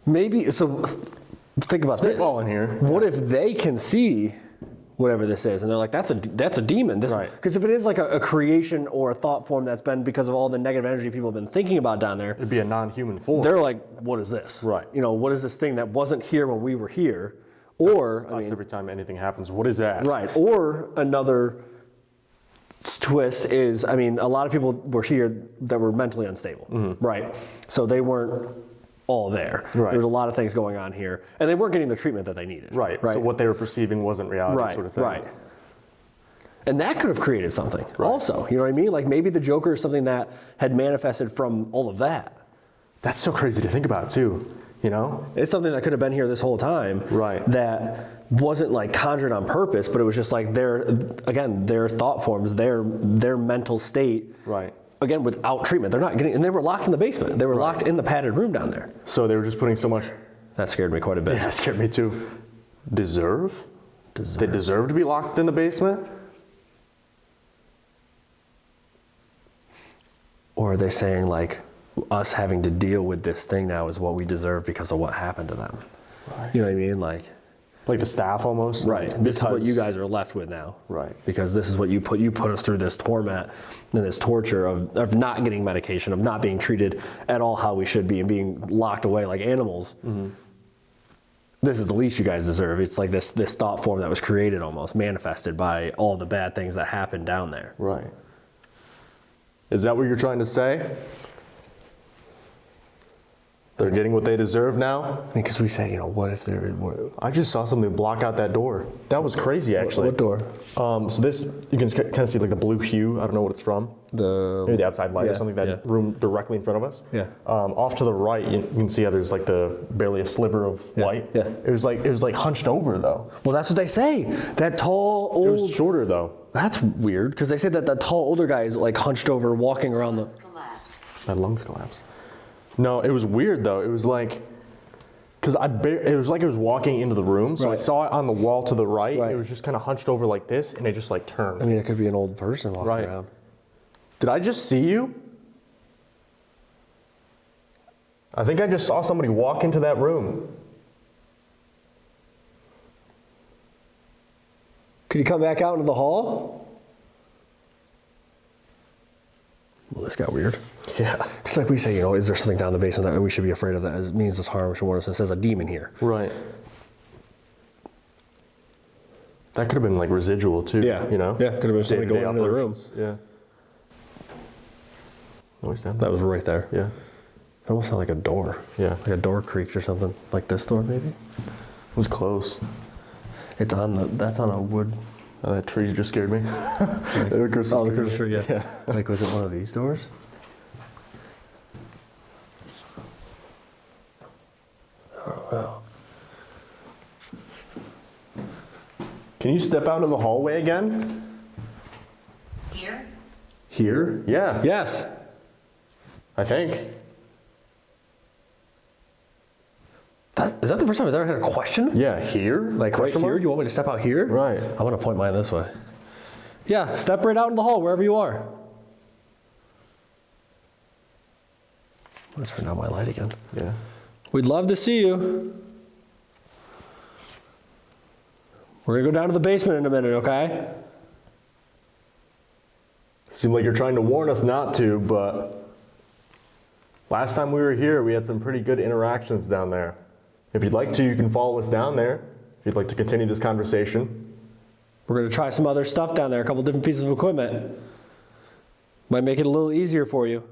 Speaker 4: Maybe, so think about this.
Speaker 3: Spitball in here.
Speaker 4: What if they can see whatever this is, and they're like, that's a demon. This,
Speaker 3: Right.
Speaker 4: Because if it is like a creation or a thought form that's been because of all the negative energy people have been thinking about down there,
Speaker 3: It'd be a non-human form.
Speaker 4: they're like, what is this?
Speaker 3: Right.
Speaker 4: You know, what is this thing that wasn't here when we were here? Or, I
Speaker 3: Us
Speaker 4: mean,
Speaker 3: every time anything happens, what is that?
Speaker 4: right. Or another twist is, I mean, a lot of people were here that were mentally unstable, right? So they weren't all there.
Speaker 3: Right.
Speaker 4: There was a lot of things going on here, and they weren't getting the treatment that they needed.
Speaker 3: Right.
Speaker 4: Right.
Speaker 3: So what they were perceiving wasn't reality,
Speaker 4: Right.
Speaker 3: sort of thing.
Speaker 4: Right. And that could have created something also. You know what I mean? Like maybe the Joker is something that had manifested from all of that.
Speaker 3: That's so crazy to think about too. You know?
Speaker 4: It's something that could have been here this whole time.
Speaker 3: Right.
Speaker 4: That wasn't like conjured on purpose, but it was just like their thought forms, their mental state.
Speaker 3: Right.
Speaker 4: Again, without treatment. They're not getting, and they were locked in the basement. They were locked in the padded room down there.
Speaker 3: So they were just putting so much.
Speaker 4: That scared me quite a bit.
Speaker 3: Yeah, it scared me too. Deserve? They deserve to be locked in the basement?
Speaker 4: Or are they saying like us having to deal with this thing now is what we deserve because of what happened to them?
Speaker 3: Right.
Speaker 4: You know what I mean? Like
Speaker 3: the staff almost?
Speaker 4: right. This is what
Speaker 3: Because-
Speaker 4: you guys are left with now.
Speaker 3: Right.
Speaker 4: Because this is what you put us through this torment and this torture of not getting medication, of not being treated at all how we should be and being locked away like animals. This is the least you guys deserve. It's like this thought form that was created almost, manifested by all the bad things that happened down there.
Speaker 3: Right. Is that what you're trying to say? They're getting what they deserve now?
Speaker 4: Because we say, you know, what if they're...
Speaker 3: I just saw something block out that door. That was crazy, actually.
Speaker 4: What door?
Speaker 3: So this, you can kind of see like the blue hue. I don't know what it's from. Maybe the outside light or something, that room directly in front of us.
Speaker 4: Yeah.
Speaker 3: Off to the right, you can see how there's like barely a sliver of light.
Speaker 4: Yeah.
Speaker 3: It was like hunched over though.
Speaker 4: Well, that's what they say. That tall,
Speaker 3: It
Speaker 4: old...
Speaker 3: was shorter though.
Speaker 4: That's weird, because they say that tall, older guy is like hunched over, walking around the...
Speaker 8: Collapse.
Speaker 3: My lungs collapsed. No, it was weird though. It was like, because it was like it was walking into the room, so I
Speaker 4: Right.
Speaker 3: saw it on the wall to the right.
Speaker 4: Right.
Speaker 3: It was just kind of hunched over like this, and it just like turned.
Speaker 4: I mean, it could be an old person walking
Speaker 3: Right.
Speaker 4: around.
Speaker 3: Did I just see you? I think I just saw somebody walk into that room.
Speaker 4: Could you come back out into the hall? Well, this got weird.
Speaker 3: Yeah.
Speaker 4: It's like we say, you know, is there something down in the basement that we should be afraid of that means us harm, should warn us? It says a demon here.
Speaker 3: Right. That could have been like residual too.
Speaker 4: Yeah.
Speaker 3: You know?
Speaker 4: Yeah, could have been somebody
Speaker 3: Day-to-day
Speaker 4: going into the room.
Speaker 3: operations. Yeah. Noise down there.
Speaker 4: That was right there.
Speaker 3: Yeah.
Speaker 4: It almost sounded like a door.
Speaker 3: Yeah.
Speaker 4: Like a door creaked or something. Like this door, maybe?
Speaker 3: It was close.
Speaker 4: It's on that's on a wood.
Speaker 3: Oh, that tree just scared me.
Speaker 4: The Christmas tree, yeah. Like, was it one of these doors? Oh,
Speaker 3: Can you step out into the hallway again?
Speaker 8: Here?
Speaker 3: Here? Yeah.
Speaker 4: Yes.
Speaker 3: I think.
Speaker 4: Is that the first time I've ever had a question?
Speaker 3: Yeah, here?
Speaker 4: Like right here? Do you want me to step out here?
Speaker 3: Right.
Speaker 4: I'm gonna point mine this way. Yeah, step right out in the hall, wherever you are. I'm gonna turn down my light again.
Speaker 3: Yeah.
Speaker 4: We'd love to see you. We're gonna go down to the basement in a minute, okay?
Speaker 3: Seemed like you're trying to warn us not to, but last time we were here, we had some pretty good interactions down there. If you'd like to, you can follow us down there. If you'd like to continue this conversation.
Speaker 4: We're gonna try some other stuff down there, a couple different pieces of equipment. Might make it a little easier for you.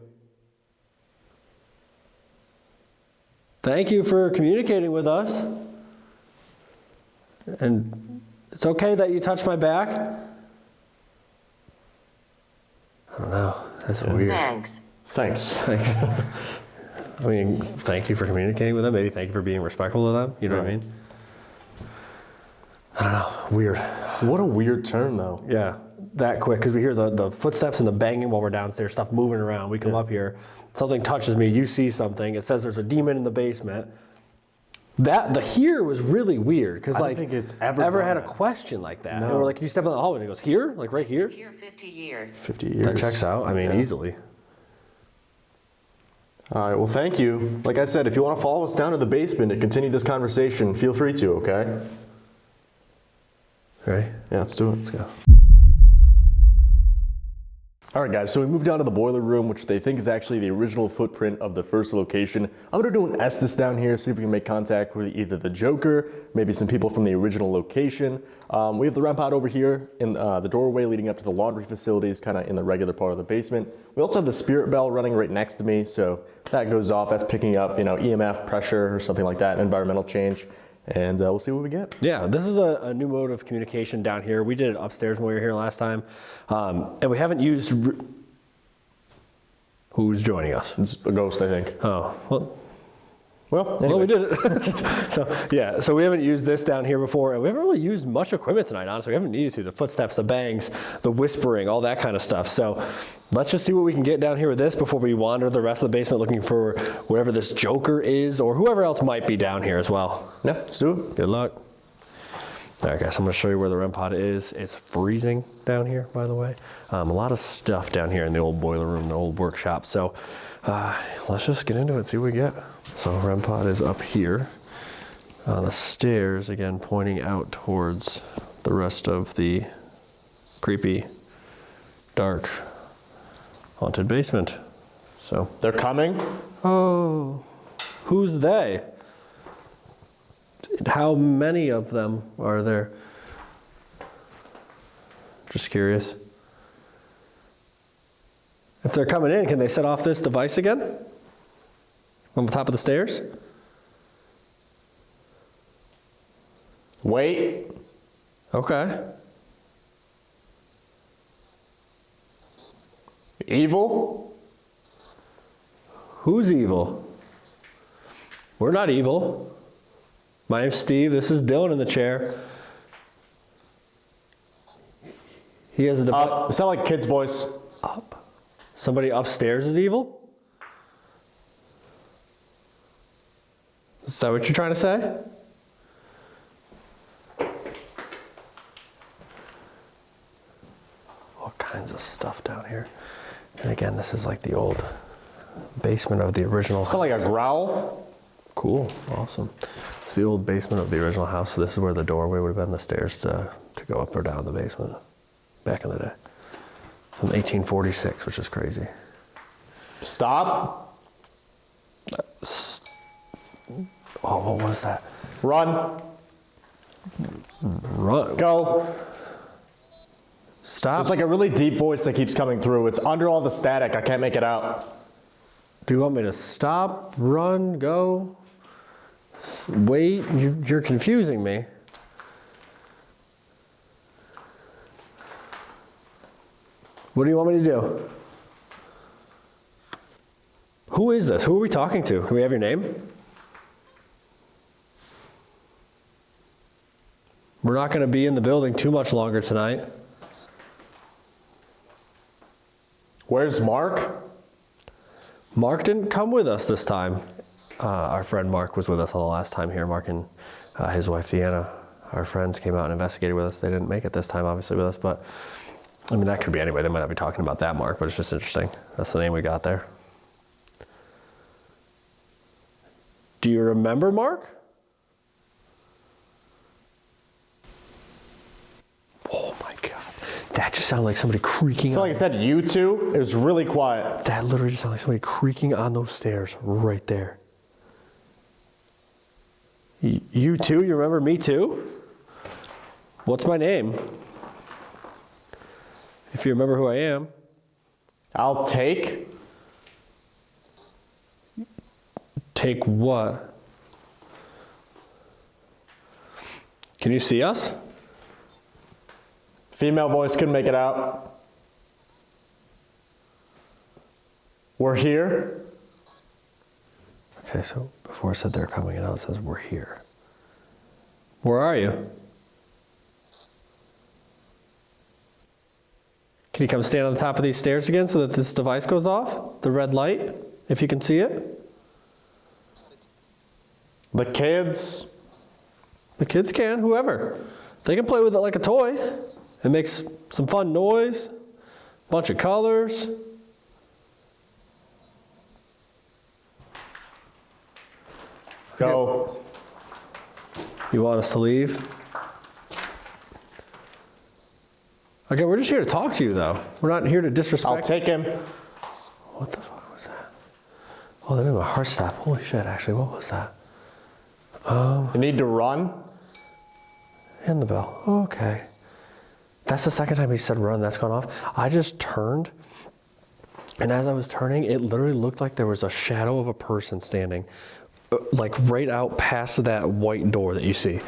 Speaker 4: Thank you for communicating with us. And it's okay that you touched my back. I don't know, that's weird.
Speaker 8: Thanks.
Speaker 3: Thanks.
Speaker 4: I mean, thank you for communicating with them. Maybe thank you for being respectful to them. You know what I mean? I don't know, weird.
Speaker 3: What a weird turn, though.
Speaker 4: Yeah, that quick, because we hear the footsteps and the banging while we're downstairs, stuff moving around. We come up here, something touches me, you see something, it says there's a demon in the basement. The here was really weird, because
Speaker 3: I don't
Speaker 4: like,
Speaker 3: think it's ever
Speaker 4: had a
Speaker 3: done that.
Speaker 4: question like that.
Speaker 3: No.
Speaker 4: And we're like, can you step in the hallway? And he goes, here? Like right here?
Speaker 8: Here 50 years.
Speaker 3: 50 years.
Speaker 4: That checks out, I mean, easily.
Speaker 3: All right, well, thank you. Like I said, if you want to follow us down to the basement to continue this conversation, feel free to, okay?
Speaker 4: Ready?
Speaker 3: Yeah, let's do it. Let's go. All right, guys, so we moved down to the boiler room, which they think is actually the original footprint of the first location. I'm gonna do an Estes down here, see if we can make contact with either the Joker, maybe some people from the original location. We have the REM pod over here in the doorway leading up to the laundry facilities, kind of in the regular part of the basement. We also have the spirit bell running right next to me, so that goes off. That's picking up, EMF pressure or something like that, environmental change. And we'll see what we get.
Speaker 4: Yeah, this is a new mode of communication down here. We did it upstairs when we were here last time. And we haven't used... Who's joining us?
Speaker 3: It's a ghost, I think.
Speaker 4: Oh,
Speaker 3: Well,
Speaker 4: well, we did it. So we haven't used this down here before, and we haven't really used much equipment tonight, honestly. We haven't needed to. The footsteps, the bangs, the whispering, all that kind of stuff. So let's just see what we can get down here with this before we wander the rest of the basement looking for whatever this Joker is or whoever else might be down here as well.
Speaker 3: Yeah, let's do it.
Speaker 4: Good luck. All right, guys, I'm gonna show you where the REM pod is. It's freezing down here, by the way. A lot of stuff down here in the old boiler room, the old workshop. So let's just get into it and see what we get. So REM pod is up here on the stairs, again, pointing out towards the rest of the creepy, dark, haunted basement. So
Speaker 3: They're coming?
Speaker 4: oh, who's they? How many of them are there? Just curious. If they're coming in, can they set off this device again? On the top of the stairs?
Speaker 3: Wait.
Speaker 4: Okay.
Speaker 3: Evil?
Speaker 4: Who's evil? We're not evil. My name's Steve. This is Dylan in the chair. He has a device.
Speaker 3: Sound like a kid's voice.
Speaker 4: Up. Somebody upstairs is evil? Is that what you're trying to say? All kinds of stuff down here. And again, this is like the old basement of the original house.
Speaker 3: Sound like a growl?
Speaker 4: Cool, awesome. It's the old basement of the original house, so this is where the doorway would have been, the stairs to go up or down the basement back in the day. From 1846, which is crazy.
Speaker 3: Stop.
Speaker 4: Oh, what was that?
Speaker 3: Run.
Speaker 4: Run.
Speaker 3: Go.
Speaker 4: Stop.
Speaker 3: It's like a really deep voice that keeps coming through. It's under all the static. I can't make it out.
Speaker 4: Do you want me to stop, run, go, wait? You're confusing me. What do you want me to do? Who is this? Who are we talking to? Can we have your name? We're not going to be in the building too much longer tonight.
Speaker 3: Where's Mark?
Speaker 4: Mark didn't come with us this time. Our friend Mark was with us on the last time here. Mark and his wife Deanna, our friends, came out and investigated with us. They didn't make it this time, obviously, with us, but I mean, that could be anybody. They might not be talking about that Mark, but it's just interesting. That's the name we got there. Do you remember Mark? Oh my God. That just sounded like somebody creaking.
Speaker 3: So like I said, you two, it was really quiet.
Speaker 4: That literally just sounded like somebody creaking on those stairs right there. You too? You remember me too? What's my name? If you remember who I am.
Speaker 3: I'll take.
Speaker 4: Take what? Can you see us?
Speaker 3: Female voice couldn't make it out. We're here.
Speaker 4: Okay, so before it said they're coming, and now it says we're here. Where are you? Can you come stand on the top of these stairs again so that this device goes off? The red light, if you can see it.
Speaker 3: The kids.
Speaker 4: The kids can, whoever. They can play with it like a toy. It makes some fun noise, bunch of colors.
Speaker 3: Go.
Speaker 4: You want us to leave? Okay, we're just here to talk to you, though. We're not here to disrespect.
Speaker 3: I'll take him.
Speaker 4: What the fuck was that? Oh, that made my heart stop. Holy shit, actually, what was that?
Speaker 3: You need to run?
Speaker 4: In the bell. Okay. That's the second time he said run, that's gone off. I just turned, and as I was turning, it literally looked like there was a shadow of a person standing, like right out past that white door that you see.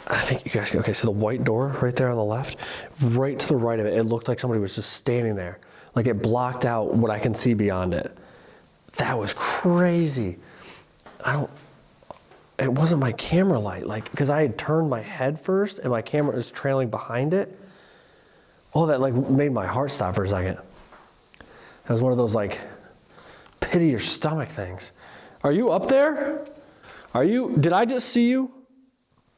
Speaker 4: I think you guys, okay, so the white door right there on the left, right to the right of it, it looked like somebody was just standing there. Like it blocked out what I can see beyond it. That was crazy. It wasn't my camera light, like, because I had turned my head first and my camera was trailing behind it. Oh, that like made my heart stop for a second. It was one of those like pity your stomach things. Are you up there? Did I just see you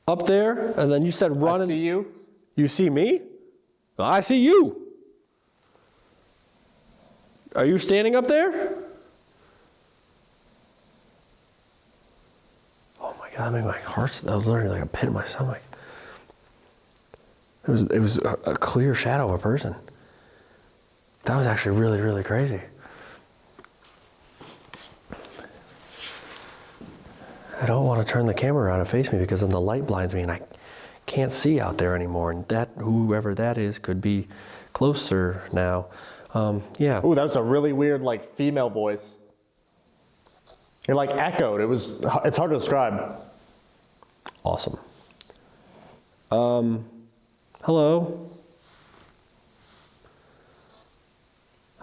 Speaker 4: up there? And then you said run.
Speaker 3: I see you.
Speaker 4: You see me? I see you. Are you standing up there? Oh my God, that made my heart, that was literally like a pit in my stomach. It was a clear shadow of a person. That was actually really, really crazy. I don't want to turn the camera around and face me because then the light blinds me and I can't see out there anymore. And that, whoever that is, could be closer now. Yeah.
Speaker 3: Ooh, that was a really weird, like, female voice. It like echoed. It's hard to describe.
Speaker 4: Awesome. Hello.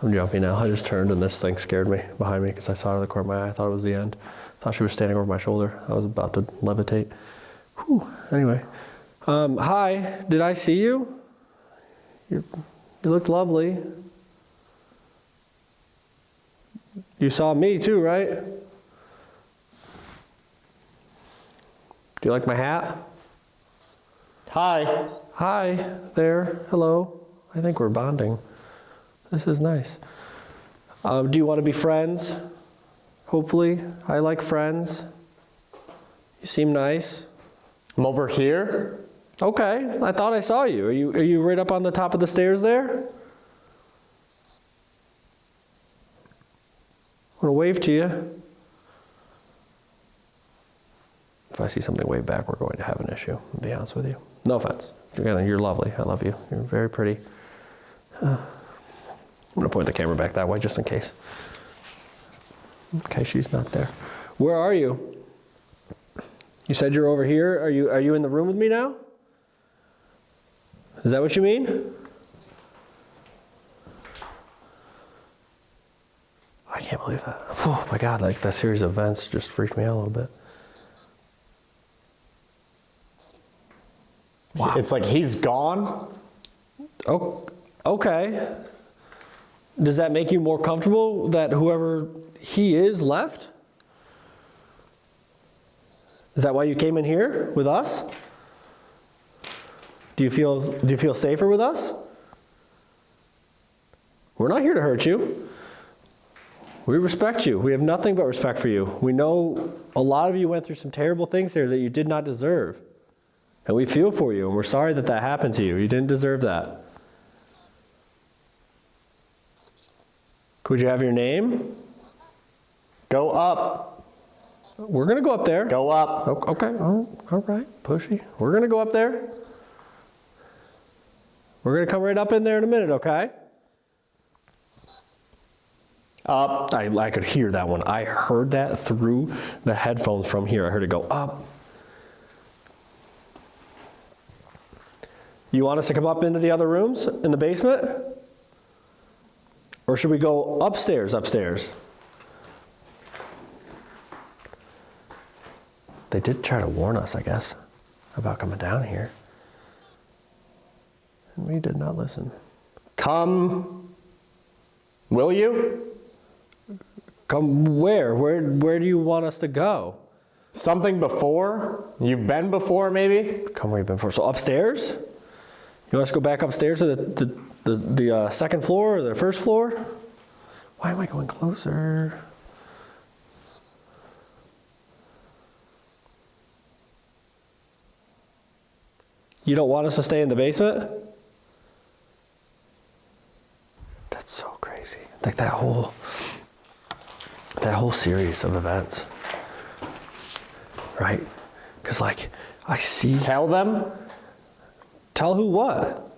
Speaker 4: I'm jumpy now. I just turned and this thing scared me behind me because I saw it out of the corner of my eye. I thought it was the end. I thought she was standing over my shoulder. I was about to levitate. Whew. Anyway. Hi. Did I see you? You looked lovely. You saw me too, right? Do you like my hat?
Speaker 3: Hi.
Speaker 4: Hi there. Hello. I think we're bonding. This is nice. Do you want to be friends? Hopefully. I like friends. You seem nice.
Speaker 3: I'm over here.
Speaker 4: Okay. I thought I saw you. Are you right up on the top of the stairs there? I'm gonna wave to you. If I see something way back, we're going to have an issue, to be honest with you. No offense. You're lovely. I love you. You're very pretty. I'm going to point the camera back that way just in case. Okay, she's not there. Where are you? You said you're over here. Are you in the room with me now? Is that what you mean? I can't believe that. Oh my God, like that series of events just freaked me out a little bit.
Speaker 3: Wow. It's like he's gone.
Speaker 4: Oh, okay. Does that make you more comfortable that whoever he is left? Is that why you came in here with us? Do you feel safer with us? We're not here to hurt you. We respect you. We have nothing but respect for you. We know a lot of you went through some terrible things here that you did not deserve. And we feel for you, and we're sorry that that happened to you. You didn't deserve that. Could you have your name?
Speaker 3: Go up.
Speaker 4: We're going to go up there.
Speaker 3: Go up.
Speaker 4: Okay. All right. Pushy. We're going to go up there. We're going to come right up in there in a minute, okay?
Speaker 3: Up.
Speaker 4: I could hear that one. I heard that through the headphones from here. I heard it go up. You want us to come up into the other rooms in the basement? Or should we go upstairs? They did try to warn us, I guess, about coming down here. And we did not listen.
Speaker 3: Come. Will you?
Speaker 4: Come where? Where do you want us to go?
Speaker 3: Something before? You've been before, maybe?
Speaker 4: Come where you've been before. So upstairs? You want us to go back upstairs to the second floor or the first floor? Why am I going closer? You don't want us to stay in the basement? That's so crazy. Like that whole series of events, right? Because like I see.
Speaker 3: Tell them?
Speaker 4: Tell who what?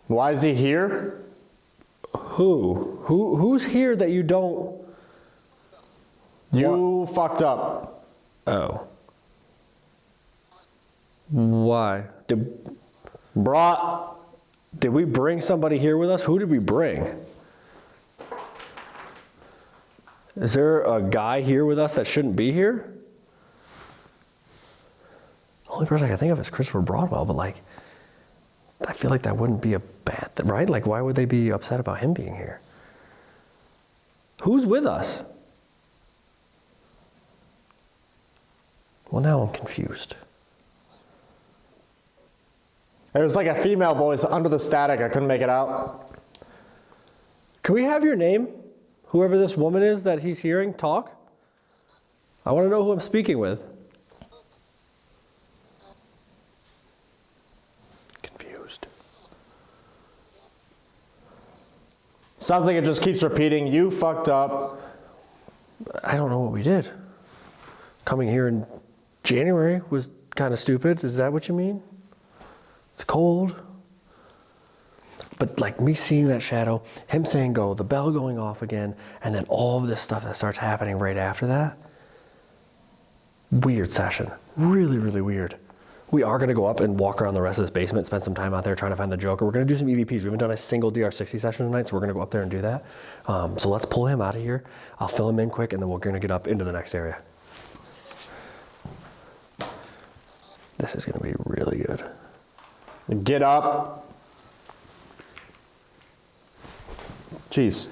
Speaker 3: Why is he here?
Speaker 4: Who's here that you don't?
Speaker 3: You fucked up.
Speaker 4: Oh. Why? Did we bring somebody here with us? Who did we bring? Is there a guy here with us that shouldn't be here? The only person I can think of is Christopher Broadwell, but like, I feel like that wouldn't be a bad thing, right? Like, why would they be upset about him being here? Who's with us? Well, now I'm confused.
Speaker 3: It was like a female voice under the static. I couldn't make it out.
Speaker 4: Can we have your name? Whoever this woman is that he's hearing talk? I want to know who I'm speaking with. Confused.
Speaker 3: Sounds like it just keeps repeating, you fucked up.
Speaker 4: I don't know what we did. Coming here in January was kind of stupid. Is that what you mean? It's cold. But like me seeing that shadow, him saying go, the bell going off again, and then all of this stuff that starts happening right after that. Weird session. Really, really weird. We are going to go up and walk around the rest of this basement, spend some time out there trying to find the Joker. We're going to do some EVPs. We haven't done a single DR60 session tonight, so we're going to go up there and do that. So let's pull him out of here. I'll fill him in quick, and then we're going to get up into the next area. This is going to be really good.
Speaker 3: Get up. Jeez.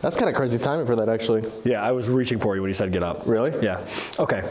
Speaker 3: That's kind of crazy timing for that, actually.
Speaker 4: Yeah, I was reaching for you when he said get up.
Speaker 3: Really?
Speaker 4: Yeah. Okay.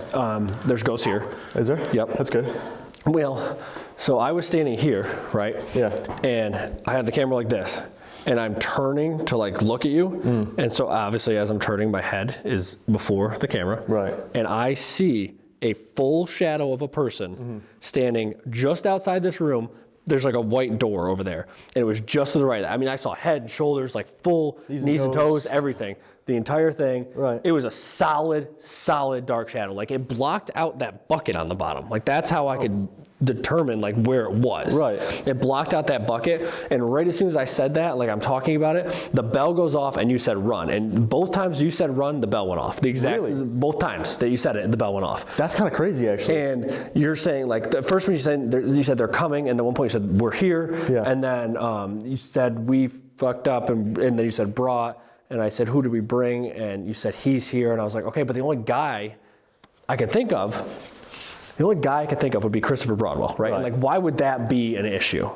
Speaker 4: There's ghosts here.
Speaker 3: Is there?
Speaker 4: Yep.
Speaker 3: That's good.
Speaker 4: Well, so I was standing here, right?
Speaker 3: Yeah.
Speaker 4: And I had the camera like this, and I'm turning to like look at you. And so obviously as I'm turning, my head is before the camera.
Speaker 3: Right.
Speaker 4: And I see a full shadow of a person standing just outside this room. There's like a white door over there, and it was just to the right. I mean, I saw head, shoulders, like full knees and toes, everything, the entire thing.
Speaker 3: Right.
Speaker 4: It was a solid dark shadow. Like it blocked out that bucket on the bottom. Like that's how I could determine like where it was.
Speaker 3: Right.
Speaker 4: It blocked out that bucket, and right as soon as I said that, like I'm talking about it, the bell goes off, and you said run, and both times you said run, the bell went off. The exact both times that you said it, the bell went off.
Speaker 3: That's kind of crazy, actually.
Speaker 4: And you're saying like the first one you said they're coming, and then one point you said we're here,
Speaker 3: Yeah.
Speaker 4: and then you said we fucked up, and then you said brought, and I said who did we bring, and you said he's here, and I was like okay, but the only guy I could think of would be Christopher Broadwell, right? And like why would that be an issue?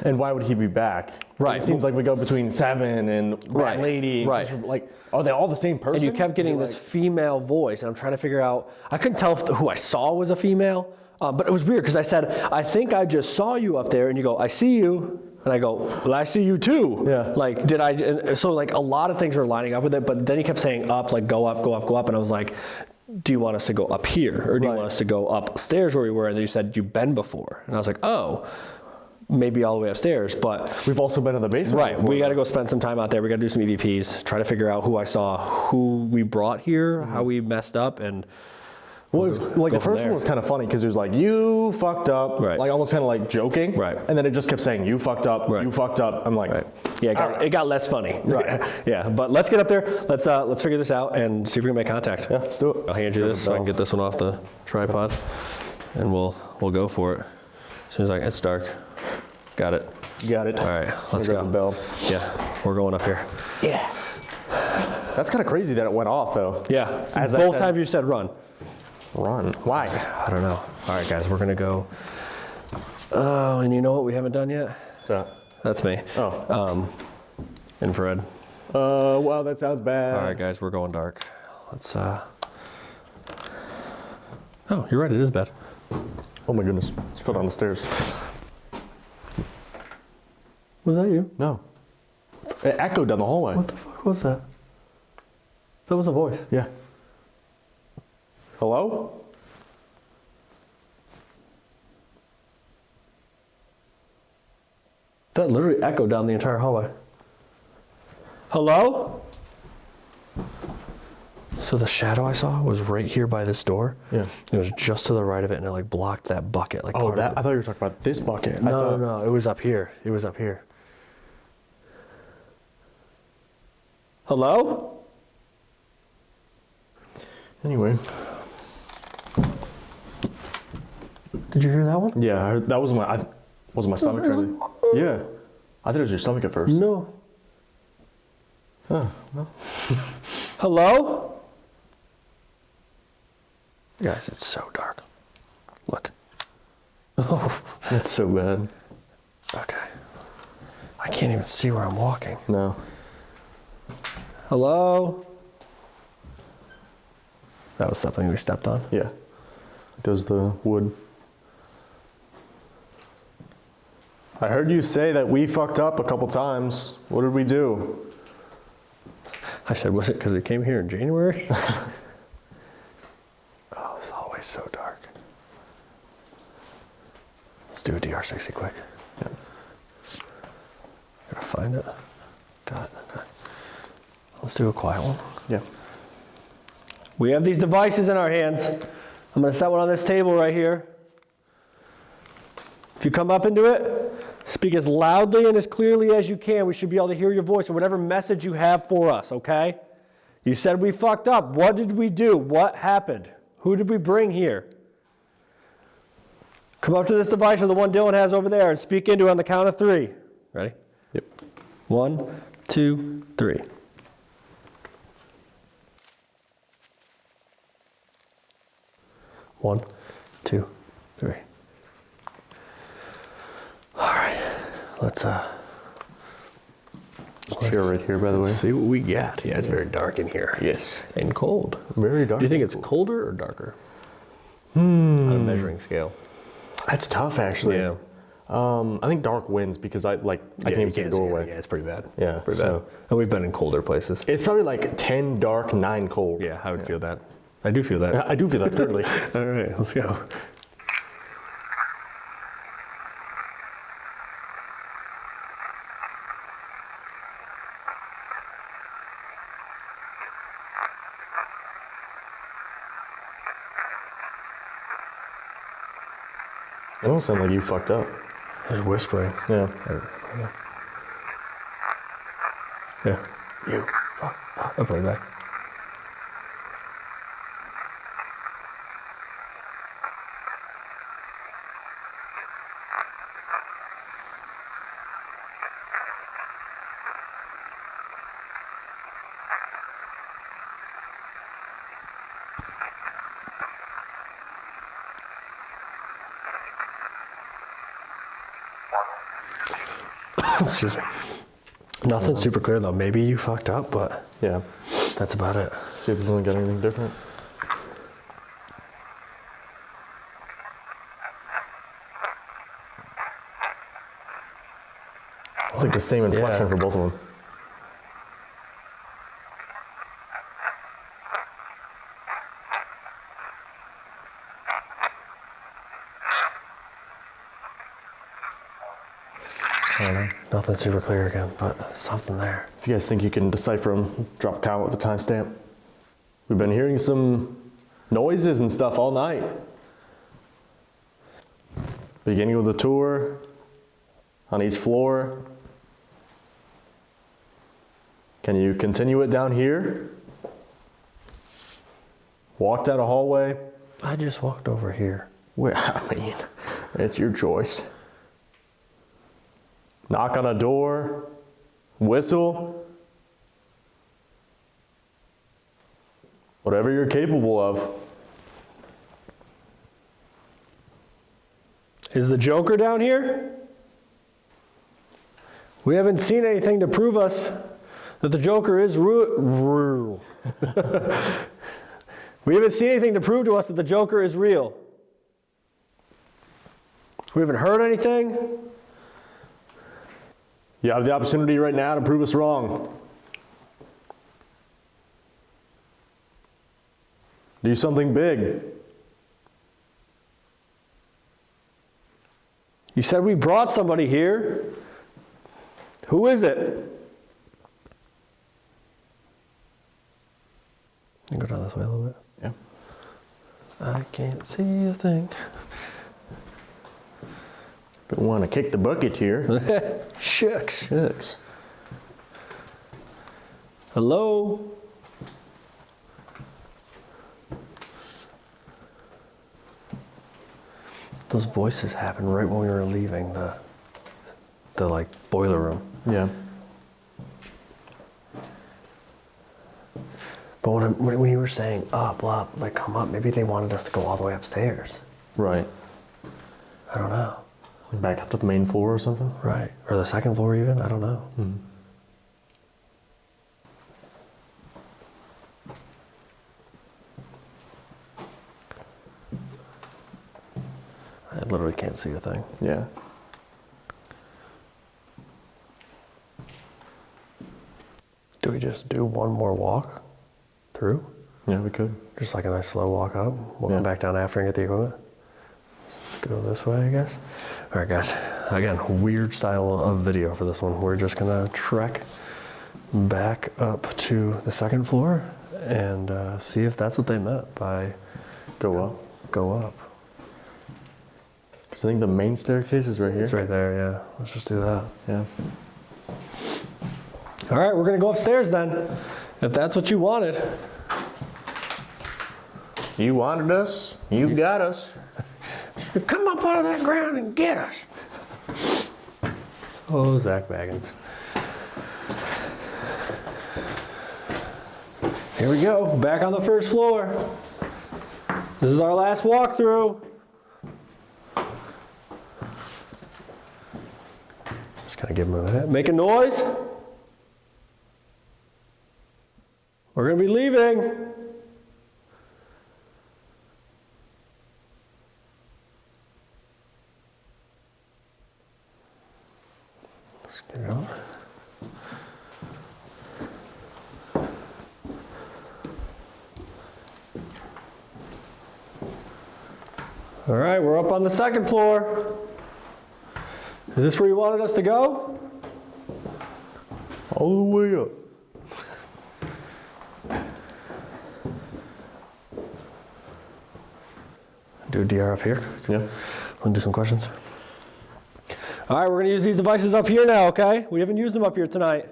Speaker 3: And why would he be back?
Speaker 4: Right.
Speaker 3: It seems like we go between 7 and
Speaker 4: Right.
Speaker 3: that lady.
Speaker 4: Right.
Speaker 3: Like, are they all the same person?
Speaker 4: And you kept getting this female voice, and I'm trying to figure out, I couldn't tell if who I saw was a female, but it was weird because I said, I think I just saw you up there, and you go, I see you. And I go, well, I see you too.
Speaker 3: Yeah.
Speaker 4: Like, did I? And so like a lot of things were lining up with it, but then he kept saying up, like go up, go up, go up. And I was like, do you want us to go up here? Or do you want us to go upstairs where we were? And then you said, you've been before. And I was like, oh, maybe all the way upstairs. But
Speaker 3: we've also been in the basement.
Speaker 4: Right.
Speaker 3: Before.
Speaker 4: We got to go spend some time out there. We got to do some EVPs, try to figure out who I saw, who we brought here, how we messed up. And
Speaker 3: well, it was, like the first one was kind of funny because it was like, you fucked up,
Speaker 4: right.
Speaker 3: like almost kind of like joking.
Speaker 4: Right.
Speaker 3: And then it just kept saying, you fucked up,
Speaker 4: right.
Speaker 3: you fucked up. I'm like,
Speaker 4: right. Yeah, it got less funny.
Speaker 3: Right.
Speaker 4: Yeah, but let's get up there. Let's figure this out and see if we can make contact.
Speaker 3: Yeah, let's do it.
Speaker 4: I'll hand you this so I can get this one off the tripod, and we'll go for it. As soon as it's dark. Got it.
Speaker 3: Got it.
Speaker 4: All right, let's go.
Speaker 3: The bell.
Speaker 4: Yeah, we're going up here.
Speaker 3: Yeah. That's kind of crazy that it went off though.
Speaker 4: Yeah.
Speaker 3: As
Speaker 4: both times you said run.
Speaker 3: Run. Why?
Speaker 4: I don't know. All right, guys, we're gonna go. Oh, and you know what we haven't done yet?
Speaker 3: What's that?
Speaker 4: That's me.
Speaker 3: Oh.
Speaker 4: Infrared.
Speaker 3: Wow, that sounds bad.
Speaker 4: All right, guys, we're going dark. Let's. Oh, you're right. It is bad.
Speaker 3: Oh my goodness! It's fell down the stairs.
Speaker 4: Was that you?
Speaker 3: No. It echoed down the hallway.
Speaker 4: What the fuck was that? That was a voice.
Speaker 3: Yeah. Hello?
Speaker 4: That literally echoed down the entire hallway. Hello? So the shadow I saw was right here by this door.
Speaker 3: Yeah.
Speaker 4: It was just to the right of it, and it like blocked that bucket. Like
Speaker 3: Oh,
Speaker 4: part
Speaker 3: that
Speaker 4: of
Speaker 3: I
Speaker 4: it.
Speaker 3: thought you were talking about this bucket.
Speaker 4: No, it was up here. It was up here. Hello?
Speaker 3: Anyway.
Speaker 4: Did you hear that one?
Speaker 3: Yeah, I heard, that was my stomach crazy? Yeah. I thought it was your stomach at first.
Speaker 4: No.
Speaker 3: Oh, well.
Speaker 4: Hello? Guys, it's so dark. Look. Oh,
Speaker 3: That's so bad.
Speaker 4: okay. I can't even see where I'm walking.
Speaker 3: No.
Speaker 4: Hello? That was something we stepped on.
Speaker 3: Yeah. There's the wood. I heard you say that we fucked up a couple times. What did we do?
Speaker 4: I said, was it because we came here in January? Oh, this hallway's so dark. Let's do a DR60 quick.
Speaker 3: Yeah.
Speaker 4: Gotta find it. Got it. Okay. Let's do a quiet one.
Speaker 3: Yeah.
Speaker 4: We have these devices in our hands. I'm gonna set one on this table right here. If you come up into it, speak as loudly and as clearly as you can. We should be able to hear your voice or whatever message you have for us, okay? You said we fucked up. What did we do? What happened? Who did we bring here? Come up to this device or the one Dylan has over there and speak into it on the count of 3. Ready?
Speaker 3: Yep.
Speaker 4: 1, 2, 3. One, 2, 3. All right, let's
Speaker 3: Chair right here, by the way.
Speaker 4: see what we got. Yeah, it's very dark in here.
Speaker 3: Yes.
Speaker 4: And cold.
Speaker 3: Very dark.
Speaker 4: Do you think it's colder or darker? On a measuring scale.
Speaker 3: That's tough, actually.
Speaker 4: Yeah.
Speaker 3: I think dark wins because I can't even see the doorway.
Speaker 4: Yeah, it's pretty bad.
Speaker 3: Yeah,
Speaker 4: pretty
Speaker 3: so-
Speaker 4: bad. And we've been in colder places.
Speaker 3: It's probably like 10 dark, 9 cold.
Speaker 4: Yeah, I would feel that. I do feel that.
Speaker 3: I do feel that clearly.
Speaker 4: All right, let's go.
Speaker 3: It almost sounds like you fucked up.
Speaker 4: There's whispering.
Speaker 3: Yeah.
Speaker 4: Yeah. You. I'll play back. Excuse me. Nothing super clear though. Maybe you fucked up, but
Speaker 3: Yeah.
Speaker 4: that's about it.
Speaker 3: See if this one got anything different. It's like the same inflection for both of them.
Speaker 4: I don't know. Nothing super clear again, but something there.
Speaker 3: If you guys think you can decipher them, drop a comment with a timestamp. We've been hearing some noises and stuff all night. Beginning of the tour, on each floor. Can you continue it down here? Walk down a hallway?
Speaker 4: I just walked over here.
Speaker 3: Well, I mean, it's your choice. Knock on a door, whistle. Whatever you're capable of.
Speaker 4: Is the Joker down here? We haven't seen anything to prove us that the Joker is real. We haven't seen anything to prove to us that the Joker is real. We haven't heard anything.
Speaker 3: You have the opportunity right now to prove us wrong. Do something big.
Speaker 4: You said we brought somebody here. Who is it? You go down this way a little bit.
Speaker 3: Yeah.
Speaker 4: I can't see a thing.
Speaker 3: Don't want to kick the bucket here.
Speaker 4: Shucks.
Speaker 3: Shucks.
Speaker 4: Hello? Those voices happened right when we were leaving the like boiler room.
Speaker 3: Yeah.
Speaker 4: But when you were saying up, like come up, maybe they wanted us to go all the way upstairs.
Speaker 3: Right.
Speaker 4: I don't know.
Speaker 3: Back up to the main floor or something?
Speaker 4: Right. Or the second floor even, I don't know.
Speaker 3: Mm-hmm.
Speaker 4: I literally can't see a thing.
Speaker 3: Yeah.
Speaker 4: Do we just do one more walk through?
Speaker 3: Yeah, we could.
Speaker 4: Just like a nice slow walk up. We'll come back down after and get the equipment. Let's go this way, I guess. All right, guys. Again, weird style of video for this one. We're just gonna trek back up to the second floor and see if that's what they meant by
Speaker 3: Go up.
Speaker 4: go up.
Speaker 3: Because I think the main staircase is right here.
Speaker 4: It's right there, yeah. Let's just do that.
Speaker 3: Yeah.
Speaker 4: All right, we're gonna go upstairs then, if that's what you wanted.
Speaker 3: You wanted us. You got us.
Speaker 4: Come up out of that ground and get us. Oh, Zach Baggins. Here we go, back on the first floor. This is our last walkthrough. Just kind of give him a minute. Make a noise. We're gonna be leaving. Let's get going. All right, we're up on the second floor. Is this where you wanted us to go?
Speaker 3: All the way up.
Speaker 4: Do a DR up here.
Speaker 3: Yeah.
Speaker 4: Want to do some questions? All right, we're gonna use these devices up here now, okay? We haven't used them up here tonight.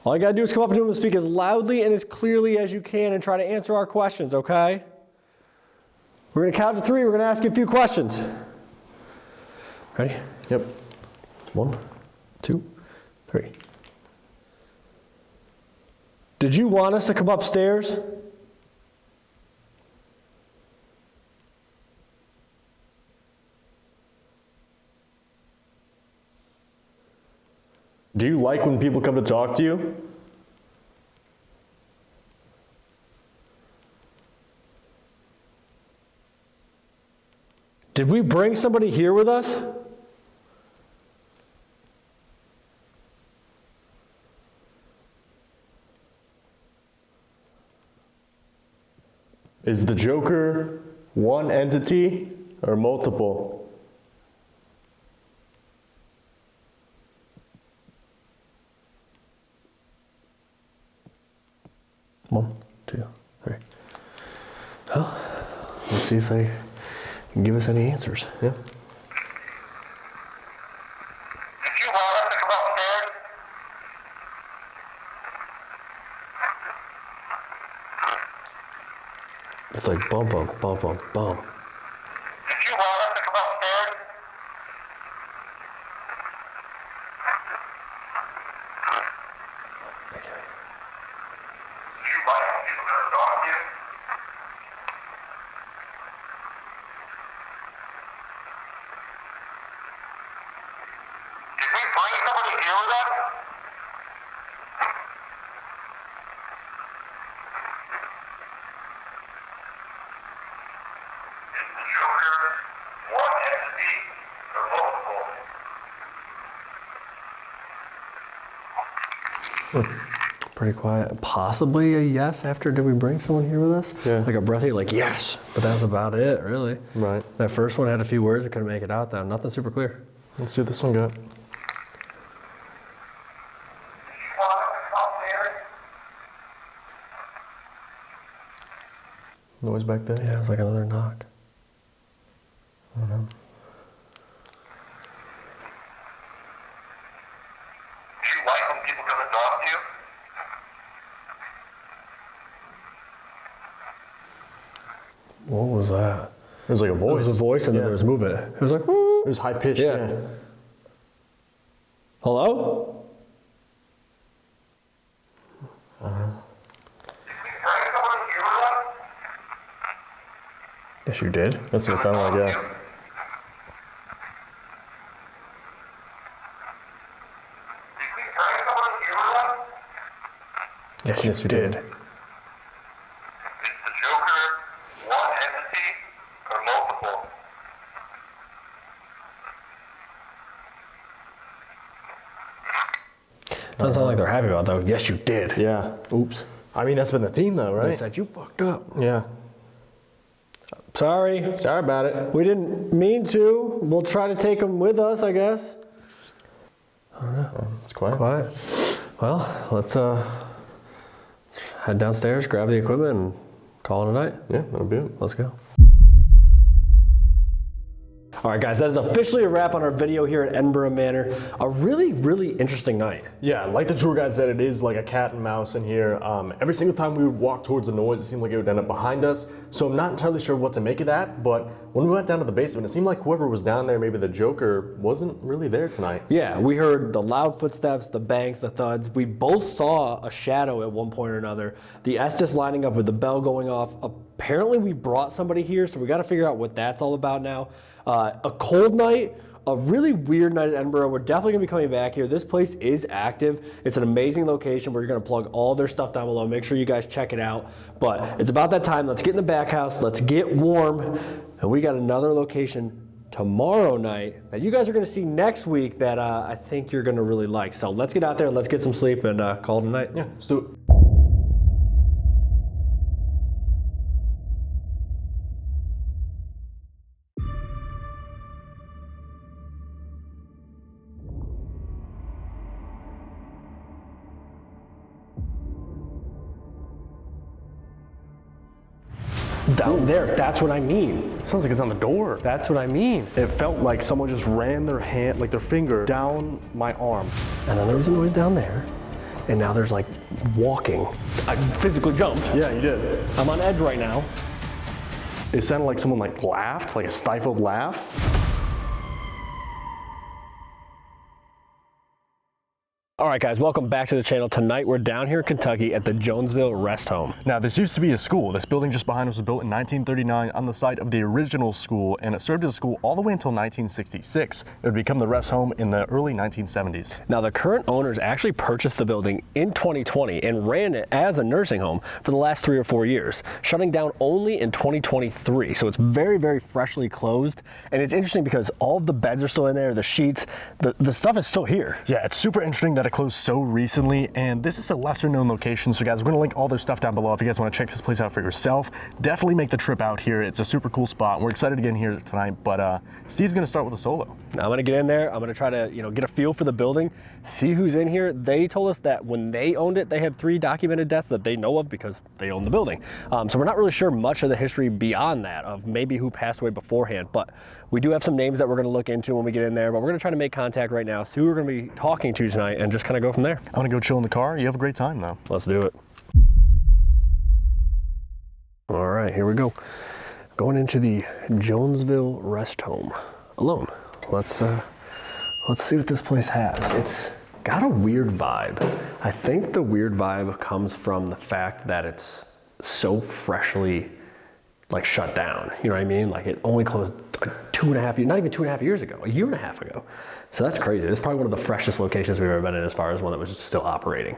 Speaker 4: All you gotta do is come up to them and speak as loudly and as clearly as you can and try to answer our questions, okay? We're gonna count to 3, we're gonna ask you a few questions. Ready?
Speaker 3: Yep.
Speaker 4: 1, 2, 3. Did you want us to come upstairs?
Speaker 3: Do you like when people come to talk to you?
Speaker 4: Did we bring somebody here with us?
Speaker 3: Is the Joker one entity or multiple? 1, 2, 3. Well, let's see if they can give us any answers. Yeah.
Speaker 5: Did you want us to come upstairs?
Speaker 4: It's like bum, bum, bum, bum, bum.
Speaker 5: Did you want us to come upstairs? Did you like when people come to talk to you? Did we bring somebody here with us? Is the Joker one entity or multiple?
Speaker 4: Pretty quiet. Possibly a yes after did we bring someone here with us?
Speaker 3: Yeah.
Speaker 4: Like a breathy, like yes. But that's about it, really.
Speaker 3: Right.
Speaker 4: That first one had a few words, I couldn't make it out though. Nothing super clear.
Speaker 3: Let's see what this one got.
Speaker 5: Did you want us to come upstairs?
Speaker 3: Noise back there?
Speaker 4: Yeah, it's like another knock. I don't know.
Speaker 5: Do you like when people come and talk to you?
Speaker 4: What was that?
Speaker 3: It was like a
Speaker 4: It
Speaker 3: voice.
Speaker 4: was a voice and then
Speaker 3: Yeah.
Speaker 4: there was movement. It was like, woo.
Speaker 3: It was high pitched.
Speaker 4: Yeah.
Speaker 3: Yeah.
Speaker 4: Hello?
Speaker 5: Did we bring somebody here with us?
Speaker 4: Yes, you did.
Speaker 3: That's what it sounded like. Yeah.
Speaker 5: Did we bring somebody here with us?
Speaker 4: Yes, you did.
Speaker 5: Is the Joker one entity or multiple?
Speaker 4: Doesn't sound like they're happy about that. Yes, you did.
Speaker 3: Yeah. Oops. I mean, that's been the theme though,
Speaker 4: They
Speaker 3: right?
Speaker 4: said you fucked up.
Speaker 3: Yeah.
Speaker 4: Sorry.
Speaker 3: Sorry about it.
Speaker 4: We didn't mean to. We'll try to take them with us, I guess.
Speaker 3: It's quiet.
Speaker 4: Quiet. Well, let's head downstairs, grab the equipment, and call it a night.
Speaker 3: Yeah, that'll be it.
Speaker 4: Let's go. All right, guys, that is officially a wrap on our video here at Edinburg Manor. A really, really interesting night.
Speaker 3: Yeah, like the tour guide said, it is like a cat and mouse in here. Every single time we would walk towards the noise, it seemed like it would end up behind us. So I'm not entirely sure what to make of that, but when we went down to the basement, it seemed like whoever was down there, maybe the Joker, wasn't really there tonight.
Speaker 4: Yeah, we heard the loud footsteps, the bangs, the thuds. We both saw a shadow at one point or another. The Estes lining up with the bell going off. Apparently we brought somebody here, so we got to figure out what that's all about now. A cold night, a really weird night at Edinburg. We're definitely gonna be coming back here. This place is active. It's an amazing location. We're gonna plug all their stuff down below. Make sure you guys check it out. But it's about that time. Let's get in the back house. Let's get warm. And we got another location tomorrow night that you guys are gonna see next week that I think you're gonna really like. So let's get out there, let's get some sleep and call it a night.
Speaker 3: Yeah, let's do it.
Speaker 4: Down there, that's what I mean.
Speaker 3: Sounds like it's on the door.
Speaker 4: That's what I mean.
Speaker 3: It felt like someone just ran their hand, like their finger, down my arm.
Speaker 4: And then there was a noise down there. And now there's like walking. I physically jumped.
Speaker 3: Yeah, you did.
Speaker 4: I'm on edge right now.
Speaker 3: It sounded like someone like laughed, like a stifled laugh.
Speaker 4: All right, guys, welcome back to the channel. Tonight we're down here in Kentucky at the Jonesville Rest Home.
Speaker 3: Now, this used to be a school. This building just behind us was built in 1939 on the site of the original school, and it served as a school all the way until 1966. It would become the rest home in the early 1970s.
Speaker 4: Now, the current owners actually purchased the building in 2020 and ran it as a nursing home for the last 3 or 4 years, shutting down only in 2023. So it's very, very freshly closed. And it's interesting because all of the beds are still in there, the sheets, the stuff is still here.
Speaker 3: Yeah, it's super interesting that it closed so recently, and this is a lesser known location. So guys, we're gonna link all their stuff down below. If you guys wanna check this place out for yourself, definitely make the trip out here. It's a super cool spot. We're excited to get in here tonight, but Steve's gonna start with a solo.
Speaker 4: Now I'm gonna get in there. I'm gonna try to, get a feel for the building, see who's in here. They told us that when they owned it, they had 3 documented deaths that they know of because they own the building. So we're not really sure much of the history beyond that of maybe who passed away beforehand, but we do have some names that we're gonna look into when we get in there, but we're gonna try to make contact right now, see who we're gonna be talking to tonight, and just kind of go from there.
Speaker 3: I'm gonna go chill in the car. You have a great time though.
Speaker 4: Let's do it. All right, here we go. Going into the Jonesville Rest Home alone. Let's see what this place has. It's got a weird vibe. I think the weird vibe comes from the fact that it's so freshly shut down. You know what I mean? Like it only closed 2.5 years, not even 2.5 years ago, 1.5 years ago. So that's crazy. It's probably one of the freshest locations we've ever been in as far as one that was just still operating.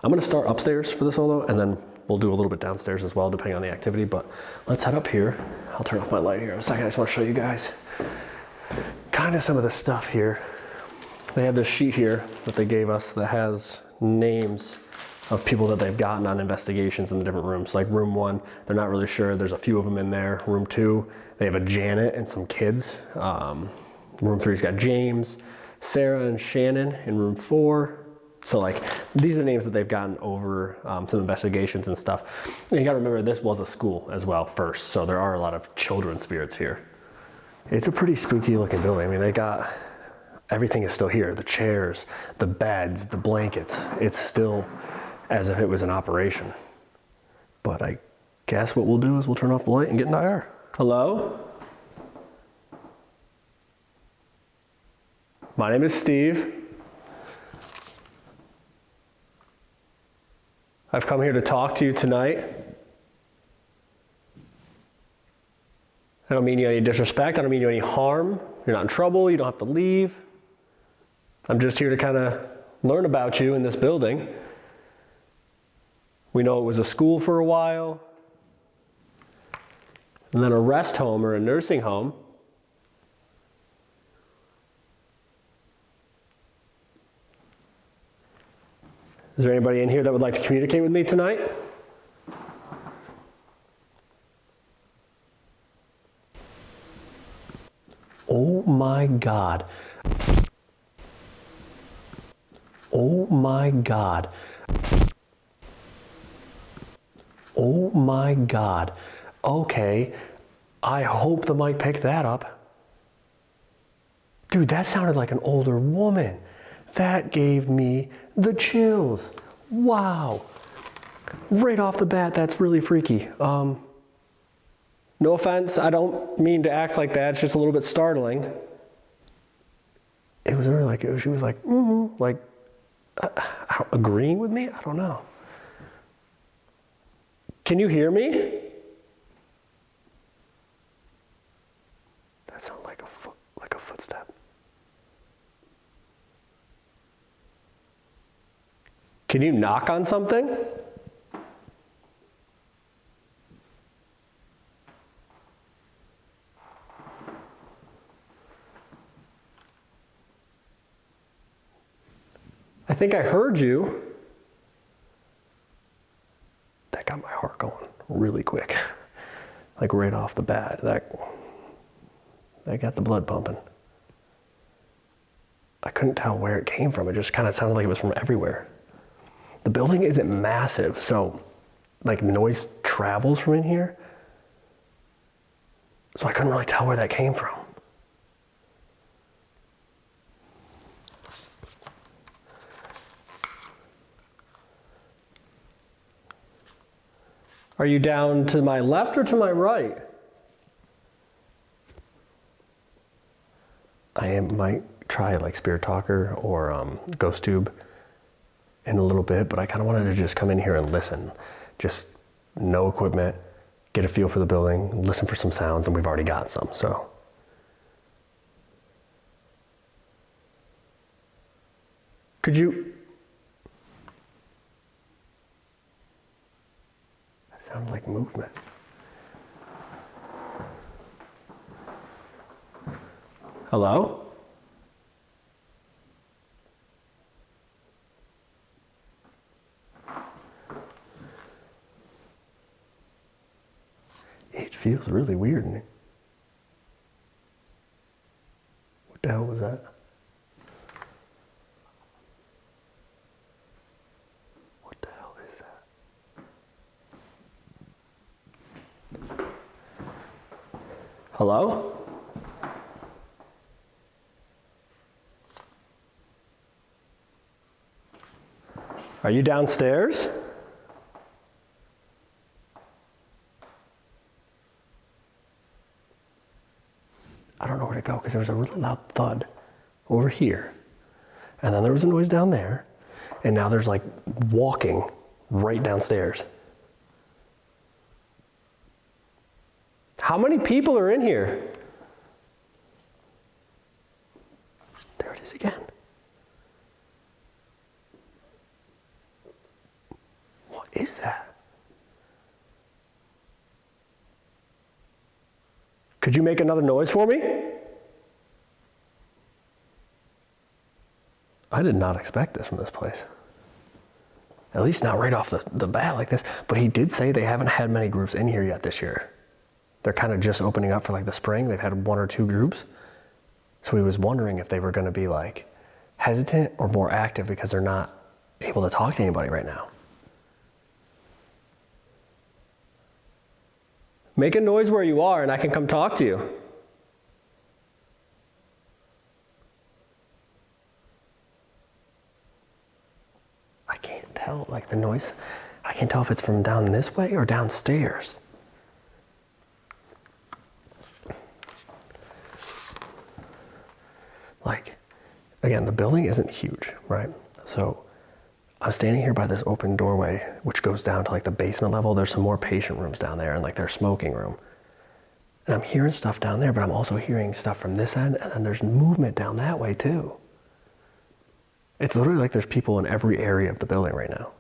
Speaker 4: I'm gonna start upstairs for the solo and then we'll do a little bit downstairs as well, depending on the activity, but let's head up here. I'll turn off my light here in a second. I just wanna show you guys kind of some of the stuff here. They have this sheet here that they gave us that has names of people that they've gotten on investigations in the different rooms. Like room 1, they're not really sure. There's a few of them in there. Room 2, they have a Janet and some kids. Room 3's got James, Sarah, and Shannon in room 4. So these are the names that they've gotten over some investigations and stuff. And you gotta remember, this was a school as well first, so there are a lot of children spirits here. It's a pretty spooky looking building. I mean, everything is still here. The chairs, the beds, the blankets. It's still as if it was in operation. But I guess what we'll do is we'll turn off the light and get into IR. Hello? My name is Steve. I've come here to talk to you tonight. I don't mean you any disrespect. I don't mean you any harm. You're not in trouble. You don't have to leave. I'm just here to kind of learn about you in this building. We know it was a school for a while, and then a rest home or a nursing home. Is there anybody in here that would like to communicate with me tonight? Oh my God. Oh my God. Oh my God. Okay, I hope the mic picked that up. Dude, that sounded like an older woman. That gave me the chills. Wow. Right off the bat, that's really freaky. No offense, I don't mean to act like that. It's just a little bit startling. It was really she was agreeing with me? I don't know. Can you hear me? That sounded like a footstep. Can you knock on something? I think I heard you. That got my heart going really quick. Right off the bat. That got the blood pumping. I couldn't tell where it came from. It just kind of sounded like it was from everywhere. The building isn't massive, so noise travels from in here. So I couldn't really tell where that came from. Are you down to my left or to my right? I might try Spirit Talker or Ghost Tube in a little bit, but I kind of wanted to just come in here and listen. Just no equipment, get a feel for the building, listen for some sounds, and we've already got some, so. Could you? That sounded like movement. Hello? It feels really weird in here. What the hell was that? What the hell is that? Hello? Are you downstairs? I don't know where to go because there was a really loud thud over here. And then there was a noise down there. And now there's like walking right downstairs. How many people are in here? There it is again. What is that? Could you make another noise for me? I did not expect this from this place. At least not right off the bat like this. But he did say they haven't had many groups in here yet this year. They're kind of just opening up for like the spring. They've had 1 or 2 groups. So he was wondering if they were going to be like hesitant or more active because they're not able to talk to anybody right now. Make a noise where you are and I can come talk to you. I can't tell, like the noise, I can't tell if it's from down this way or downstairs. Like, again, the building isn't huge, right? So I'm standing here by this open doorway, which goes down to like the basement level. There's some more patient rooms down there and like their smoking room. And I'm hearing stuff down there, but I'm also hearing stuff from this end, and then there's movement down that way too. It's literally like there's people in every area of the building right now.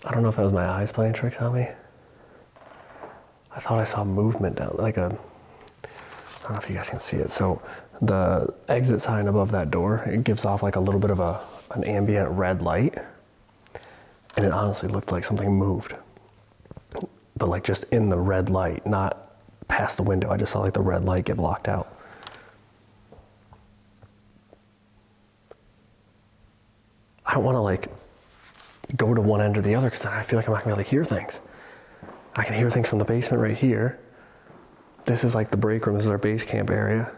Speaker 4: I don't know if that was my eyes playing tricks on me. I thought I saw movement down, like I don't know if you guys can see it. So the exit sign above that door, it gives off like a little bit of an ambient red light. And it honestly looked like something moved. But like just in the red light, not past the window. I just saw like the red light get blocked out. I don't want to like go to one end or the other because I feel like I'm not gonna be able to hear things. I can hear things from the basement right here. This is like the break room. This is our base camp area.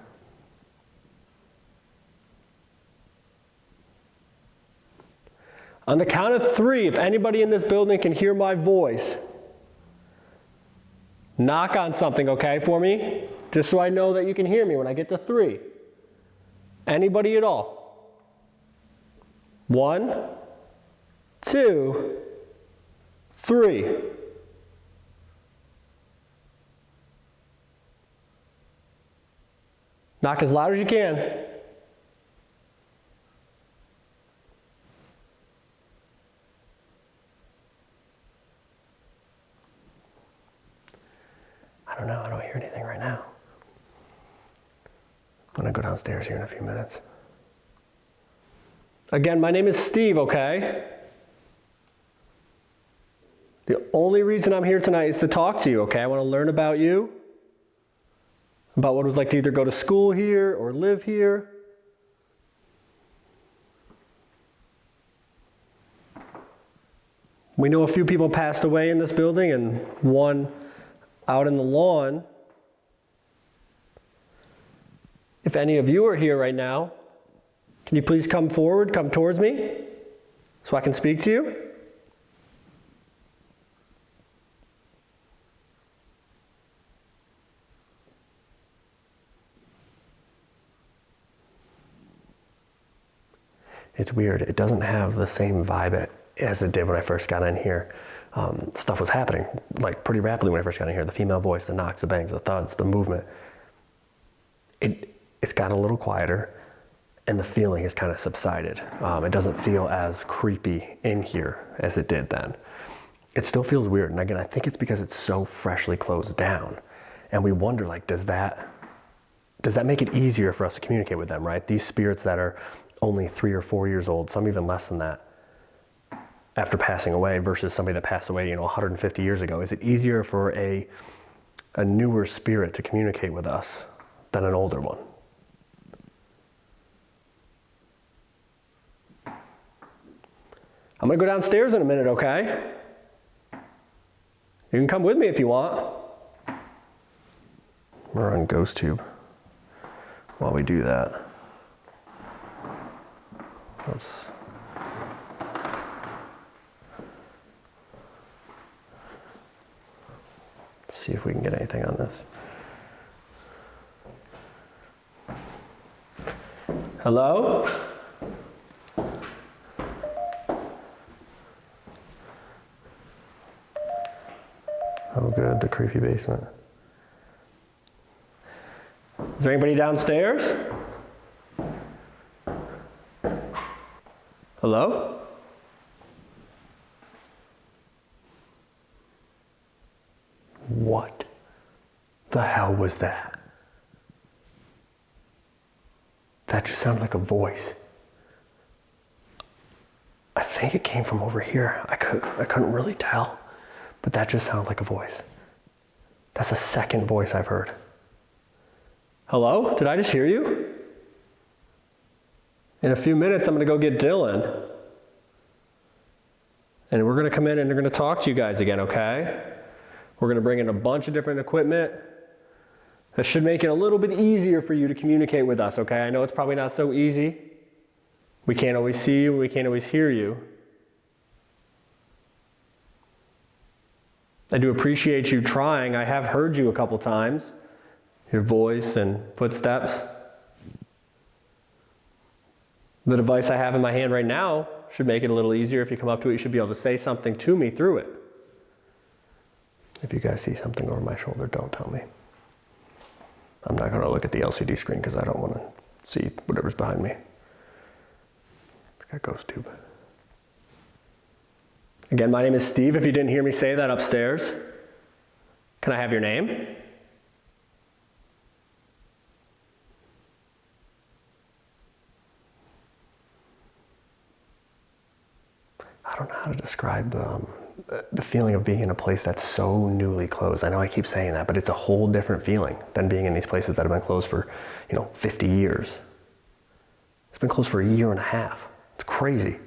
Speaker 4: On the count of 3, if anybody in this building can hear my voice, knock on something, okay, for me? Just so I know that you can hear me when I get to 3. Anybody at all? 1, 2, 3. Knock as loud as you can. I don't know, I don't hear anything right now. I'm gonna go downstairs here in a few minutes. Again, my name is Steve, okay? The only reason I'm here tonight is to talk to you, okay? I want to learn about you, about what it was like to either go to school here or live here. We know a few people passed away in this building and one out in the lawn. If any of you are here right now, can you please come forward, come towards me so I can speak to you? It's weird. It doesn't have the same vibe as it did when I first got in here. Stuff was happening like pretty rapidly when I first got in here. The female voice, the knocks, the bangs, the thuds, the movement. It's got a little quieter, and the feeling has kind of subsided. It doesn't feel as creepy in here as it did then. It still feels weird, and again, I think it's because it's so freshly closed down. And we wonder, like, does that make it easier for us to communicate with them, right? These spirits that are only 3 or 4 years old, some even less than that, after passing away versus somebody that passed away, 150 years ago. Is it easier for a newer spirit to communicate with us than an older one? I'm gonna go downstairs in a minute, okay? You can come with me if you want. We're on GhostTube while we do that. Let's see if we can get anything on this. Hello? Oh good, the creepy basement. Is there anybody downstairs? Hello? What the hell was that? That just sounded like a voice. I think it came from over here. I couldn't really tell, but that just sounded like a voice. That's the second voice I've heard. Hello? Did I just hear you? In a few minutes, I'm gonna go get Dylan. And we're gonna come in and we're gonna talk to you guys again, okay? We're gonna bring in a bunch of different equipment that should make it a little bit easier for you to communicate with us, okay? I know it's probably not so easy. We can't always see you, we can't always hear you. I do appreciate you trying. I have heard you a couple times, your voice and footsteps. The device I have in my hand right now should make it a little easier. If you come up to it, you should be able to say something to me through it. If you guys see something over my shoulder, don't tell me. I'm not gonna look at the LCD screen because I don't wanna see whatever's behind me. I got GhostTube. Again, my name is Steve. If you didn't hear me say that upstairs, can I have your name? I don't know how to describe the feeling of being in a place that's so newly closed. I know I keep saying that, but it's a whole different feeling than being in these places that have been closed for, 50 years. It's been closed for a year and a half. It's crazy.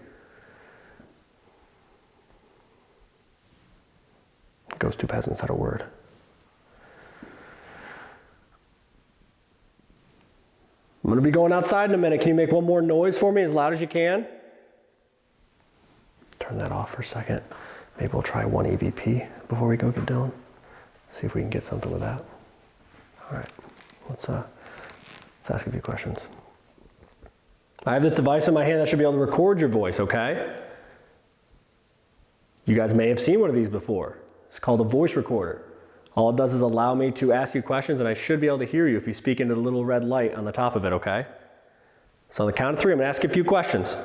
Speaker 4: GhostTube hasn't said a word. I'm gonna be going outside in a minute. Can you make one more noise for me as loud as you can? Turn that off for a second. Maybe we'll try one EVP before we go get Dylan. See if we can get something with that. All right, let's ask a few questions. I have this device in my hand that should be able to record your voice, okay? You guys may have seen one of these before. It's called a voice recorder. All it does is allow me to ask you questions, and I should be able to hear you if you speak into the little red light on the top of it, okay? So on the count of 3, I'm gonna ask you a few questions.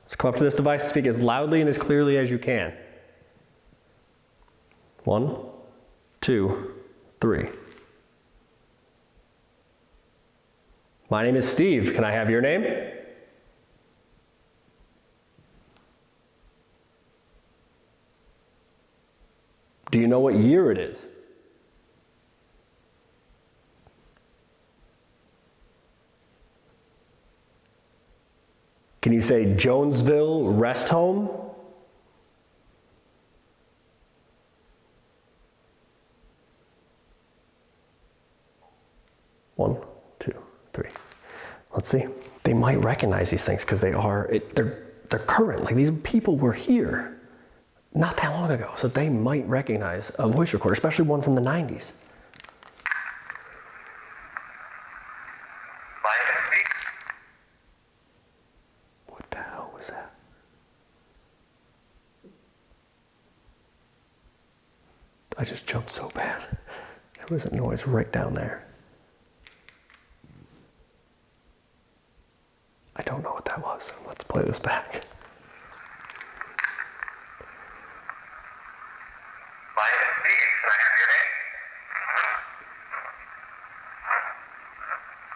Speaker 4: Just come up to this device and speak as loudly and as clearly as you can. 1, 2, 3. My name is Steve. Can I have your name? Do you know what year it is? Can you say Jonesville Rest Home? One, 2, 3. Let's see. They might recognize these things because they're current. Like these people were here not that long ago, so they might recognize a voice recorder, especially one from the 90s. What the hell? I just jumped so bad. There was a noise right down there. I don't know what that was. Let's play this back.
Speaker 5: My name is Steve. Can I have your name?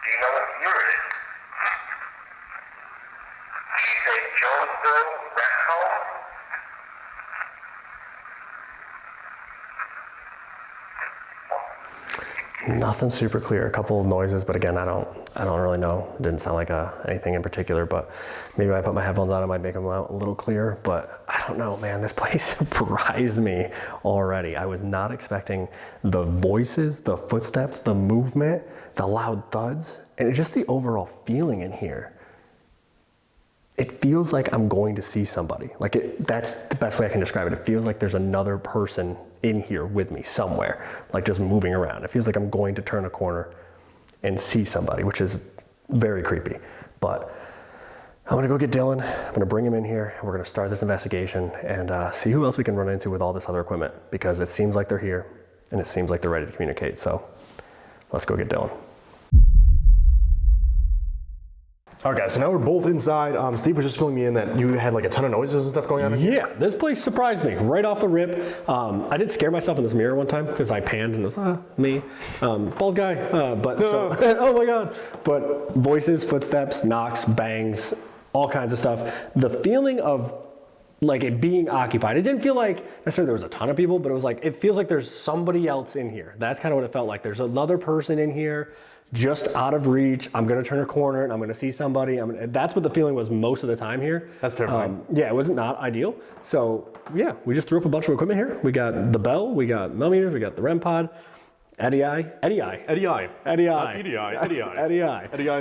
Speaker 5: Do you know what year it is? Do you say Jonesville rest home?
Speaker 4: Nothing super clear. A couple of noises, but again, I don't really know. It didn't sound like anything in particular, but maybe if I put my headphones on, it might make them out a little clearer. But I don't know, man. This place surprised me already. I was not expecting the voices, the footsteps, the movement, the loud thuds, and just the overall feeling in here. It feels like I'm going to see somebody. That's the best way I can describe it. It feels like there's another person in here with me somewhere, like just moving around. It feels like I'm going to turn a corner and see somebody, which is very creepy. But I'm gonna go get Dylan. I'm gonna bring him in here. And we're gonna start this investigation and see who else we can run into with all this other equipment, because it seems like they're here and it seems like they're ready to communicate. So let's go get Dylan.
Speaker 3: All right, guys, so now we're both inside. Steve was just filling me in that you had like a ton of noises and stuff going on in here.
Speaker 4: Yeah, this place surprised me right off the rip. I did scare myself in this mirror one time because I panned and it was, me, bald guy. Oh my God. But voices, footsteps, knocks, bangs, all kinds of stuff. The feeling of like it being occupied. It didn't feel like necessarily there was a ton of people, but it was like, it feels like there's somebody else in here. That's kind of what it felt like. There's another person in here, just out of reach. I'm gonna turn a corner and I'm gonna see somebody. That's what the feeling was most of the time here.
Speaker 3: That's terrifying.
Speaker 4: Yeah, it was not ideal. So yeah, we just threw up a bunch of equipment here. We got the bell, we got millimeters, we got the REM pod, Eddie I is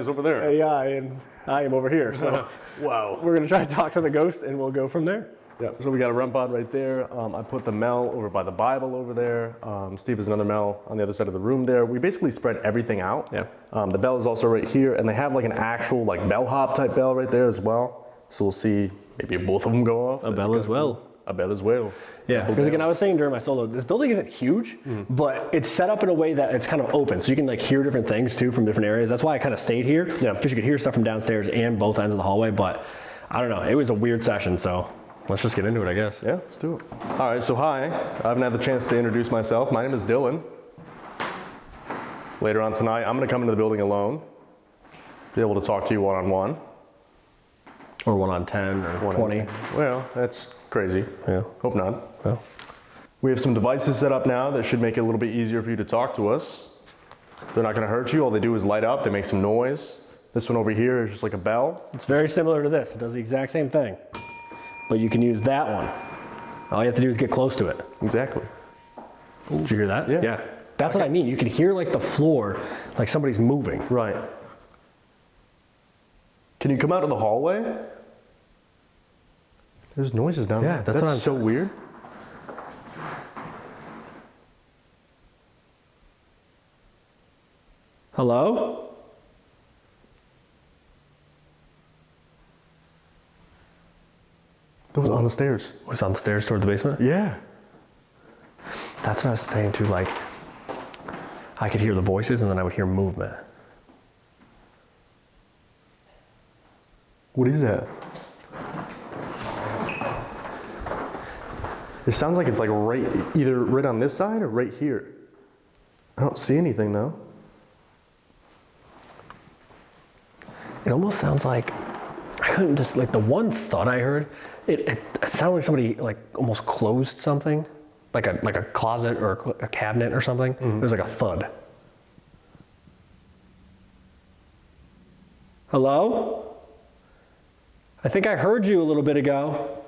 Speaker 4: over there. Eddie I, and I am over here. So wow, we're gonna try to talk to the ghost and we'll go from there.
Speaker 3: Yeah, so we got a REM pod right there. I put the Mel over by the Bible over there. Steve has another Mel on the other side of the room there. We basically spread everything out.
Speaker 4: Yeah.
Speaker 3: The bell is also right here, and they have like an actual like bellhop type bell right there as well. So we'll see maybe both of them go off.
Speaker 4: A bell as well.
Speaker 3: A bell as well.
Speaker 4: Yeah, because again, I was saying during my solo, this building isn't huge, but it's set up in a way that it's kind of open, so you can like hear different things too from different areas. That's why I kind of stayed here, because you could hear stuff from downstairs and both ends of the hallway. But I don't know, it was a weird session, so let's just get into it, I guess.
Speaker 3: Yeah, let's do it. All right, so hi. I haven't had the chance to introduce myself. My name is Dylan. Later on tonight, I'm gonna come into the building alone, be able to talk to you one-on-one.
Speaker 4: Or 1 on 10 or 20.
Speaker 3: Well, that's crazy.
Speaker 4: Yeah.
Speaker 3: Hope not.
Speaker 4: Well.
Speaker 3: We have some devices set up now that should make it a little bit easier for you to talk to us. They're not gonna hurt you. All they do is light up, they make some noise. This one over here is just like a bell.
Speaker 4: It's very similar to this. It does the exact same thing. But you can use that one. All you have to do is get close to it.
Speaker 3: Exactly.
Speaker 4: Did you hear that?
Speaker 3: Yeah.
Speaker 4: Yeah. That's what I mean. You can hear like the floor, like somebody's moving.
Speaker 3: Right. Can you come out of the hallway? There's noises down there.
Speaker 4: Yeah, that's what I'm
Speaker 3: so weird.
Speaker 4: Hello?
Speaker 3: That was on the stairs.
Speaker 4: Was on the stairs toward the basement?
Speaker 3: Yeah.
Speaker 4: That's what I was saying too, like, I could hear the voices and then I would hear movement.
Speaker 3: What is that? It sounds like it's like either right on this side or right here. I don't see anything though.
Speaker 4: It almost sounds like, I couldn't just, like the one thud I heard, it sounded like somebody like almost closed something, like a closet or a cabinet or something. It was like a thud. Hello? I think I heard you a little bit ago.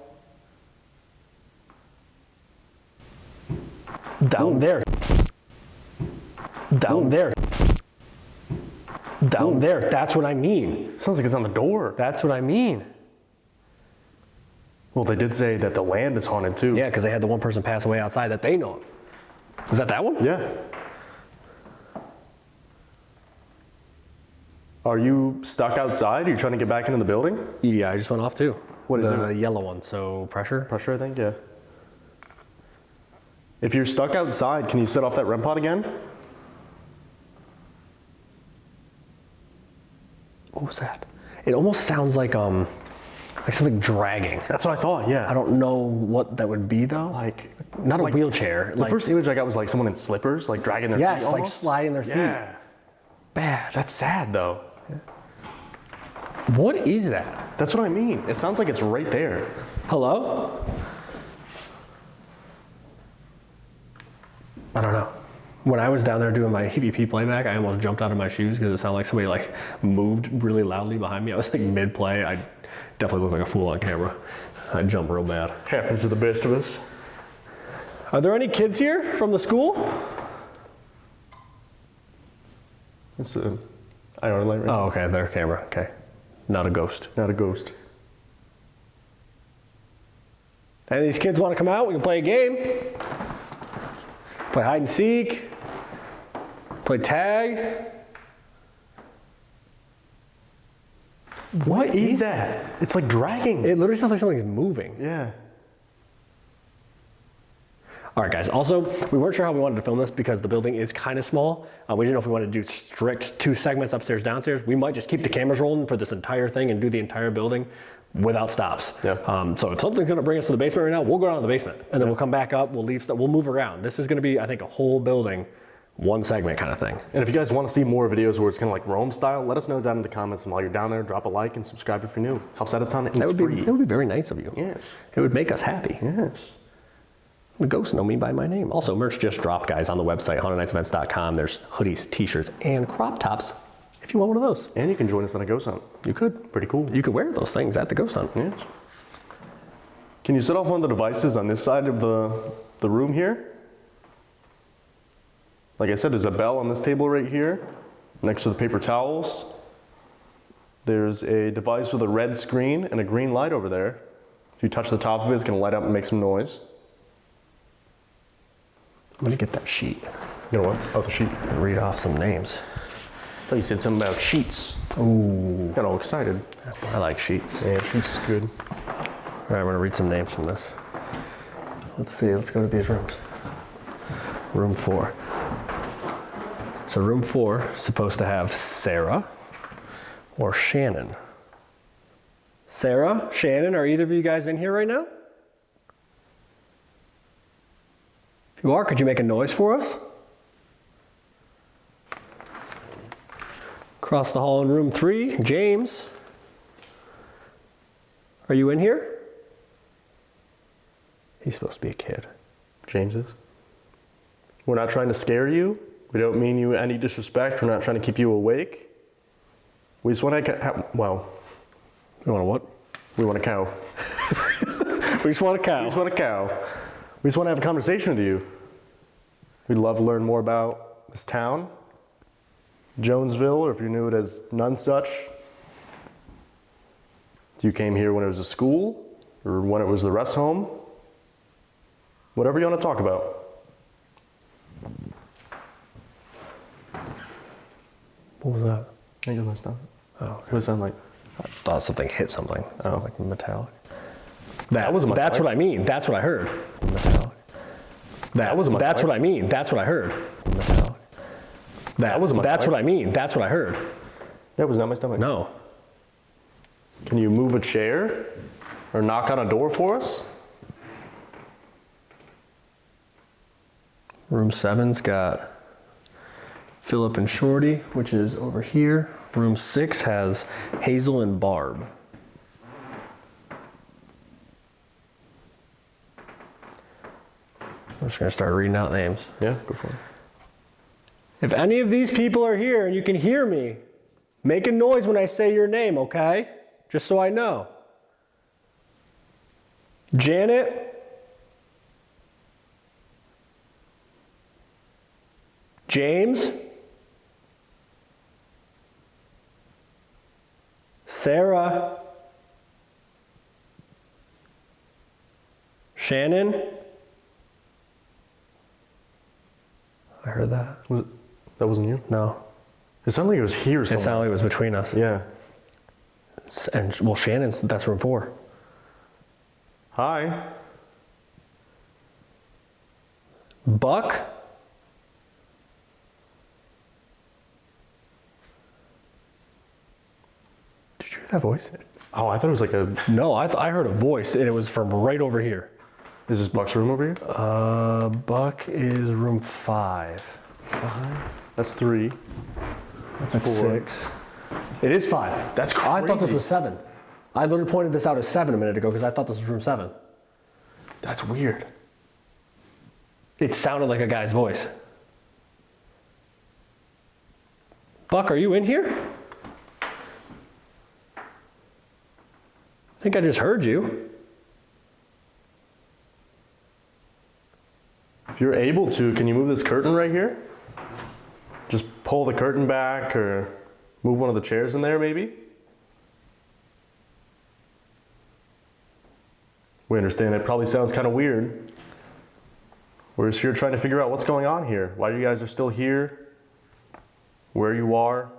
Speaker 4: Down there. Down there. Down there. That's what I mean.
Speaker 3: Sounds like it's on the door.
Speaker 4: That's what I mean.
Speaker 3: Well, they did say that the land is haunted too.
Speaker 4: Yeah, because they had the one person pass away outside that they know of. Was that one?
Speaker 3: Yeah. Are you stuck outside? Are you trying to get back into the building?
Speaker 4: Yeah, I just went off too.
Speaker 3: What did
Speaker 4: the
Speaker 3: it do?
Speaker 4: yellow one, so pressure?
Speaker 3: Pressure, I think, yeah. If you're stuck outside, can you set off that REM pod again?
Speaker 4: What was that? It almost sounds like something dragging.
Speaker 3: That's what I thought, yeah.
Speaker 4: I don't know what that would be though. Not a wheelchair.
Speaker 3: The first image I got was like someone in slippers, like dragging their feet
Speaker 4: yes, like
Speaker 3: almost.
Speaker 4: sliding their feet.
Speaker 3: Yeah.
Speaker 4: Bad.
Speaker 3: That's sad though.
Speaker 4: What is that?
Speaker 3: That's what I mean. It sounds like it's right there.
Speaker 4: Hello? I don't know. When I was down there doing my EVP playback, I almost jumped out of my shoes because it sounded like somebody like moved really loudly behind me. I was like mid-play. I definitely looked like a fool on camera. I jumped real bad.
Speaker 3: Happens to the best of us.
Speaker 4: Are there any kids here from the school?
Speaker 3: It's an IR light right
Speaker 4: Oh, okay, their camera, okay. Not a ghost.
Speaker 3: Not a ghost.
Speaker 4: Any of these kids want to come out? We can play a game. Play hide and seek. Play tag.
Speaker 3: What is that? It's like dragging.
Speaker 4: It literally sounds like something's moving.
Speaker 3: Yeah.
Speaker 4: All right, guys. Also, we weren't sure how we wanted to film this because the building is kind of small. We didn't know if we wanted to do strict 2 segments upstairs, downstairs. We might just keep the cameras rolling for this entire thing and do the entire building without stops.
Speaker 3: Yeah.
Speaker 4: So if something's going to bring us to the basement right now, we'll go down to the basement and then we'll come back up. We'll leave stuff. We'll move around. This is going to be, I think, a whole building, 1 segment kind of thing.
Speaker 3: And if you guys want to see more videos where it's kind of like Rome style, let us know down in the comments. And while you're down there, drop a like and subscribe if you're new. Helps out a ton. And
Speaker 4: That
Speaker 3: it's
Speaker 4: would be
Speaker 3: free.
Speaker 4: that would be very nice of you.
Speaker 3: Yes.
Speaker 4: It would make us happy.
Speaker 3: Yes.
Speaker 4: The ghosts know me by my name. Also, merch just dropped, guys, on the website, hauntednightsevents.com. There's hoodies, t-shirts, and crop tops if you want one of those.
Speaker 3: And you can join us on a ghost hunt.
Speaker 4: You could.
Speaker 3: Pretty cool.
Speaker 4: You could wear those things at the ghost hunt.
Speaker 3: Yes. Can you set off one of the devices on this side of the room here? Like I said, there's a bell on this table right here, next to the paper towels. There's a device with a red screen and a green light over there. If you touch the top of it, it's gonna light up and make some noise.
Speaker 4: I'm gonna get that sheet
Speaker 3: You know what? Oh, the sheet.
Speaker 4: and read off some names.
Speaker 3: I thought you said something about sheets.
Speaker 4: Ooh,
Speaker 3: Got all excited.
Speaker 4: I like sheets.
Speaker 3: Yeah, sheets is good.
Speaker 4: All right, I'm gonna read some names from this. Let's see, let's go to these rooms. Room 4. So room 4 is supposed to have Sarah or Shannon. Sarah, Shannon, are either of you guys in here right now? If you are, could you make a noise for us? Across the hall in room 3, James. Are you in here? He's supposed to be a kid.
Speaker 3: James is. We're not trying to scare you. We don't mean you any disrespect. We're not trying to keep you awake. We just want to, well,
Speaker 4: You want a what?
Speaker 3: we want a cow.
Speaker 4: We just want a cow.
Speaker 3: We just want a cow. We just want to have a conversation with you. We'd love to learn more about this town, Jonesville, or if you knew it as none such. You came here when it was a school, or when it was the rest home. Whatever you want to talk about.
Speaker 4: What was that?
Speaker 3: I think it was my stomach.
Speaker 4: Oh, okay.
Speaker 3: What does it sound like?
Speaker 4: I thought something hit something.
Speaker 3: Oh.
Speaker 4: Like metallic.
Speaker 3: That was my
Speaker 4: That's
Speaker 3: stomach.
Speaker 4: what I mean. That's what I heard. Metallic.
Speaker 3: That was my
Speaker 4: That's
Speaker 3: stomach.
Speaker 4: what I mean. That's what I heard. Metallic.
Speaker 3: That was my
Speaker 4: That's
Speaker 3: stomach.
Speaker 4: what I mean. That's what I heard.
Speaker 3: That was not my stomach.
Speaker 4: No.
Speaker 3: Can you move a chair or knock on a door for us?
Speaker 4: Room 7's got Philip and Shorty, which is over here. Room 6 has Hazel and Barb. I'm just gonna start reading out names.
Speaker 3: Yeah, go for it.
Speaker 4: If any of these people are here and you can hear me, make a noise when I say your name, okay? Just so I know. Janet. James. Sarah. Shannon. I heard that.
Speaker 3: That wasn't you?
Speaker 4: No.
Speaker 3: It sounded like it was here
Speaker 4: It
Speaker 3: somewhere.
Speaker 4: sounded like it was between us.
Speaker 3: Yeah.
Speaker 4: And well, Shannon's, that's room 4.
Speaker 3: Hi.
Speaker 4: Buck?
Speaker 3: Did you hear that voice? Oh, I thought it was like a...
Speaker 4: No, I heard a voice, and it was from right over here.
Speaker 3: Is this Buck's room over here?
Speaker 4: Buck is room 5.
Speaker 3: 5? That's 3.
Speaker 4: That's
Speaker 3: 4.
Speaker 4: 6. It is 5.
Speaker 3: That's crazy.
Speaker 4: I thought this was 7. I literally pointed this out as 7 a minute ago because I thought this was room 7.
Speaker 3: That's weird.
Speaker 4: It sounded like a guy's voice. Buck, are you in here? I think I just heard you.
Speaker 3: If you're able to, can you move this curtain right here? Just pull the curtain back or move one of the chairs in there maybe? We understand it probably sounds kind of weird. We're just here trying to figure out what's going on here. Why you guys are still here, where you are.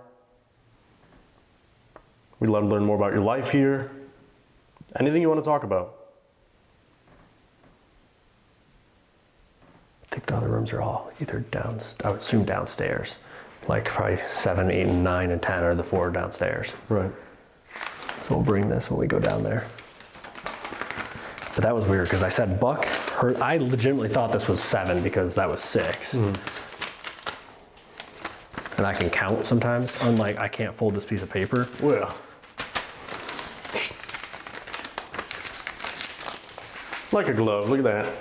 Speaker 3: We'd love to learn more about your life here. Anything you want to talk about.
Speaker 4: I think the other rooms are all either I would assume downstairs. Like probably 7, 8, 9, and 10 are the 4 downstairs.
Speaker 3: Right.
Speaker 4: So we'll bring this when we go down there. But that was weird because I said Buck. I legitimately thought this was 7 because that was 6. And I can count sometimes, unlike I can't fold this piece of paper.
Speaker 3: Well. Like a glove, look at that.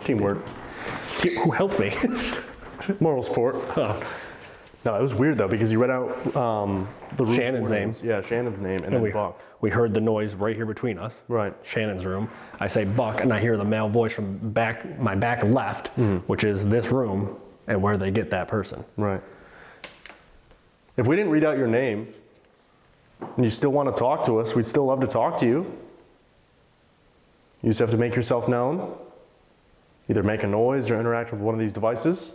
Speaker 3: Teamwork.
Speaker 4: Who helped me?
Speaker 3: Moral support.
Speaker 4: Oh.
Speaker 3: No, it was weird though because you read out the room
Speaker 4: Shannon's name.
Speaker 3: Yeah, Shannon's name and then Buck.
Speaker 4: We heard the noise right here between us.
Speaker 3: Right.
Speaker 4: Shannon's room. I say Buck, and I hear the male voice from my back left, which is this room, and where they get that person.
Speaker 3: Right. If we didn't read out your name, and you still want to talk to us, we'd still love to talk to you. You just have to make yourself known. Either make a noise or interact with one of these devices.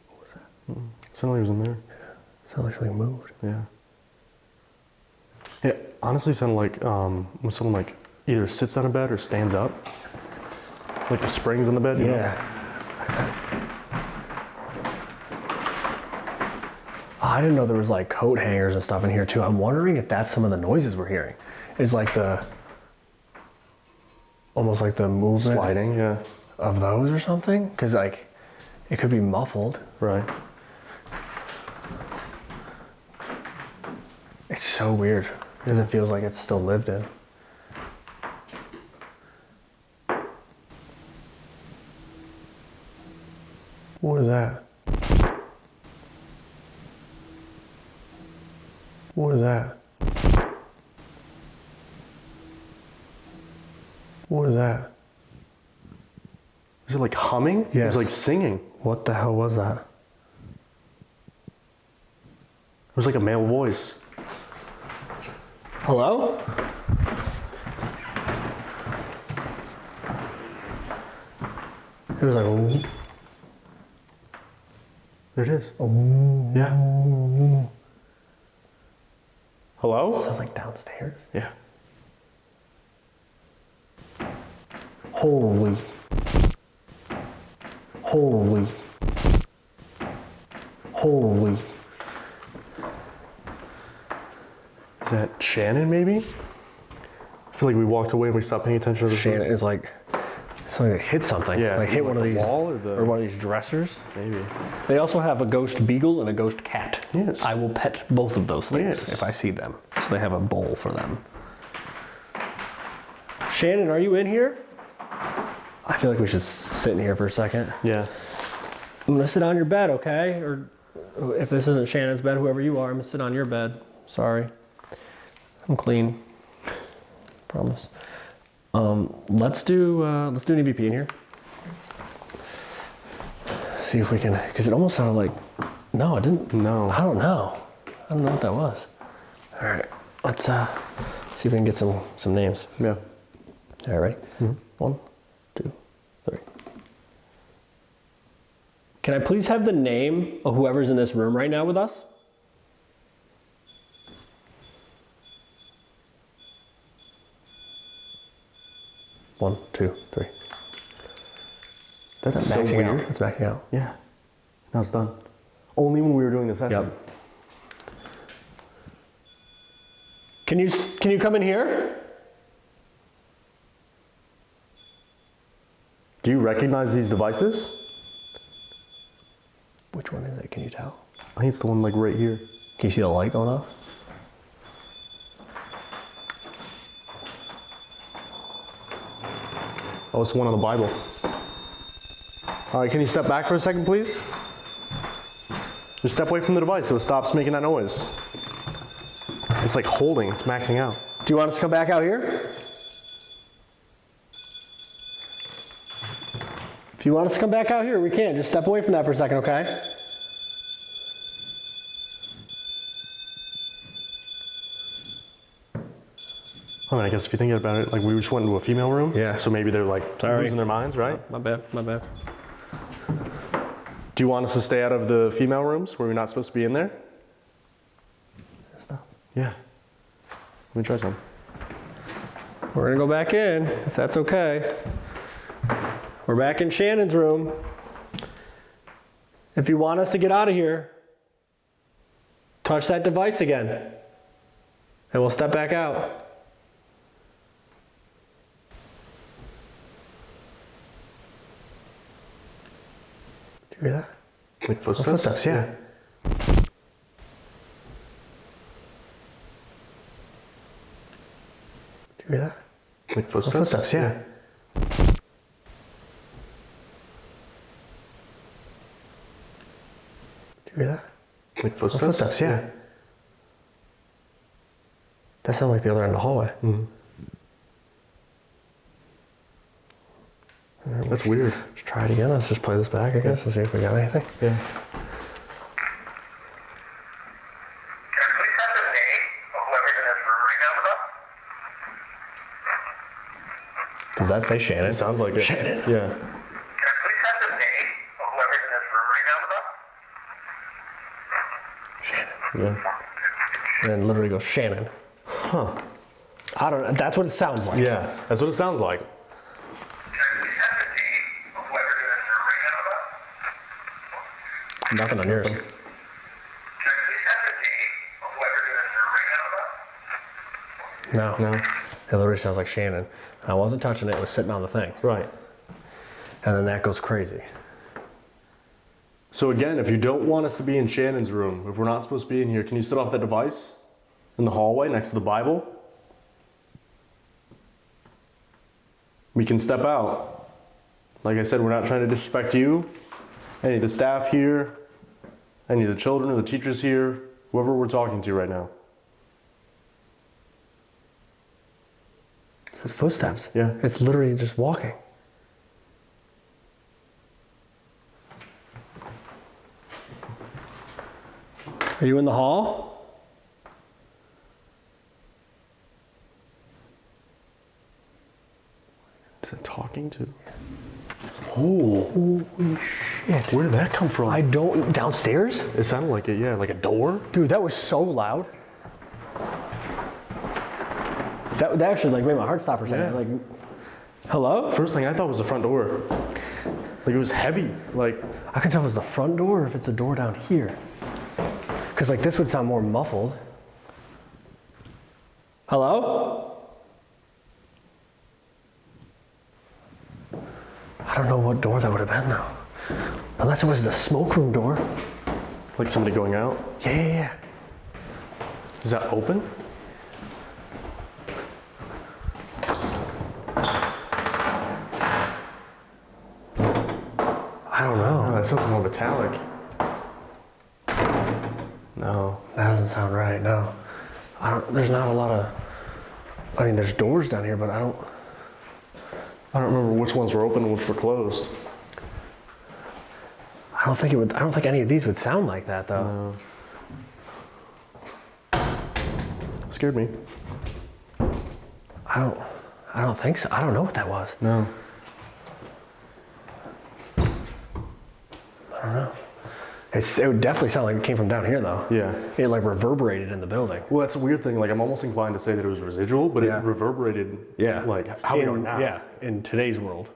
Speaker 4: What was that?
Speaker 3: Sounded like it was in there.
Speaker 4: Yeah. Sounded like something moved.
Speaker 3: Yeah. It honestly sounded like when someone like either sits on a bed or stands up. Like the springs on the bed. You know?
Speaker 4: I didn't know there was like coat hangers and stuff in here too. I'm wondering if that's some of the noises we're hearing. Is like almost like the movement.
Speaker 3: Sliding, yeah.
Speaker 4: Of those or something? Because like, it could be muffled.
Speaker 3: Right.
Speaker 4: It's so weird because it feels like it's still lived in. What is that? What is that? What is that?
Speaker 3: Is it like humming?
Speaker 4: Yes.
Speaker 3: It was like singing.
Speaker 4: What the hell was that?
Speaker 3: It was like a male voice.
Speaker 4: Hello? It was like, ooh.
Speaker 3: There it is.
Speaker 4: Ooh.
Speaker 3: Yeah. Hello?
Speaker 4: Sounds like downstairs.
Speaker 3: Yeah.
Speaker 4: Holy. Holy. Holy.
Speaker 3: Is that Shannon maybe? I feel like we walked away and we stopped paying attention to the
Speaker 4: Shannon is like, something that hit something.
Speaker 3: Yeah,
Speaker 4: like hit one of
Speaker 3: like
Speaker 4: these
Speaker 3: the wall
Speaker 4: or one of these dressers.
Speaker 3: Maybe.
Speaker 4: They also have a ghost beagle and a ghost cat.
Speaker 3: Yes.
Speaker 4: I will pet both of those things
Speaker 3: Yes.
Speaker 4: if I see them. So they have a bowl for them. Shannon, are you in here? I feel like we should sit in here for a second.
Speaker 3: Yeah.
Speaker 4: I'm gonna sit on your bed, okay? Or if this isn't Shannon's bed, whoever you are, I'm gonna sit on your bed. Sorry. I'm clean. Promise. Let's do an EVP in here. See if we can, because it almost sounded like, no, it didn't.
Speaker 3: No.
Speaker 4: I don't know. I don't know what that was. All right, let's see if we can get some names.
Speaker 3: Yeah.
Speaker 4: All right, ready? Mm-hmm. 1, 2, 3. Can I please have the name of whoever's in this room right now with us? 1, 2, 3.
Speaker 3: That's
Speaker 4: Is that
Speaker 3: so
Speaker 4: maxing
Speaker 3: weird.
Speaker 4: out? It's maxing out.
Speaker 3: Yeah. Now it's done. Only when we were doing the session.
Speaker 4: Yep. Can you come in here?
Speaker 3: Do you recognize these devices?
Speaker 4: Which one is it? Can you tell?
Speaker 3: I think it's the one like right here.
Speaker 4: Can you see the light going off?
Speaker 3: Oh, it's the one on the Bible. All right, can you step back for a second, please? Just step away from the device so it stops making that noise. It's like holding, it's maxing out.
Speaker 4: Do you want us to come back out here? If you want us to come back out here, we can. Just step away from that for a second, okay?
Speaker 3: I mean, I guess if you think about it, like we just went into a female room.
Speaker 4: Yeah.
Speaker 3: So maybe they're like losing their minds, right?
Speaker 4: My bad, my bad.
Speaker 3: Do you want us to stay out of the female rooms where we're not supposed to be in there? Yeah. Let me try some.
Speaker 4: We're gonna go back in, if that's okay. We're back in Shannon's room. If you want us to get out of here, touch that device again, and we'll step back out. Do you hear that?
Speaker 3: Like footsteps?
Speaker 4: Footsteps, yeah. Do you hear that?
Speaker 3: Like footsteps?
Speaker 4: Footsteps, yeah. Do you hear that?
Speaker 3: Like footsteps?
Speaker 4: Footsteps, yeah. That sounds like the other end of the hallway.
Speaker 3: Mm-hmm. That's weird.
Speaker 4: Let's try it again. Let's just play this back, I guess, and see if we got anything.
Speaker 3: Yeah.
Speaker 5: Can please have the name of whoever's in this room right now with us?
Speaker 4: Does that say Shannon?
Speaker 3: It sounds like it.
Speaker 4: Shannon.
Speaker 3: Yeah.
Speaker 5: Can I please have the name of whoever's in this room right now with us?
Speaker 4: Shannon.
Speaker 3: Yeah.
Speaker 4: And then literally goes Shannon.
Speaker 3: Huh.
Speaker 4: I don't know. That's what it sounds like.
Speaker 3: Yeah. That's what it sounds like.
Speaker 5: Can I please have the name of whoever's in this room right now with us?
Speaker 4: Nothing on yours.
Speaker 5: Can I please have the name of whoever's in this room right now with us?
Speaker 4: No. It literally sounds like Shannon. I wasn't touching it. It was sitting on the thing.
Speaker 3: Right.
Speaker 4: And then that goes crazy.
Speaker 3: So again, if you don't want us to be in Shannon's room, if we're not supposed to be in here, can you sit off that device in the hallway next to the Bible? We can step out. Like I said, we're not trying to disrespect you, any of the staff here, any of the children or the teachers here, whoever we're talking to right now.
Speaker 4: It's footsteps.
Speaker 3: Yeah.
Speaker 4: It's literally just walking. Are you in the hall?
Speaker 3: Is it talking to? Oh, holy shit. Where did that come from?
Speaker 4: I don't. Downstairs?
Speaker 3: It sounded like it, yeah, like a door.
Speaker 4: Dude, that was so loud. That actually like made my heart stop for a second.
Speaker 3: Yeah.
Speaker 4: Like, hello?
Speaker 3: First thing I thought was the front door. Like it was heavy. Like,
Speaker 4: I can tell if it's the front door or if it's a door down here. Because like this would sound more muffled. Hello? I don't know what door that would have been though. Unless it was the smoke room door.
Speaker 3: like somebody going out.
Speaker 4: Yeah.
Speaker 3: Is that open?
Speaker 4: I don't know.
Speaker 3: Oh, that sounds more metallic. No.
Speaker 4: That doesn't sound right, no. There's not a lot of, I mean, there's doors down here, but I don't
Speaker 3: remember which ones were open and which were closed.
Speaker 4: I don't think any of these would sound like that though.
Speaker 3: No. Scared me.
Speaker 4: I don't think so. I don't know what that was.
Speaker 3: No.
Speaker 4: I don't know. It would definitely sound like it came from down here, though.
Speaker 3: Yeah.
Speaker 4: It like reverberated in the building.
Speaker 3: Well, that's a weird thing. Like, I'm almost inclined to say that it was residual, but
Speaker 4: Yeah.
Speaker 3: it reverberated.
Speaker 4: Yeah.
Speaker 3: Like how we are now.
Speaker 4: Yeah, in today's world.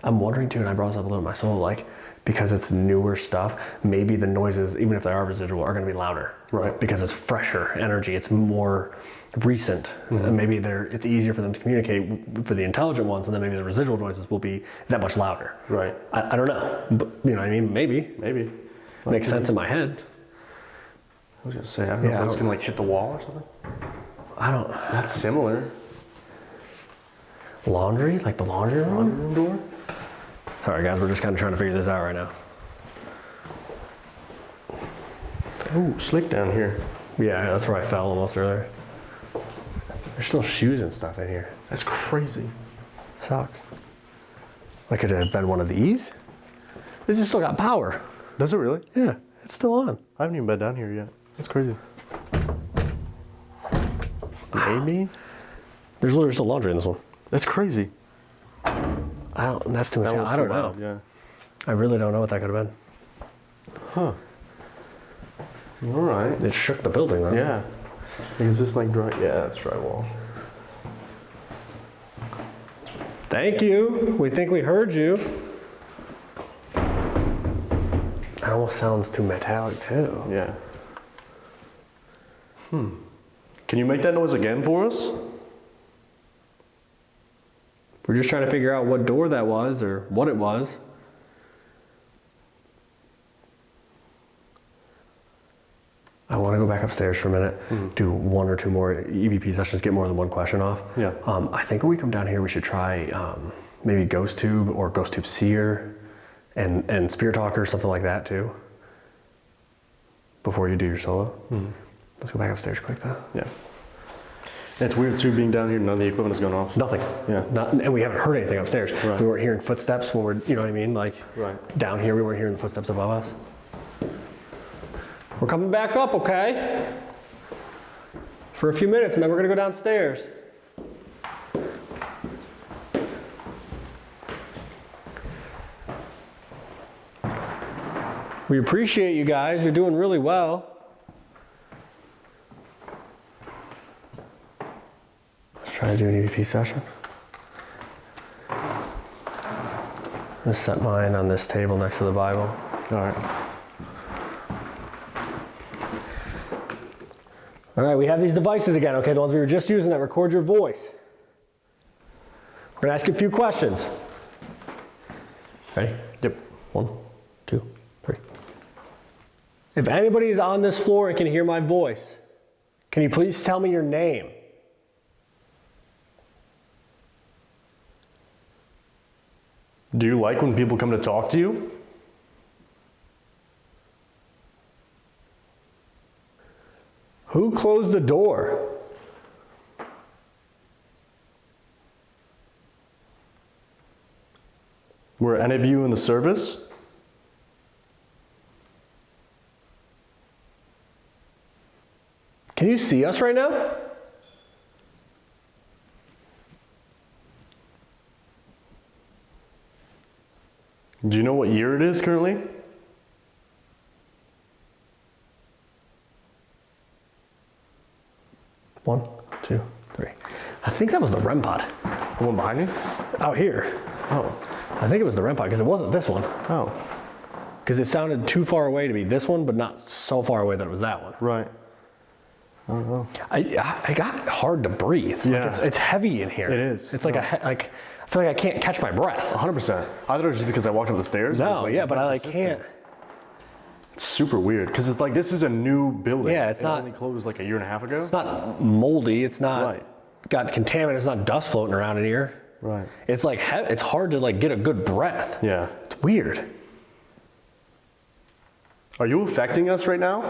Speaker 4: I'm wondering too, and I brought this up a little in my soul, like, because it's newer stuff, maybe the noises, even if they are residual, are going to be louder.
Speaker 3: Right.
Speaker 4: Because it's fresher energy, it's more recent, and maybe it's easier for them to communicate for the intelligent ones, and then maybe the residual noises will be that much louder.
Speaker 3: Right.
Speaker 4: I don't know, but you know what I mean? Maybe. Makes sense in my head.
Speaker 3: I was gonna say, I don't know if it's gonna like hit the wall or something.
Speaker 4: I don't.
Speaker 3: That's similar.
Speaker 4: Laundry? Like the laundry room?
Speaker 3: Laundry room door?
Speaker 4: Sorry guys, we're just kind of trying to figure this out right now.
Speaker 3: Oh, slick down here.
Speaker 4: Yeah, that's where I fell almost earlier. There's still shoes and stuff in here.
Speaker 3: That's crazy.
Speaker 4: Sucks. Like it had been one of these? This has still got power.
Speaker 3: Does it really?
Speaker 4: Yeah, it's still on.
Speaker 3: I haven't even been down here yet. That's crazy. Maybe?
Speaker 4: There's literally still laundry in this one.
Speaker 3: That's crazy.
Speaker 4: That's too much.
Speaker 3: That was
Speaker 4: I don't
Speaker 3: so
Speaker 4: know.
Speaker 3: loud, yeah.
Speaker 4: I really don't know what that could have been.
Speaker 3: Huh. All right.
Speaker 4: It shook the building though.
Speaker 3: Yeah. Is this like dry? Yeah, it's drywall.
Speaker 4: Thank you. We think we heard you. It almost sounds too metallic too.
Speaker 3: Yeah. Can you make that noise again for us?
Speaker 4: We're just trying to figure out what door that was or what it was. I want to go back upstairs for a minute, do one or two more EVP sessions, get more than one question off.
Speaker 3: Yeah.
Speaker 4: I think when we come down here, we should try maybe Ghost Tube or Ghost Tube Seer and Spirit Talker, something like that too, before you do your solo. Let's go back upstairs quick though.
Speaker 3: Yeah. And it's weird too, being down here, none of the equipment has gone off.
Speaker 4: Nothing.
Speaker 3: Yeah.
Speaker 4: And we haven't heard anything upstairs.
Speaker 3: Right.
Speaker 4: We weren't hearing footsteps when we're, you know what I mean? Like
Speaker 3: Right.
Speaker 4: down here, we weren't hearing the footsteps above us. We're coming back up, okay? For a few minutes, and then we're gonna go downstairs. We appreciate you guys. You're doing really well. Let's try to do an EVP session. I'm gonna set mine on this table next to the Bible.
Speaker 3: All right.
Speaker 4: All right, we have these devices again, okay? The ones we were just using that record your voice. We're gonna ask you a few questions. Ready?
Speaker 3: Yep.
Speaker 4: 1, 2, 3. If anybody is on this floor and can hear my voice, can you please tell me your name?
Speaker 3: Do you like when people come to talk to you?
Speaker 4: Who closed the door?
Speaker 3: Were any of you in the service?
Speaker 4: Can you see us right now?
Speaker 3: Do you know what year it is currently?
Speaker 4: One, two, three. I think that was the REM pod.
Speaker 3: The one behind you?
Speaker 4: Out here.
Speaker 3: Oh.
Speaker 4: I think it was the REM pod because it wasn't this one.
Speaker 3: Oh.
Speaker 4: Because it sounded too far away to be this one, but not so far away that it was that one.
Speaker 3: Right. I don't know.
Speaker 4: I got hard to breathe.
Speaker 3: Yeah.
Speaker 4: Like it's heavy in here.
Speaker 3: It is.
Speaker 4: It's like I feel like I can't catch my breath.
Speaker 3: 100%. I thought it was just because I walked up the stairs.
Speaker 4: No,
Speaker 3: like,
Speaker 4: yeah, but I like
Speaker 3: consistent.
Speaker 4: can't.
Speaker 3: It's super weird because it's like this is a new building.
Speaker 4: Yeah, it's not-
Speaker 3: only closed like a year and a half ago.
Speaker 4: It's not moldy. It's not
Speaker 3: Right.
Speaker 4: got contaminant. It's not dust floating around in here.
Speaker 3: Right.
Speaker 4: It's like it's hard to like get a good breath.
Speaker 3: Yeah.
Speaker 4: It's weird.
Speaker 3: Are you affecting us right now?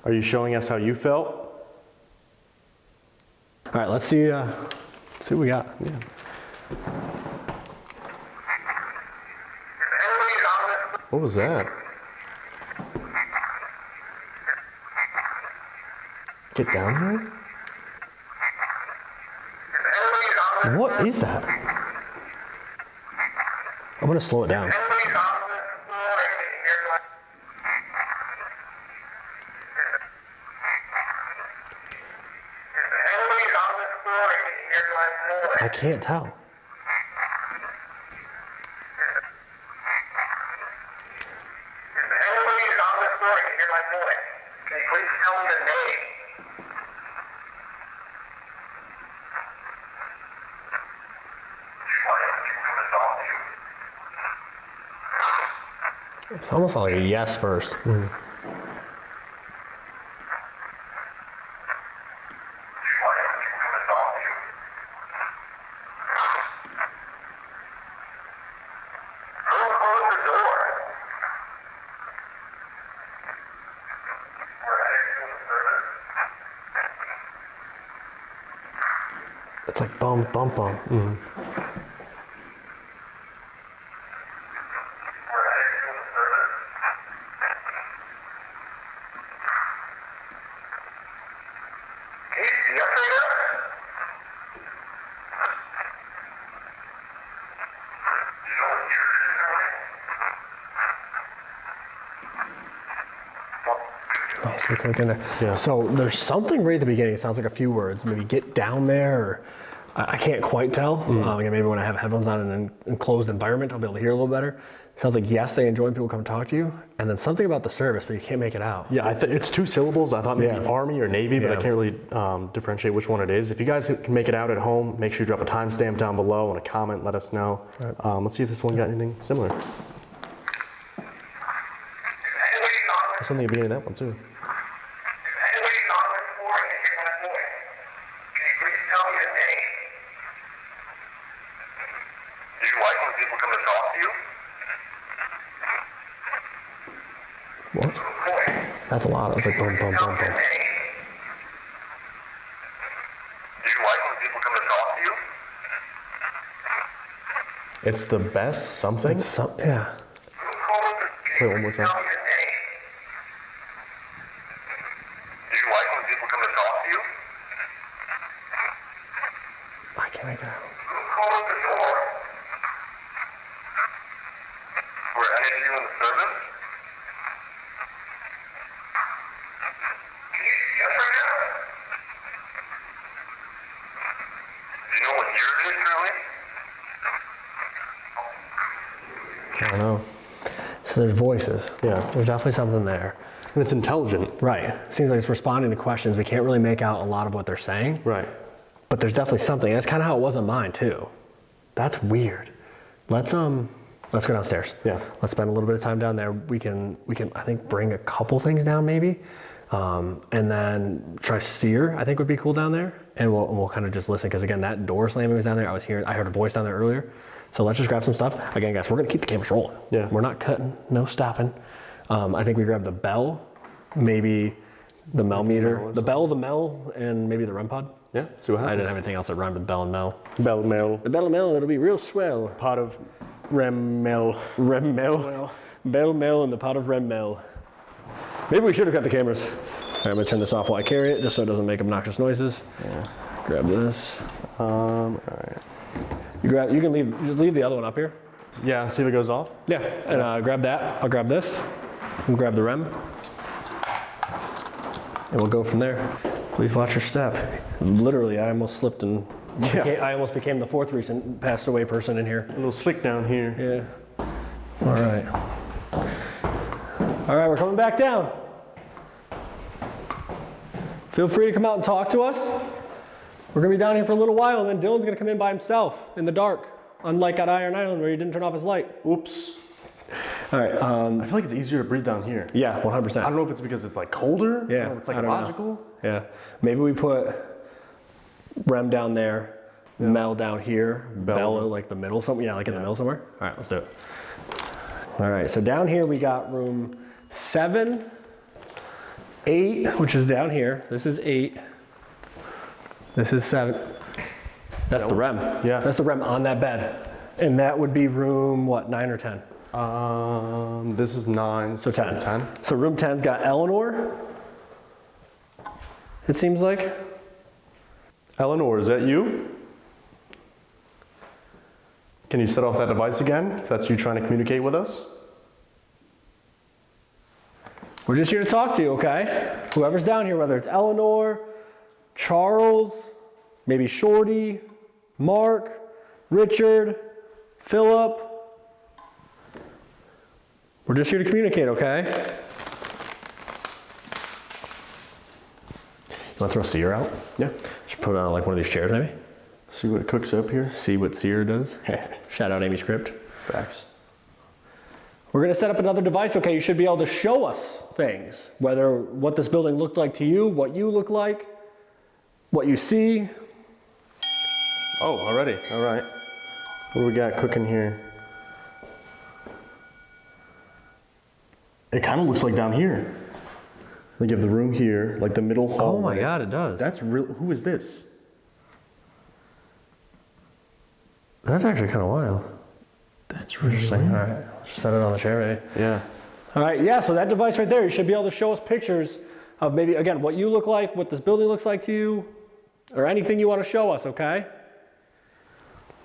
Speaker 3: Are you showing us how you felt?
Speaker 4: All right, let's see. See what we got.
Speaker 3: Yeah. What was that? Get down here?
Speaker 4: What is that? gonna slow it down.
Speaker 5: Anybody's on this floor and can hear like... Anybody's on this floor and can hear like noise.
Speaker 4: I can't tell.
Speaker 5: Anybody's on this floor and can hear like noise. Can you please tell me the name? Why don't you come and talk to you?
Speaker 4: It's almost like a yes first.
Speaker 5: Why don't you come and talk to you? Who closed the door? We're headed to the service.
Speaker 4: It's like bum, bum, bum.
Speaker 5: We're headed to the service. Casey, up there? You know what you're doing?
Speaker 4: Oh, so we clicked in there.
Speaker 3: Yeah.
Speaker 4: So there's something right at the beginning. It sounds like a few words. Maybe get down there, or I can't quite tell. Again, maybe when I have headphones on in an enclosed environment, I'll be able to hear a little better. It sounds like yes, they enjoy when people come talk to you, and then something about the service, but you can't make it out.
Speaker 3: Yeah, it's 2 syllables. I thought maybe
Speaker 4: Yeah.
Speaker 3: Army or Navy, but I
Speaker 4: Yeah.
Speaker 3: can't really differentiate which one it is. If you guys can make it out at home, make sure you drop a timestamp down below and a comment. Let us know. Let's see if this one got anything similar.
Speaker 5: Anybody's on
Speaker 3: There's something at the beginning of that one too.
Speaker 5: Anybody's on this floor and can hear that noise. Can you please tell me the name? Do you like when people come to talk to you?
Speaker 4: What?
Speaker 5: Boy,
Speaker 4: That's a lot. It's like bum, bum, bum, bum.
Speaker 5: do you like when people come to talk to you?
Speaker 3: It's the best something.
Speaker 4: It's some, yeah.
Speaker 5: Who called the...
Speaker 3: Wait, one more time.
Speaker 5: Tell me the name. Do you like when people come to talk to you?
Speaker 4: I can't make it out.
Speaker 5: Who closed the door? Were any of you in the service? Can you see us right now? Do you know what year it is, Curly?
Speaker 4: I don't know. So there's voices.
Speaker 3: Yeah.
Speaker 4: There's definitely something there.
Speaker 3: And it's intelligent.
Speaker 4: Right. Seems like it's responding to questions. We can't really make out a lot of what they're saying.
Speaker 3: Right.
Speaker 4: But there's definitely something. That's kind of how it was on mine too. That's weird. Let's go downstairs.
Speaker 3: Yeah.
Speaker 4: Let's spend a little bit of time down there. We can I think bring a couple things down maybe, and then try steer. I think would be cool down there, and we'll kind of just listen because again that door slamming was down there. I heard a voice down there earlier. So let's just grab some stuff. Again, guys, we're gonna keep the cameras rolling.
Speaker 3: Yeah.
Speaker 4: We're not cutting, no stopping. I think we grabbed the bell, maybe the Mel meter, the Mel, and maybe the REM pod.
Speaker 3: Yeah. See what
Speaker 4: I
Speaker 3: happens.
Speaker 4: didn't have anything else that rhymed with bell and Mel.
Speaker 3: Bell mail.
Speaker 4: The bell and Mel, it'll be real swell.
Speaker 3: Pot of Rem mail.
Speaker 4: Rem Mel. Bell Mel and the pot of Rem Mel. Maybe we should have cut the cameras. All right, I'm gonna turn this off while I carry it, just so it doesn't make obnoxious noises.
Speaker 3: Yeah.
Speaker 4: Grab this.
Speaker 3: All right.
Speaker 4: You can leave the other one up here.
Speaker 3: Yeah. See if it goes off.
Speaker 4: Yeah, and grab that. I'll grab this, and grab the REM, and we'll go from there. Please watch your step. Literally, I almost slipped and I almost became the 4th recent passed away person in here.
Speaker 3: A little slick down here.
Speaker 4: Yeah. All right. All right, we're coming back down. Feel free to come out and talk to us. We're gonna be down here for a little while, and then Dylan's gonna come in by himself in the dark, unlike at Iron Island where he didn't turn off his light.
Speaker 3: Oops.
Speaker 4: All right.
Speaker 3: I feel like it's easier to breathe down here.
Speaker 4: Yeah, 100%.
Speaker 3: I don't know if it's because it's like colder.
Speaker 4: Yeah,
Speaker 3: It's
Speaker 4: I don't know.
Speaker 3: psychological.
Speaker 4: Yeah. Maybe we put Rem down there, Mel down here, Bella like the middle somewhere. Yeah, like in the middle somewhere. All right, let's do it. All right, so down here we got room 7, 8, which is down here. This is 8. This is 7. That's the REM.
Speaker 3: Yeah.
Speaker 4: That's the REM on that bed. And that would be room, what, 9 or 10?
Speaker 3: This is 9.
Speaker 4: So 10.
Speaker 3: 10.
Speaker 4: So room 10's got Eleanor. It seems like.
Speaker 3: Eleanor, is that you? Can you set off that device again, if that's you trying to communicate with us?
Speaker 4: We're just here to talk to you, okay? Whoever's down here, whether it's Eleanor, Charles, maybe Shorty, Mark, Richard, Philip. We're just here to communicate, okay? You want to throw Seer out?
Speaker 3: Yeah.
Speaker 4: Should put it on like one of these chairs, maybe?
Speaker 3: See what it cooks up here. See what Seer does.
Speaker 4: Shout out Amy's Crypt.
Speaker 3: Facts.
Speaker 4: We're gonna set up another device, okay? You should be able to show us things, whether what this building looked like to you, what you look like, what you see.
Speaker 3: Oh, already. All right. What do we got cooking here? It kind of looks like down here. Like you have the room here, like the middle hallway.
Speaker 4: Oh my God, it does.
Speaker 3: That's real. Who is this?
Speaker 4: That's actually kind of wild.
Speaker 3: That's really
Speaker 4: Interesting. All right, let's set it on the chair, maybe.
Speaker 3: Yeah.
Speaker 4: All right, yeah, so that device right there, you should be able to show us pictures of maybe, again, what you look like, what this building looks like to you, or anything you want to show us, okay?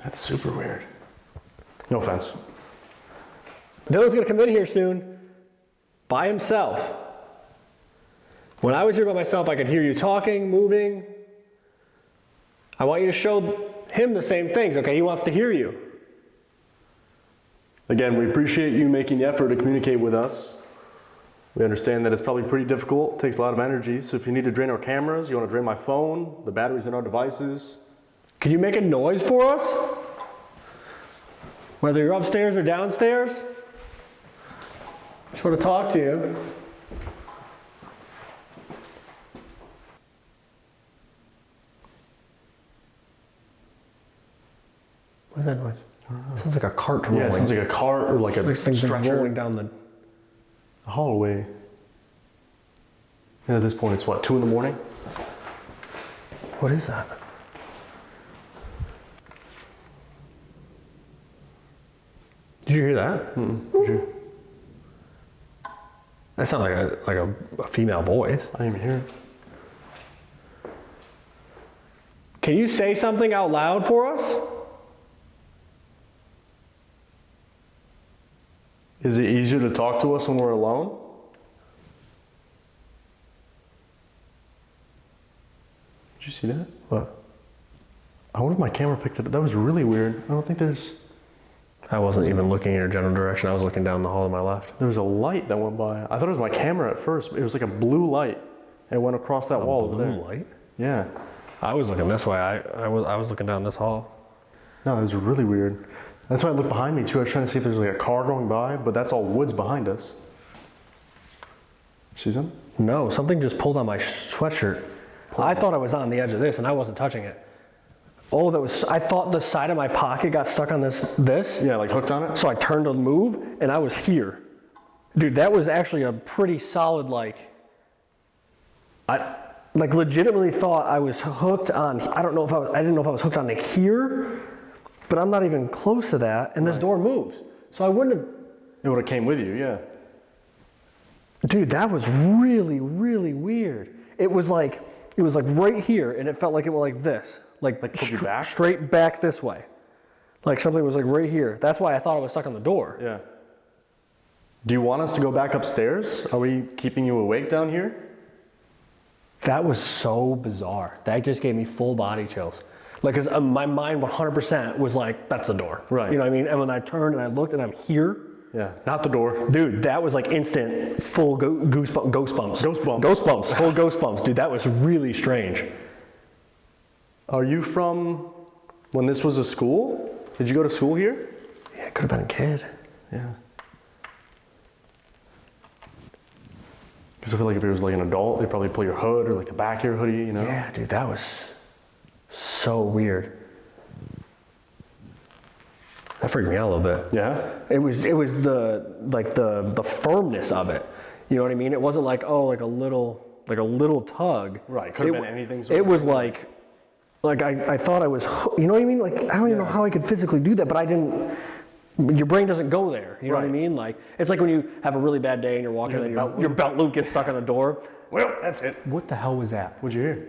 Speaker 3: That's super weird. No offense.
Speaker 4: Dylan's gonna come in here soon by himself. When I was here by myself, I could hear you talking, moving. I want you to show him the same things, okay? He wants to hear you.
Speaker 3: Again, we appreciate you making the effort to communicate with us. We understand that it's probably pretty difficult, takes a lot of energy, so if you need to drain our cameras, you want to drain my phone, the batteries in our devices.
Speaker 4: Can you make a noise for us? Whether you're upstairs or downstairs? Just want to talk to you. What's that noise? Sounds like a cart rolling.
Speaker 3: Yeah, it sounds like a cart or like a
Speaker 4: Like things
Speaker 3: stretcher.
Speaker 4: rolling down the
Speaker 3: hallway. And at this point, it's what, 2 in the morning?
Speaker 4: What is that? Did you hear that?
Speaker 3: Did you?
Speaker 4: That sounds like a female voice.
Speaker 3: I didn't even hear it.
Speaker 4: Can you say something out loud for us?
Speaker 3: Is it easier to talk to us when we're alone? Did you see that? What? I wonder if my camera picked it up. That was really weird. I don't think there's...
Speaker 4: I wasn't even looking in your general direction. I was looking down the hall to my left.
Speaker 3: There was a light that went by. I thought it was my camera at first. It was like a blue light. And it went across that wall over there.
Speaker 4: Blue light?
Speaker 3: Yeah.
Speaker 4: I was looking this way. I was looking down this hall.
Speaker 3: No, that was really weird. That's why I looked behind me too. I was trying to see if there's like a car going by, but that's all woods behind us. See something?
Speaker 4: No, something just pulled on my sweatshirt. I thought I was on the edge of this and I wasn't touching it. Oh, I thought the side of my pocket got stuck on this.
Speaker 3: Yeah, like hooked on it?
Speaker 4: So I turned to move and I was here. Dude, that was actually a pretty solid, I legitimately thought I was hooked on, I didn't know if I was hooked on here, but I'm not even close to that, and this door moves. So I wouldn't have.
Speaker 3: It would have came with you, yeah.
Speaker 4: Dude, that was really, really weird. It was like right here, and it felt like it went like this. Like
Speaker 3: pulled you back?
Speaker 4: Straight back this way. Like something was like right here. That's why I thought I was stuck on the door.
Speaker 3: Yeah. Do you want us to go back upstairs? Are we keeping you awake down here?
Speaker 4: That was so bizarre. That just gave me full body chills. Like, cause my mind 100% was like, that's the door.
Speaker 3: Right.
Speaker 4: You know what I mean? And when I turned and I looked and I'm here.
Speaker 3: Yeah, not the door.
Speaker 4: Dude, that was like instant full ghost bumps. Ghost bumps, full ghost bumps. Dude, that was really strange.
Speaker 3: Are you from when this was a school? Did you go to school here?
Speaker 4: Yeah, it could have been a kid.
Speaker 3: Yeah. Because I feel like if it was like an adult, they'd probably pull your hood or like the back of your hoodie, you know?
Speaker 4: Yeah, dude, that was so weird. That freaked me out a little bit.
Speaker 3: Yeah?
Speaker 4: It was the firmness of it. You know what I mean? It wasn't like, oh, like a little tug.
Speaker 3: Right, could have been anything.
Speaker 4: It was like I thought I was, you know what I mean? Like, I don't even know how I could physically do that, but I didn't, your brain doesn't go there. You know what I mean? Like, it's like when you have a really bad day and you're walking and your belt loop gets stuck on the door.
Speaker 3: Well, that's it.
Speaker 4: What the hell was that?
Speaker 3: What'd you hear?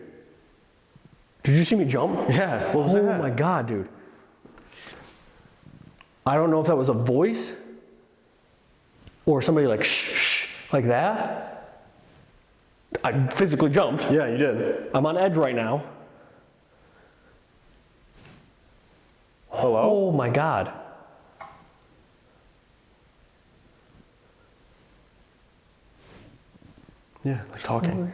Speaker 4: Did you see me jump?
Speaker 3: Yeah. What was that?
Speaker 4: Oh my God, dude. I don't know if that was a voice or somebody like shh, like that. I physically jumped.
Speaker 3: Yeah, you did.
Speaker 4: I'm on edge right now.
Speaker 3: Hello?
Speaker 4: Oh my God.
Speaker 3: Yeah, like talking.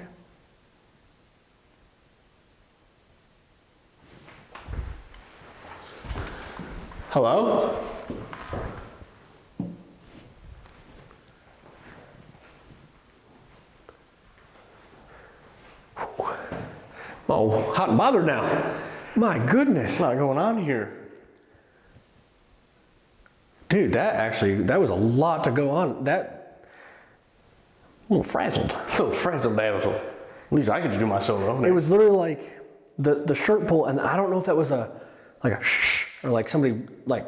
Speaker 4: Hello? Oh, hot and bothered now. My goodness.
Speaker 3: What's not going on here?
Speaker 4: Dude, that was a lot to go on. That, a little frazzled.
Speaker 3: So frazzled, dazzled. At least I could do my solo.
Speaker 4: It was literally like the shirt pull, and I don't know if that was like a shh, or like somebody like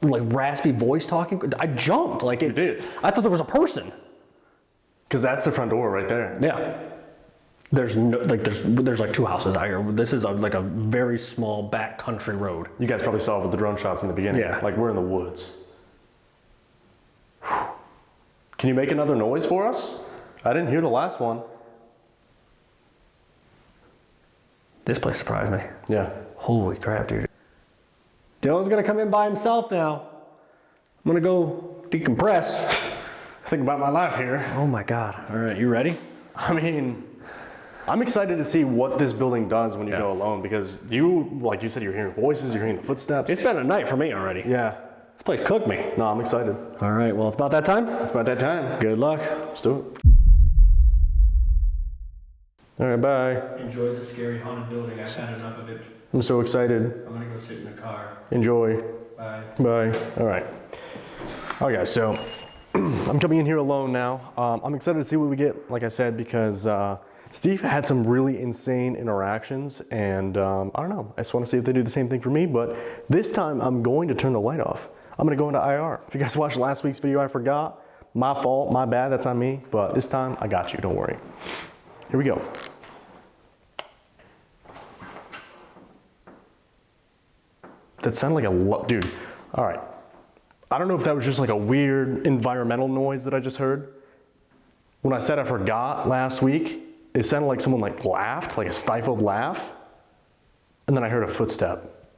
Speaker 4: raspy voice talking. I jumped, like it.
Speaker 3: You did.
Speaker 4: I thought there was a person.
Speaker 3: Because that's the front door right there.
Speaker 4: Yeah. There's no, like there's like two houses out here. This is like a very small back country road.
Speaker 3: You guys probably saw it with the drone shots in the beginning.
Speaker 4: Yeah.
Speaker 3: Like we're in the woods. Can you make another noise for us? I didn't hear the last one.
Speaker 4: This place surprised me.
Speaker 3: Yeah.
Speaker 4: Holy crap, dude. Dylan's gonna come in by himself now. I'm gonna go decompress.
Speaker 3: Think about my life here.
Speaker 4: Oh my God. All right, you ready?
Speaker 3: I mean, I'm excited to see what this building does when you go alone, because like you said, you're hearing voices, you're hearing the footsteps.
Speaker 4: It's been a night for me already.
Speaker 3: Yeah.
Speaker 4: This place cooked me.
Speaker 3: No, I'm excited.
Speaker 4: All right, well, it's about that time.
Speaker 3: It's about that time.
Speaker 4: Good luck.
Speaker 3: Let's do it. All right, bye.
Speaker 9: Enjoy the scary haunted building. I've had enough of it.
Speaker 3: I'm so excited.
Speaker 9: I'm gonna go sit in the car.
Speaker 3: Enjoy.
Speaker 9: Bye.
Speaker 3: Bye. All right. All right, guys, so I'm coming in here alone now. I'm excited to see what we get, like I said, because Steve had some really insane interactions, and I don't know. I just want to see if they do the same thing for me, but this time I'm going to turn the light off. I'm going to go into IR. If you guys watched last week's video, I forgot. My fault, my bad, that's on me, but this time I got you, don't worry. Here we go. That sounded like dude, all right. I don't know if that was just like a weird environmental noise that I just heard. When I said I forgot last week, it sounded like someone like laughed, like a stifled laugh. And then I heard a footstep.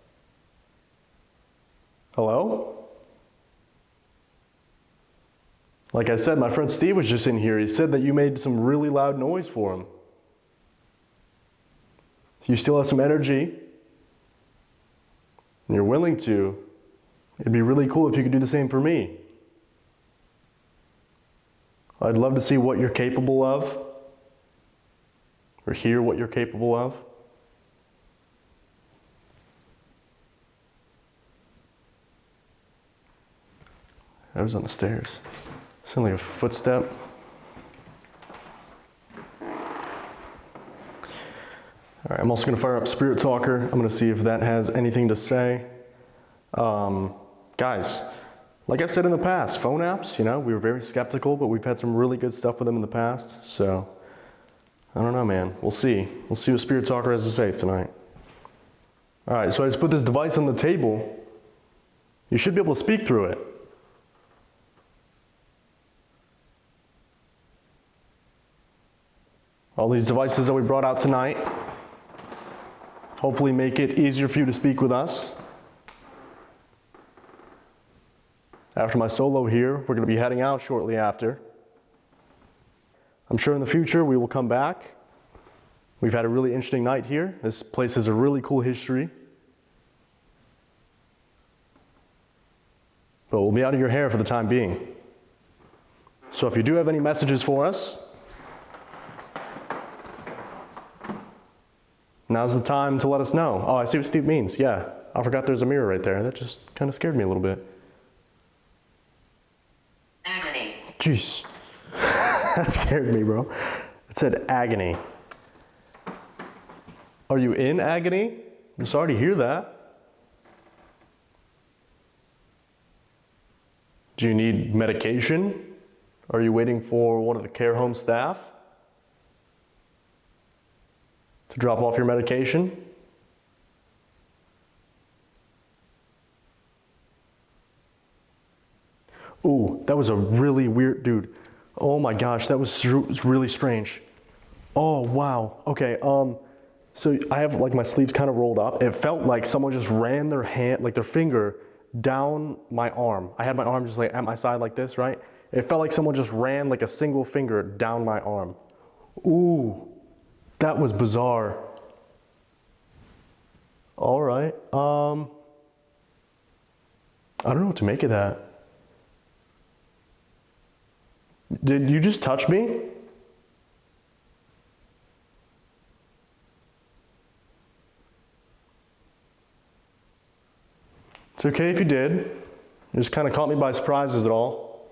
Speaker 3: Hello? Like I said, my friend Steve was just in here. He said that you made some really loud noise for him. You still have some energy, and you're willing to. It'd be really cool if you could do the same for me. I'd love to see what you're capable of, or hear what you're capable of. I was on the stairs. Sounded like a footstep. All right, I'm also gonna fire up Spirit Talker. I'm gonna see if that has anything to say. Guys, like I've said in the past, phone apps, you know, we were very skeptical, but we've had some really good stuff with them in the past. So, I don't know, man. We'll see. We'll see what Spirit Talker has to say tonight. All right, so I just put this device on the table. You should be able to speak through it. All these devices that we brought out tonight hopefully make it easier for you to speak with us. After my solo here, we're going to be heading out shortly after. I'm sure in the future we will come back. We've had a really interesting night here. This place has a really cool history. But we'll be out of your hair for the time being. So if you do have any messages for us, now's the time to let us know. Oh, I see what Steve means. Yeah, I forgot there's a mirror right there. That just kind of scared me a little bit.
Speaker 8: Agony.
Speaker 3: Jeez. That scared me, bro. It said agony. Are you in agony? I'm sorry to hear that. Do you need medication? Are you waiting for one of the care home staff to drop off your medication? Ooh, that was a really weird, dude. Oh my gosh, that was really strange. Oh, wow. Okay, so I have like my sleeves kind of rolled up. It felt like someone just ran their hand, like their finger, down my arm. I had my arm just like at my side like this, right? It felt like someone just ran like a single finger down my arm. Ooh, that was bizarre. All right, I don't know what to make of that. Did you just touch me? It's okay if you did. You just kind of caught me by surprise, is it all?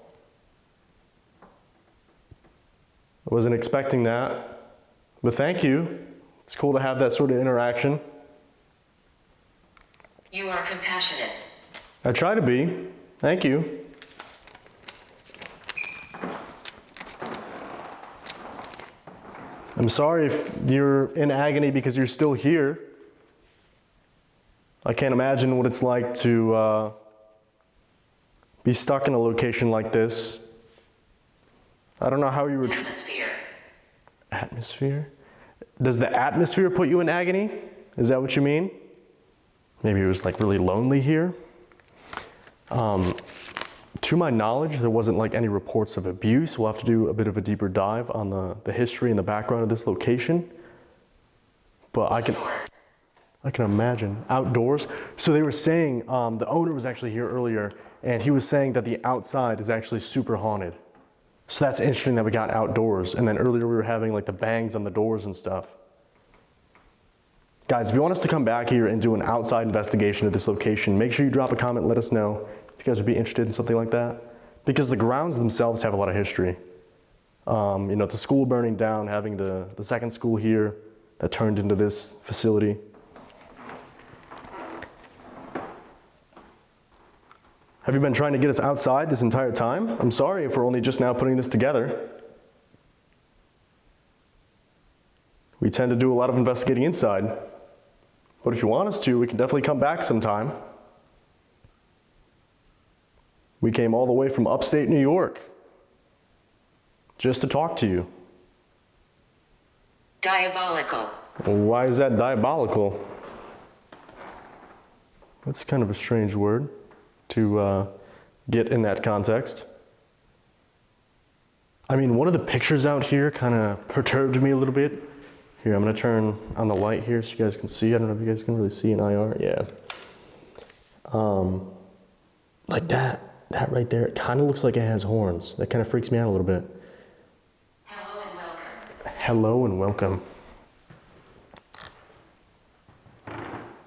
Speaker 3: I wasn't expecting that, but thank you. It's cool to have that sort of interaction.
Speaker 8: You are compassionate.
Speaker 3: I try to be. Thank you. I'm sorry if you're in agony because you're still here. I can't imagine what it's like to be stuck in a location like this. I don't know how you were...
Speaker 8: Atmosphere.
Speaker 3: Atmosphere? Does the atmosphere put you in agony? Is that what you mean? Maybe it was like really lonely here. To my knowledge, there wasn't like any reports of abuse. We'll have to do a bit of a deeper dive on the history and the background of this location. But I can imagine. Outdoors. So they were saying, the owner was actually here earlier, and he was saying that the outside is actually super haunted. So that's interesting that we got outdoors. And then earlier we were having like the bangs on the doors and stuff. Guys, if you want us to come back here and do an outside investigation of this location, make sure you drop a comment, let us know if you guys would be interested in something like that. Because the grounds themselves have a lot of history. You know, the school burning down, having the second school here that turned into this facility. Have you been trying to get us outside this entire time? I'm sorry if we're only just now putting this together. We tend to do a lot of investigating inside. But if you want us to, we can definitely come back sometime. We came all the way from upstate New York just to talk to you.
Speaker 8: Diabolical.
Speaker 3: Why is that diabolical? That's kind of a strange word to get in that context. I mean, one of the pictures out here kind of perturbed me a little bit. Here, I'm gonna turn on the light here so you guys can see. I don't know if you guys can really see in IR, yeah. Like that right there, it kind of looks like it has horns. That kind of freaks me out a little bit.
Speaker 8: Hello and welcome.
Speaker 3: Hello and welcome.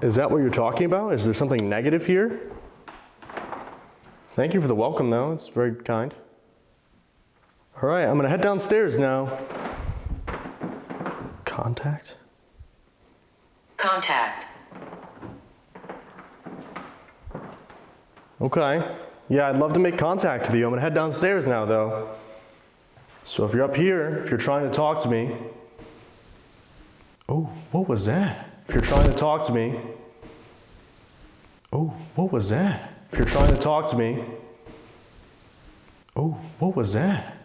Speaker 3: Is that what you're talking about? Is there something negative here? Thank you for the welcome though, it's very kind. All right, I'm gonna head downstairs now. Contact?
Speaker 8: Contact.
Speaker 3: Okay. Yeah, I'd love to make contact with you. I'm gonna head downstairs now though. So if you're up here, if you're trying to talk to me. Oh, what was that? If you're trying to talk to me. Oh, what was that? If you're trying to talk to me. Oh, what was that?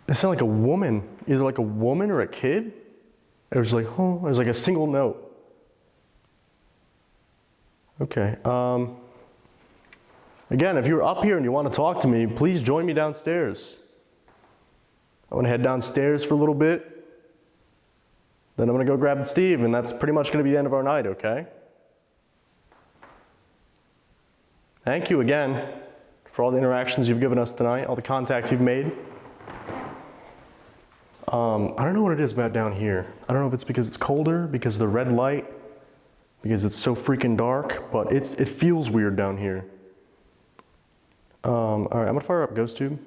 Speaker 3: It sounded like a woman, either like a woman or a kid. It was like, oh, it was like a single note. Okay, again, if you're up here and you want to talk to me, please join me downstairs. I want to head downstairs for a little bit. Then I'm going to go grab Steve, and that's pretty much going to be the end of our night, okay? Thank you again for all the interactions you've given us tonight, all the contact you've made. I don't know what it is about down here. I don't know if it's because it's colder, because of the red light, because it's so freaking dark, but it feels weird down here. All right, I'm gonna fire up Ghost Tube.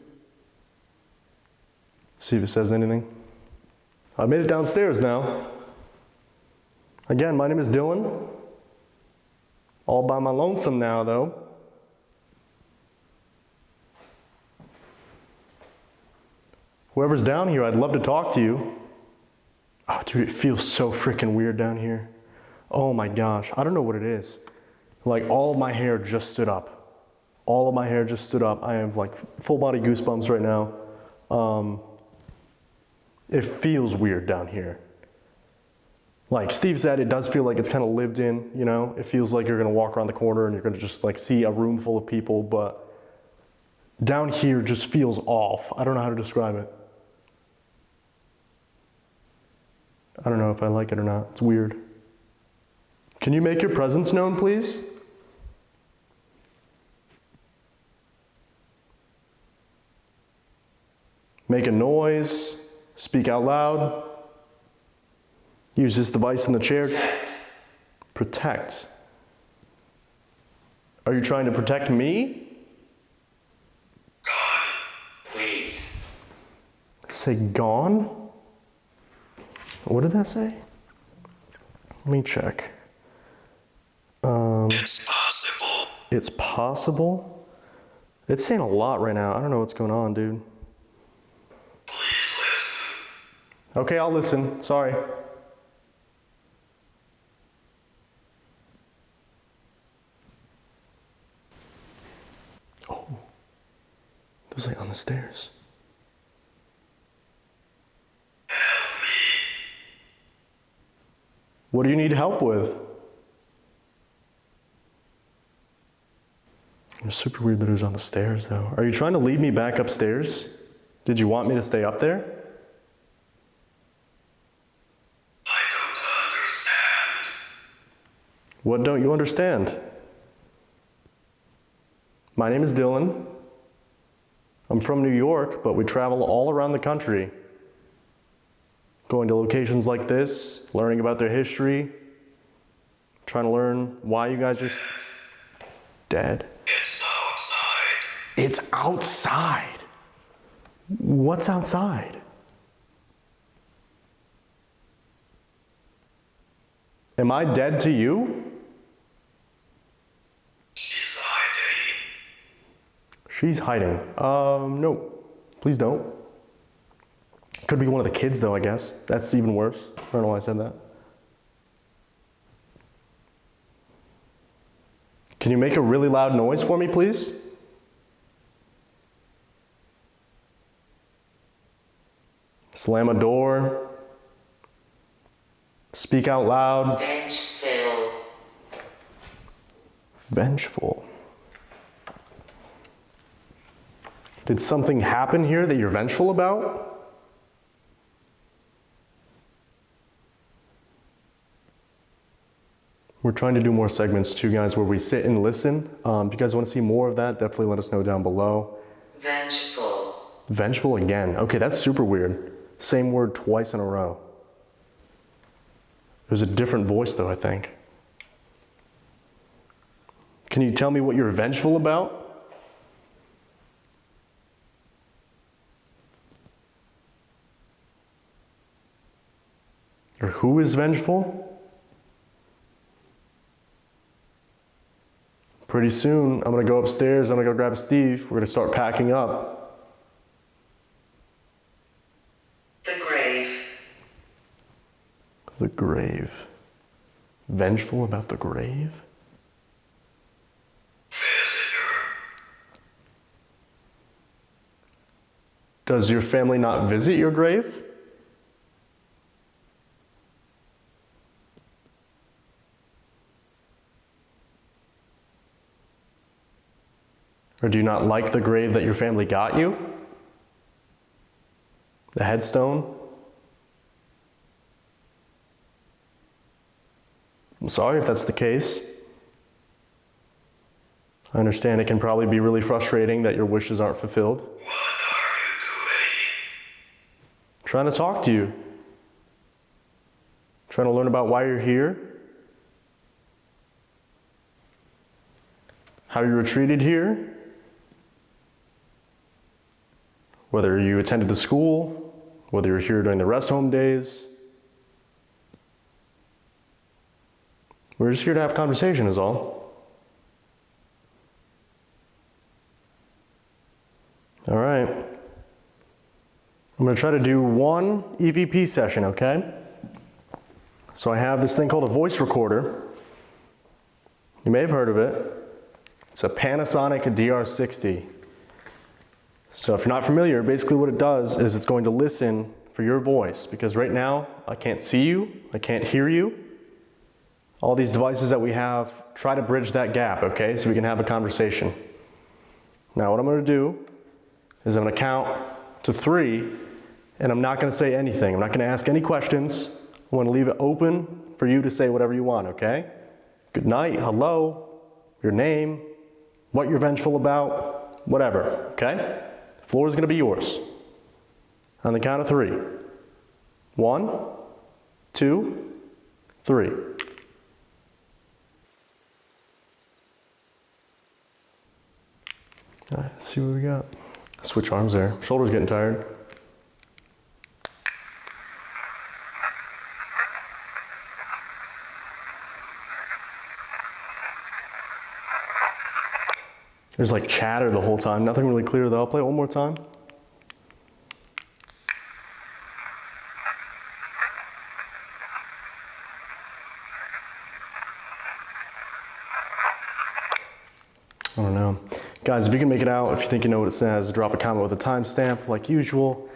Speaker 3: See if it says anything. I made it downstairs now. Again, my name is Dylan. All by my lonesome now, though. Whoever's down here, I'd love to talk to you. Oh, dude, it feels so freaking weird down here. Oh my gosh, I don't know what it is. Like all my hair just stood up. All of my hair just stood up. I have like full body goosebumps right now. It feels weird down here. Like Steve said, it does feel like it's kind of lived in, you know? It feels like you're gonna walk around the corner and you're gonna just like see a room full of people, but down here just feels off. I don't know how to describe it. I don't know if I like it or not. It's weird. Can you make your presence known, please? Make a noise, speak out loud. Use this device in the chair. Protect. Are you trying to protect me?
Speaker 5: Gone. Please.
Speaker 3: Say gone? What did that say? Let me check.
Speaker 5: It's possible.
Speaker 3: It's possible? It's saying a lot right now. I don't know what's going on, dude.
Speaker 5: Please listen.
Speaker 3: Okay, I'll listen. Sorry. Oh. There's like on the stairs.
Speaker 5: Help me.
Speaker 3: What do you need help with? It's super weird that it was on the stairs though. Are you trying to lead me back upstairs? Did you want me to stay up there?
Speaker 5: I don't understand.
Speaker 3: What don't you understand? My name is Dylan. I'm from New York, but we travel all around the country. Going to locations like this, learning about their history, trying to learn why you guys are dead.
Speaker 5: It's outside.
Speaker 3: It's outside. What's outside? Am I dead to you?
Speaker 5: She's hiding.
Speaker 3: She's hiding. No, please don't. Could be one of the kids though, I guess. That's even worse. I don't know why I said that. Can you make a really loud noise for me, please? Slam a door. Speak out loud.
Speaker 8: Vengeful.
Speaker 3: Vengeful. Did something happen here that you're vengeful about? We're trying to do more segments too, guys, where we sit and listen. If you guys want to see more of that, definitely let us know down below.
Speaker 8: Vengeful.
Speaker 3: Vengeful again. Okay, that's super weird. Same word twice in a row. There's a different voice though, I think. Can you tell me what you're vengeful about? Or who is vengeful? Pretty soon, I'm gonna go upstairs, I'm gonna go grab Steve, we're gonna start packing up.
Speaker 8: The grave.
Speaker 3: The grave. Vengeful about the grave?
Speaker 5: Visitor.
Speaker 3: Does your family not visit your grave? Or do you not like the grave that your family got you? The headstone? I'm sorry if that's the case. I understand it can probably be really frustrating that your wishes aren't fulfilled.
Speaker 5: What are you doing?
Speaker 3: Trying to talk to you. Trying to learn about why you're here. How you were treated here. Whether you attended the school, whether you're here during the rest home days. We're just here to have conversation is all. All right. I'm gonna try to do one EVP session, okay? So I have this thing called a voice recorder. You may have heard of it. It's a Panasonic DR60. So if you're not familiar, basically what it does is it's going to listen for your voice, because right now I can't see you, I can't hear you. All these devices that we have try to bridge that gap, okay, so we can have a conversation. Now what I'm going to do is I'm going to count to 3, and I'm not going to say anything. I'm not going to ask any questions. I want to leave it open for you to say whatever you want, okay? Good night, hello, your name, what you're vengeful about, whatever, okay? The floor is going to be yours. On the count of 3. 1, 2, 3. All right, let's see what we got. Switch arms there. Shoulder's getting tired. There's like chatter the whole time. Nothing really clear though. I'll play it one more time. I don't know. Guys, if you can make it out, if you think you know what it says, drop a comment with a timestamp like usual.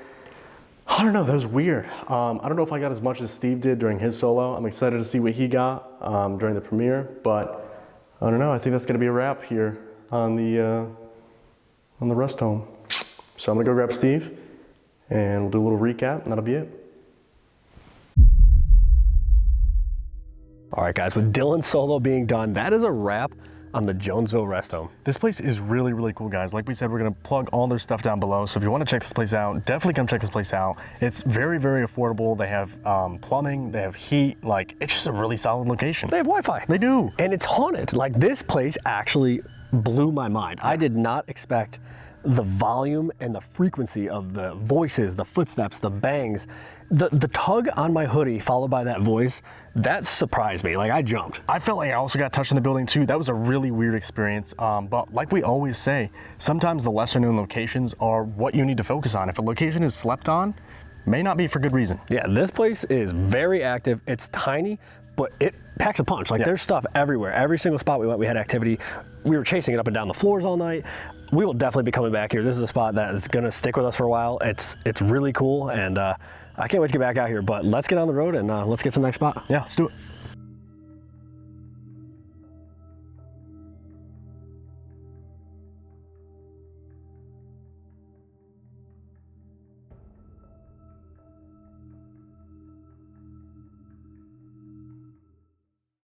Speaker 3: I don't know, that was weird. I don't know if I got as much as Steve did during his solo. I'm excited to see what he got during the premiere, but I don't know, I think that's gonna be a wrap here on the rest home. So I'm gonna go grab Steve and we'll do a little recap and that'll be it.
Speaker 4: All right, guys, with Dylan's solo being done, that is a wrap on the Jonesville Rest Home.
Speaker 3: This place is really, really cool, guys. Like we said, we're gonna plug all their stuff down below. So if you wanna check this place out, definitely come check this place out. It's very, very affordable. They have plumbing, they have heat. Like, it's just a really solid location.
Speaker 4: They have Wi-Fi.
Speaker 3: They do.
Speaker 4: And it's haunted. Like, this place actually blew my mind. I did not expect the volume and the frequency of the voices, the footsteps, the bangs, the tug on my hoodie followed by that voice, that surprised me. Like, I jumped.
Speaker 3: I felt like I also got touched in the building too. That was a really weird experience. But like we always say, sometimes the lesser known locations are what you need to focus on. If a location is slept on, may not be for good reason.
Speaker 4: Yeah, this place is very active. It's tiny, but it packs a punch. Like, there's stuff everywhere. Every single spot we went, we had activity. We were chasing it up and down the floors all night. We will definitely be coming back here. This is a spot that is gonna stick with us for a while. It's really cool, and I can't wait to get back out here, but let's get on the road and let's get to the next spot.
Speaker 3: Yeah, let's do it.